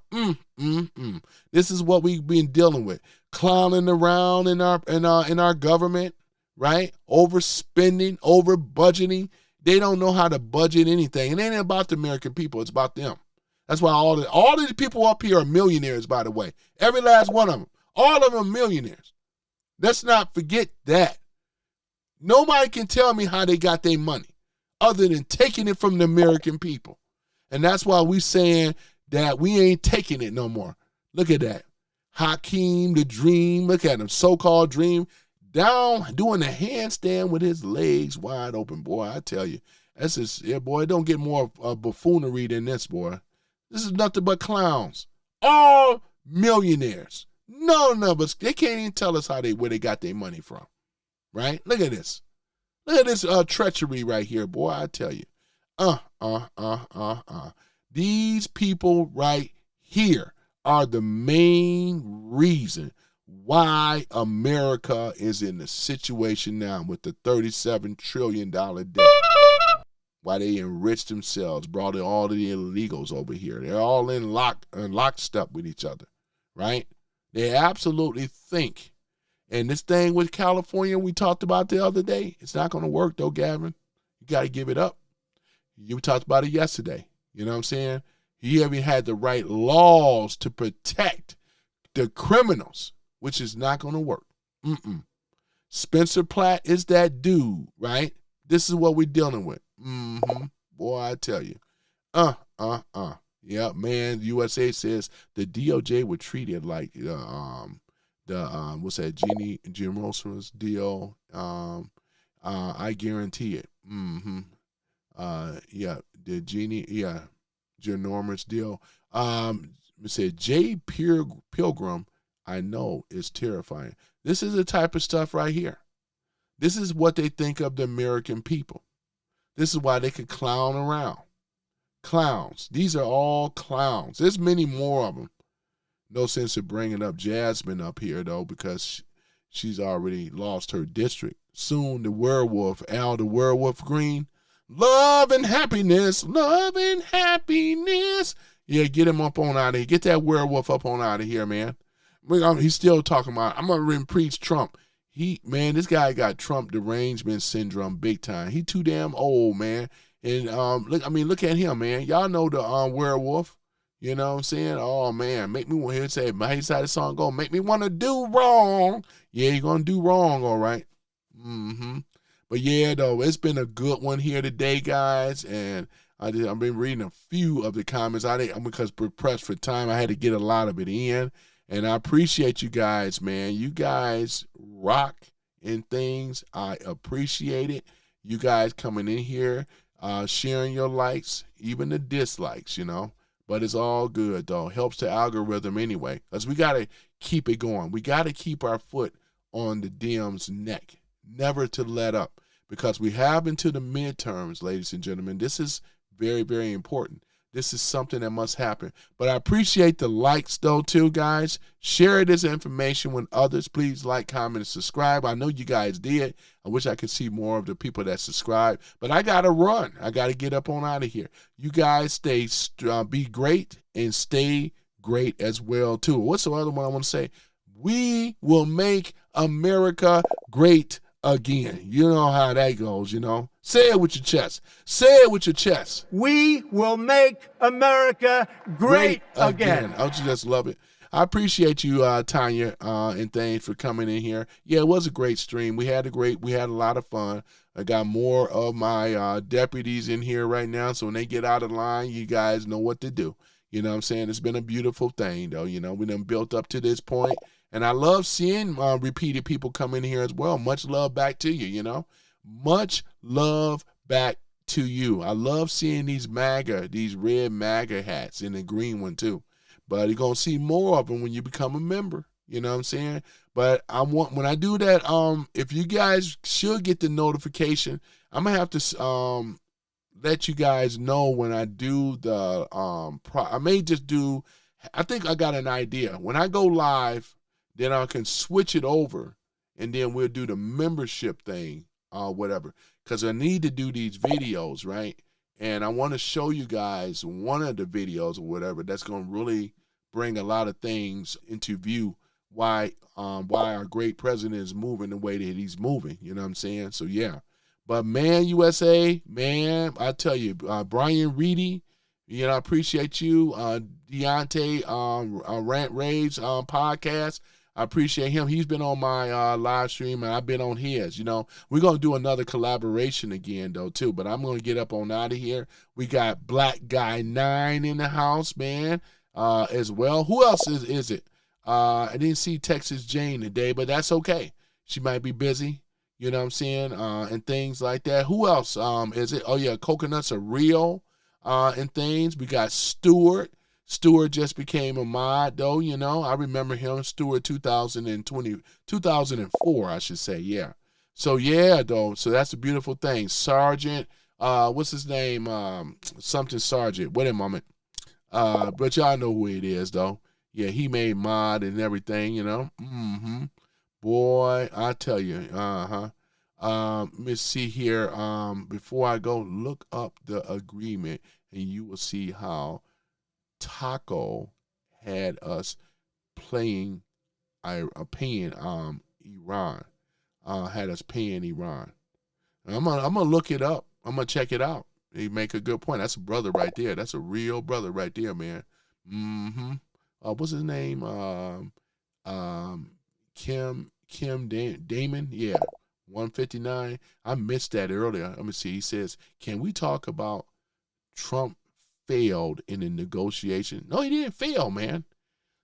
[SPEAKER 3] This is what we've been dealing with. Clowning around in our government, right? Overspending, over budgeting. They don't know how to budget anything. It ain't about the American people. It's about them. That's why all of the people up here are millionaires, by the way. Every last one of them. All of them are millionaires. Let's not forget that. Nobody can tell me how they got their money other than taking it from the American people. And that's why we saying that we ain't taking it no more. Look at that. Hakeem, the dream. Look at him. So-called dream. Down, doing a handstand with his legs wide open. Boy, I tell you. That's just, yeah, boy, don't get more buffoonery than this, boy. This is nothing but clowns. All millionaires. No, but they can't even tell us where they got their money from. Right? Look at this. Look at this treachery right here, boy, I tell you. These people right here are the main reason why America is in the situation now with the $37 trillion debt. Why they enriched themselves, brought in all of the illegals over here. They're all in lockstep with each other, right? They absolutely think. And this thing with California we talked about the other day, it's not going to work, though, Gavin. You got to give it up. You talked about it yesterday. You know what I'm saying? He even had the right laws to protect the criminals, which is not going to work. Spencer Platt is that dude, right? This is what we're dealing with. Boy, I tell you. Yeah, man, USA says the DOJ would treat it like what's that, Jim Rosa's deal. I guarantee it. The ginormous deal. It said Jay Pilgrim, I know, is terrifying. This is the type of stuff right here. This is what they think of the American people. This is why they could clown around. Clowns. These are all clowns. There's many more of them. No sense of bringing up Jasmine up here, though, because she's already lost her district. Soon the werewolf, Al the Werewolf Green. Love and happiness. Love and happiness. Yeah, get him up on out of here. Get that werewolf up on out of here, man. He's still talking about, I'm going to impeach Trump. This guy got Trump derangement syndrome big time. He too damn old, man. And look at him, man. Y'all know the werewolf. You know what I'm saying? Oh, man, make me want to hear it say, how side the song go? Make me want to do wrong. Yeah, you're going to do wrong, all right. But yeah, though, it's been a good one here today, guys. And I've been reading a few of the comments. Because we're pressed for time, I had to get a lot of it in. And I appreciate you guys, man. You guys rock in things. I appreciate it. You guys coming in here, sharing your likes, even the dislikes, you know. But it's all good, though. Helps the algorithm anyway. Because we got to keep it going. We got to keep our foot on the Dems' neck. Never to let up. Because we have into the midterms, ladies and gentlemen. This is very, very important. This is something that must happen. But I appreciate the likes, though, too, guys. Share this information with others. Please like, comment, and subscribe. I know you guys did. I wish I could see more of the people that subscribe. But I got to run. I got to get up on out of here. You guys be great and stay great as well, too. What's the other one I want to say? We will make America great again. You know how that goes, you know. Say it with your chest. Say it with your chest.
[SPEAKER 16] We will make America great again.
[SPEAKER 3] Don't you just love it? I appreciate you, Tanya, and things for coming in here. Yeah, it was a great stream. We had a lot of fun. I got more of my deputies in here right now, so when they get out of line, you guys know what to do. You know what I'm saying? It's been a beautiful thing, though. You know, we done built up to this point. And I love seeing repeated people come in here as well. Much love back to you, you know. Much love back to you. I love seeing these red MAGA hats and the green one too. But you're going to see more of them when you become a member. You know what I'm saying? But when I do that, if you guys should get the notification, I'm going to have to let you guys know when I do the, I think I got an idea. When I go live, then I can switch it over, and then we'll do the membership thing, whatever. Because I need to do these videos, right? And I want to show you guys one of the videos or whatever that's going to really bring a lot of things into view why our great president is moving the way that he's moving. You know what I'm saying? So, yeah. But, man, USA, man, I tell you, Brian Reedy, you know, I appreciate you. Deontay, Rant Raves podcast. I appreciate him. He's been on my live stream, and I've been on his. You know, we're going to do another collaboration again, though, too. But I'm going to get up on out of here. We got Black Guy 9 in the house, man, as well. Who else is it? I didn't see Texas Jane today, but that's okay. She might be busy, you know what I'm saying, and things like that. Who else is it? Oh, yeah, Coconuts Are Real and things. We got Stewart. Stewart just became a mod, though, you know. I remember him, Stewart 2004, I should say, yeah. So, yeah, though, so that's a beautiful thing. Sergeant, what's his name? Something Sergeant. Wait a moment. But y'all know who it is, though. Yeah, he made mod and everything, you know. Boy, I tell you, let me see here. Before I go, look up the agreement, and you will see how Taco had us paying Iran. Had us paying Iran. I'm gonna look it up. I'm gonna check it out. He make a good point. That's a brother right there. That's a real brother right there, man. What's his name? Kim Damon. Yeah, 159. I missed that earlier. Let me see. He says, "Can we talk about Trump failed in the negotiation?" No, he didn't fail, man.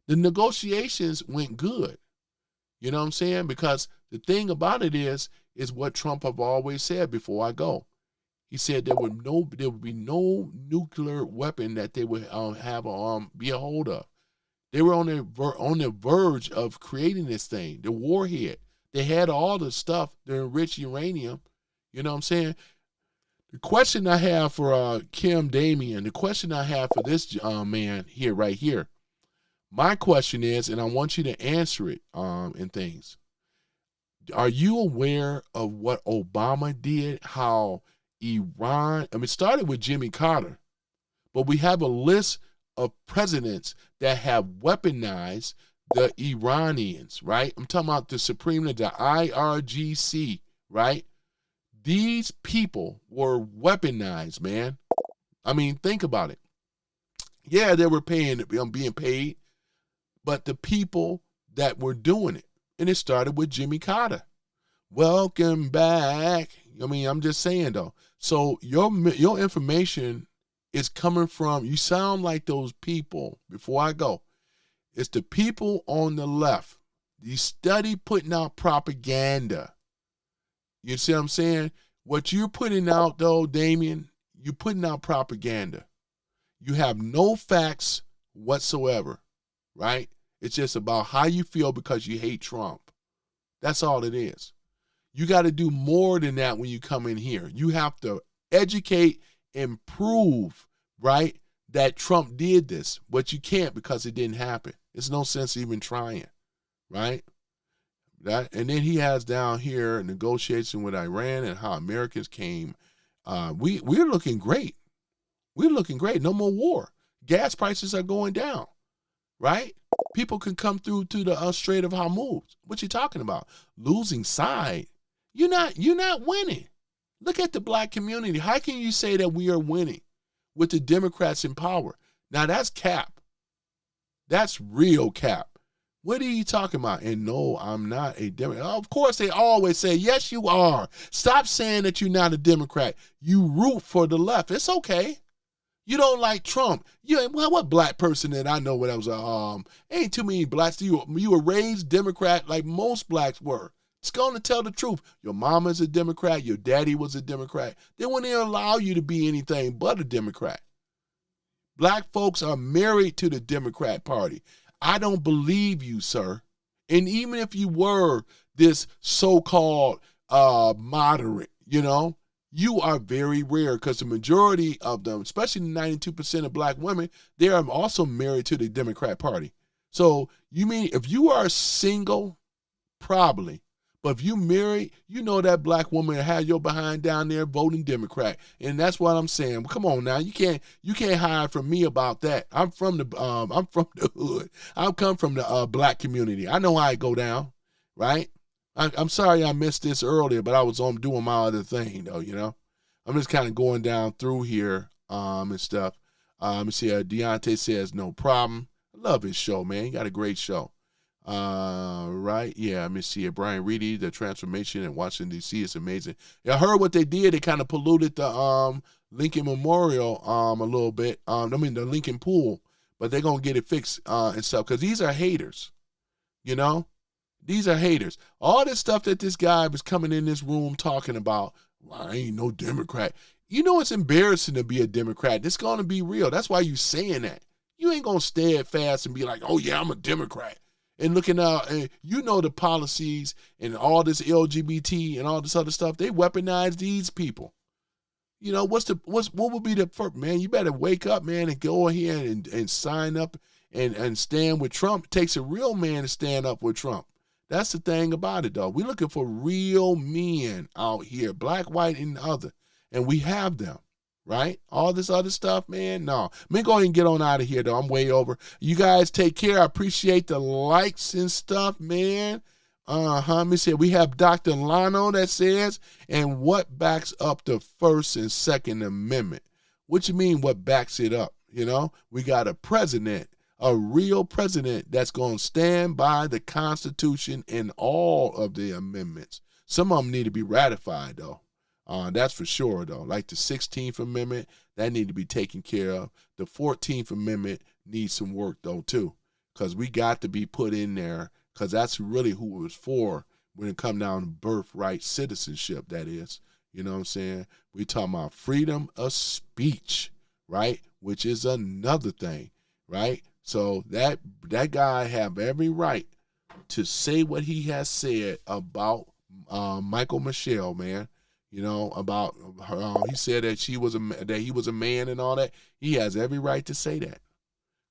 [SPEAKER 3] The negotiations went good. You know what I'm saying? Because the thing about it is what Trump have always said before I go. He said there would be no nuclear weapon that they would be a hold of. They were on the verge of creating this thing, the warhead. They had all the stuff, the enriched uranium. You know what I'm saying? The question I have for Kim Damien, the question I have for this man here, right here, my question is, and I want you to answer it in things. Are you aware of what Obama did, how Iran, it started with Jimmy Carter, but we have a list of presidents that have weaponized the Iranians, right? I'm talking about the Supreme, the IRGC, right? These people were weaponized, man. I mean, think about it. Yeah, they were being paid, but the people that were doing it, and it started with Jimmy Carter. Welcome back. I mean, I'm just saying, though. So your information is coming from, you sound like those people, before I go, it's the people on the left. You study putting out propaganda. You see what I'm saying? What you're putting out, though, Damien, you're putting out propaganda. You have no facts whatsoever, right? It's just about how you feel because you hate Trump. That's all it is. You got to do more than that when you come in here. You have to educate and prove, right, that Trump did this, but you can't because it didn't happen. It's no sense even trying, right? And then he has down here a negotiation with Iran and how Americans came. We're looking great. We're looking great. No more war. Gas prices are going down, right? People can come through to the Strait of Hormuz. What you talking about? Losing side. You're not winning. Look at the black community. How can you say that we are winning with the Democrats in power? Now that's cap. That's real cap. What are you talking about? And no, I'm not a Democrat. Of course, they always say, yes, you are. Stop saying that you're not a Democrat. You root for the left. It's okay. You don't like Trump. What black person that I know that was ain't too many blacks. You were raised Democrat like most blacks were. It's going to tell the truth. Your mama's a Democrat. Your daddy was a Democrat. They wouldn't even allow you to be anything but a Democrat. Black folks are married to the Democrat Party. I don't believe you, sir. And even if you were this so-called moderate, you are very rare because the majority of them, especially 92% of black women, they are also married to the Democrat Party. So you mean if you are single, probably. But if you married, you know that black woman had your behind down there voting Democrat. And that's what I'm saying. Come on now. You can't hide from me about that. I'm from the hood. I come from the black community. I know how it go down, right? I'm sorry I missed this earlier, but I was doing my other thing though, I'm just kind of going down through here and stuff. Let me see. Deontay says no problem. I love his show, man. He got a great show. Right. Yeah, let me see it. Brian Reedy, the transformation in Washington, D.C. is amazing. I heard what they did. They kind of polluted the Lincoln Memorial a little bit. The Lincoln Pool, but they're going to get it fixed and stuff because these are haters, These are haters. All this stuff that this guy was coming in this room talking about, well, I ain't no Democrat. It's embarrassing to be a Democrat. It's going to be real. That's why you saying that. You ain't going to steadfast and be like, oh, yeah, I'm a Democrat. And looking out, and the policies and all this LGBT and all this other stuff, they weaponize these people. What would be the first, man? You better wake up, man, and go ahead and sign up and stand with Trump. It takes a real man to stand up with Trump. That's the thing about it, though. We're looking for real men out here, black, white, and other, and we have them. Right? All this other stuff, man, no. Let me go ahead and get on out of here, though. I'm way over. You guys take care. I appreciate the likes and stuff, man. Let me see. We have Dr. Lano that says, and what backs up the First and Second Amendment? What you mean what backs it up? We got a president, a real president that's going to stand by the Constitution and all of the amendments. Some of them need to be ratified, though. That's for sure, though. Like the 16th Amendment, that need to be taken care of. The 14th Amendment needs some work, though, too, because we got to be put in there because that's really who it was for when it come down to birthright citizenship, that is. You know what I'm saying? We talking about freedom of speech, right, which is another thing, right? So that guy have every right to say what he has said about Michael Michelle, man. You know, about her, he said that he was a man and all that. He has every right to say that,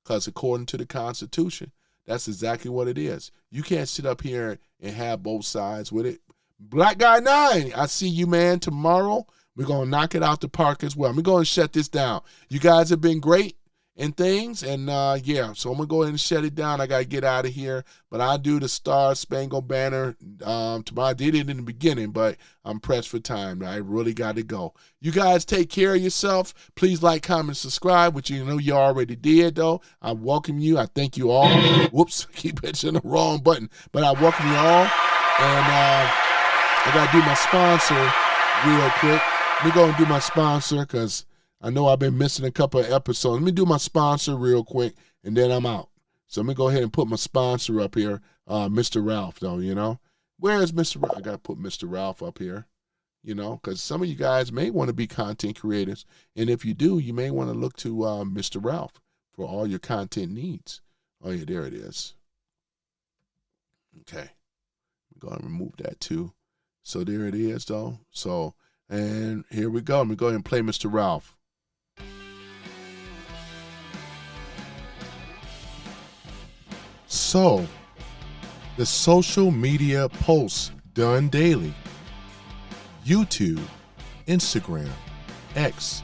[SPEAKER 3] because according to the Constitution, that's exactly what it is. You can't sit up here and have both sides with it. Black Guy 9, I see you, man. Tomorrow we're gonna knock it out the park as well. We're gonna shut this down. You guys have been great and things, and yeah, so I'm gonna go ahead and shut it down. I gotta get out of here, but I'll do the Star Spangled Banner tomorrow. I did it in the beginning, but I'm pressed for time. I really got to go. You guys take care of yourself. Please like, comment, subscribe, which you know you already did, though. I welcome you. I thank you all. Whoops, keep hitching the wrong button, but I welcome you all, and I gotta do my sponsor real quick. Let me go and do my sponsor, because I know I've been missing a couple of episodes. Let me do my sponsor real quick, and then I'm out. So let me go ahead and put my sponsor up here, Mr. Ralph, though, you know. Where is Mr. Ralph? I got to put Mr. Ralph up here, you know, because some of you guys may want to be content creators. And if you do, you may want to look to Mr. Ralph for all your content needs. Oh, yeah, there it is. Okay. I'm going to remove that, too. So there it is, though. So, and here we go. I'm going to go ahead and play Mr. Ralph. So, the social media posts done daily. YouTube, Instagram, X,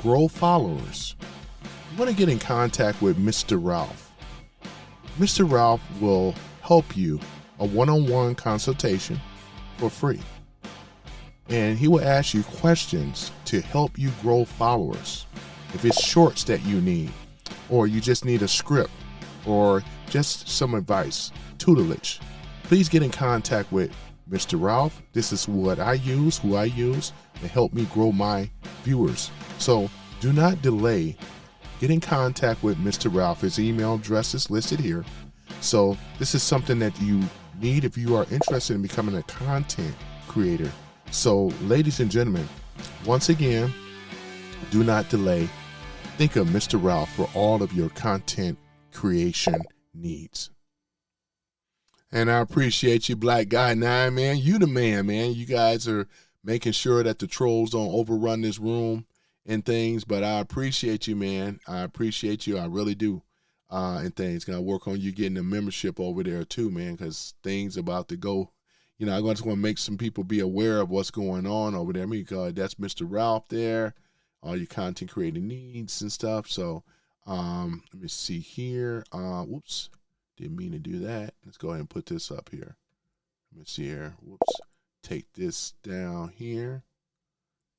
[SPEAKER 3] grow followers. You want to get in contact with Mr. Ralph. Mr. Ralph will help you a one-on-one consultation for free. And he will ask you questions to help you grow followers. If it's shorts that you need, or you just need a script, or just some advice, tutelage, please get in contact with Mr. Ralph. This is what I use, who I use to help me grow my viewers. So do not delay. Get in contact with Mr. Ralph. His email address is listed here. So this is something that you need if you are interested in becoming a content creator. So ladies and gentlemen, once again, do not delay. Think of Mr. Ralph for all of your content creation needs. And I appreciate you, Black Guy 9, man. You the man, man. You guys are making sure that the trolls don't overrun this room and things, but I appreciate you, man. I appreciate you. I really do. And things. Gonna work on you getting a membership over there too, man, because things about to go. You know, I just want to make some people be aware of what's going on over there. I mean, that's Mr. Ralph there. All your content creating needs and stuff. So let me see here. Whoops. Didn't mean to do that. Let's go ahead and put this up here. Let me see here. Whoops. Take this down here.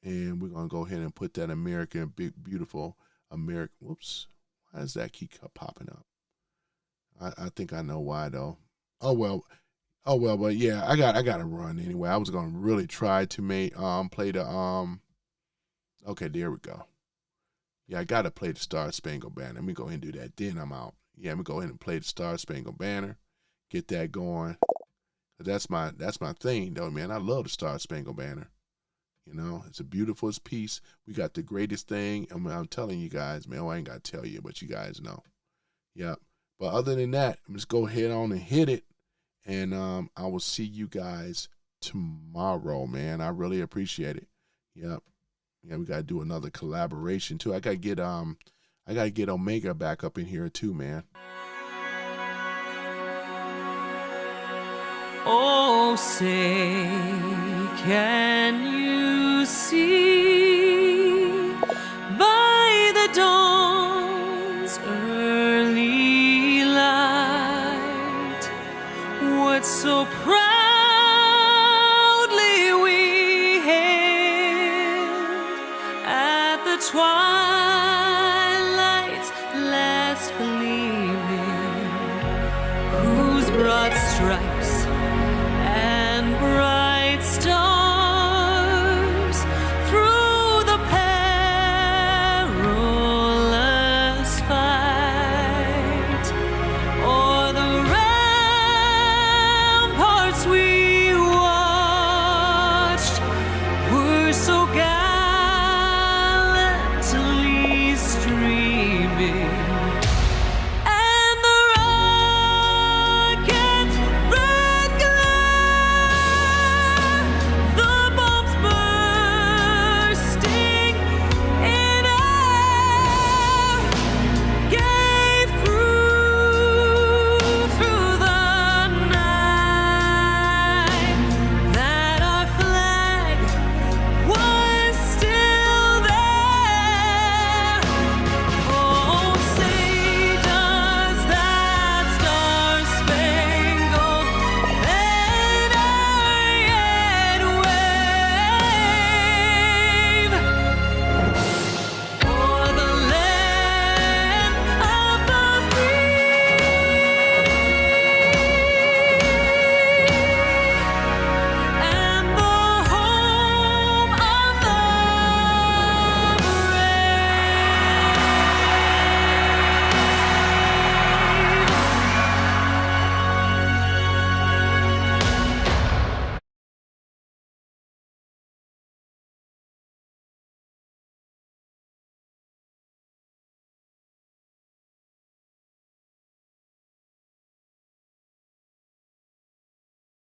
[SPEAKER 3] And we're going to go ahead and put that American, big, beautiful American. Whoops. Why does that keep popping up? I think I know why, though. Oh, well. Oh, well, but yeah, I got to run anyway. I was going to really try to play the, okay, there we go. Yeah, I got to play the Star Spangled Banner. Let me go ahead and do that. Then I'm out. Yeah, let me go ahead and play the Star Spangled Banner. Get that going. That's my thing, though, man. I love the Star Spangled Banner. You know, it's a beautiful piece. We got the greatest thing. I'm telling you guys, man. I ain't got to tell you, but you guys know. Yep. But other than that, I'm just go ahead on and hit it. And I will see you guys tomorrow, man. I really appreciate it. Yep. Yeah, we gotta do another collaboration too. I gotta get Omega back up in here too, man.
[SPEAKER 5] Oh, say, can you see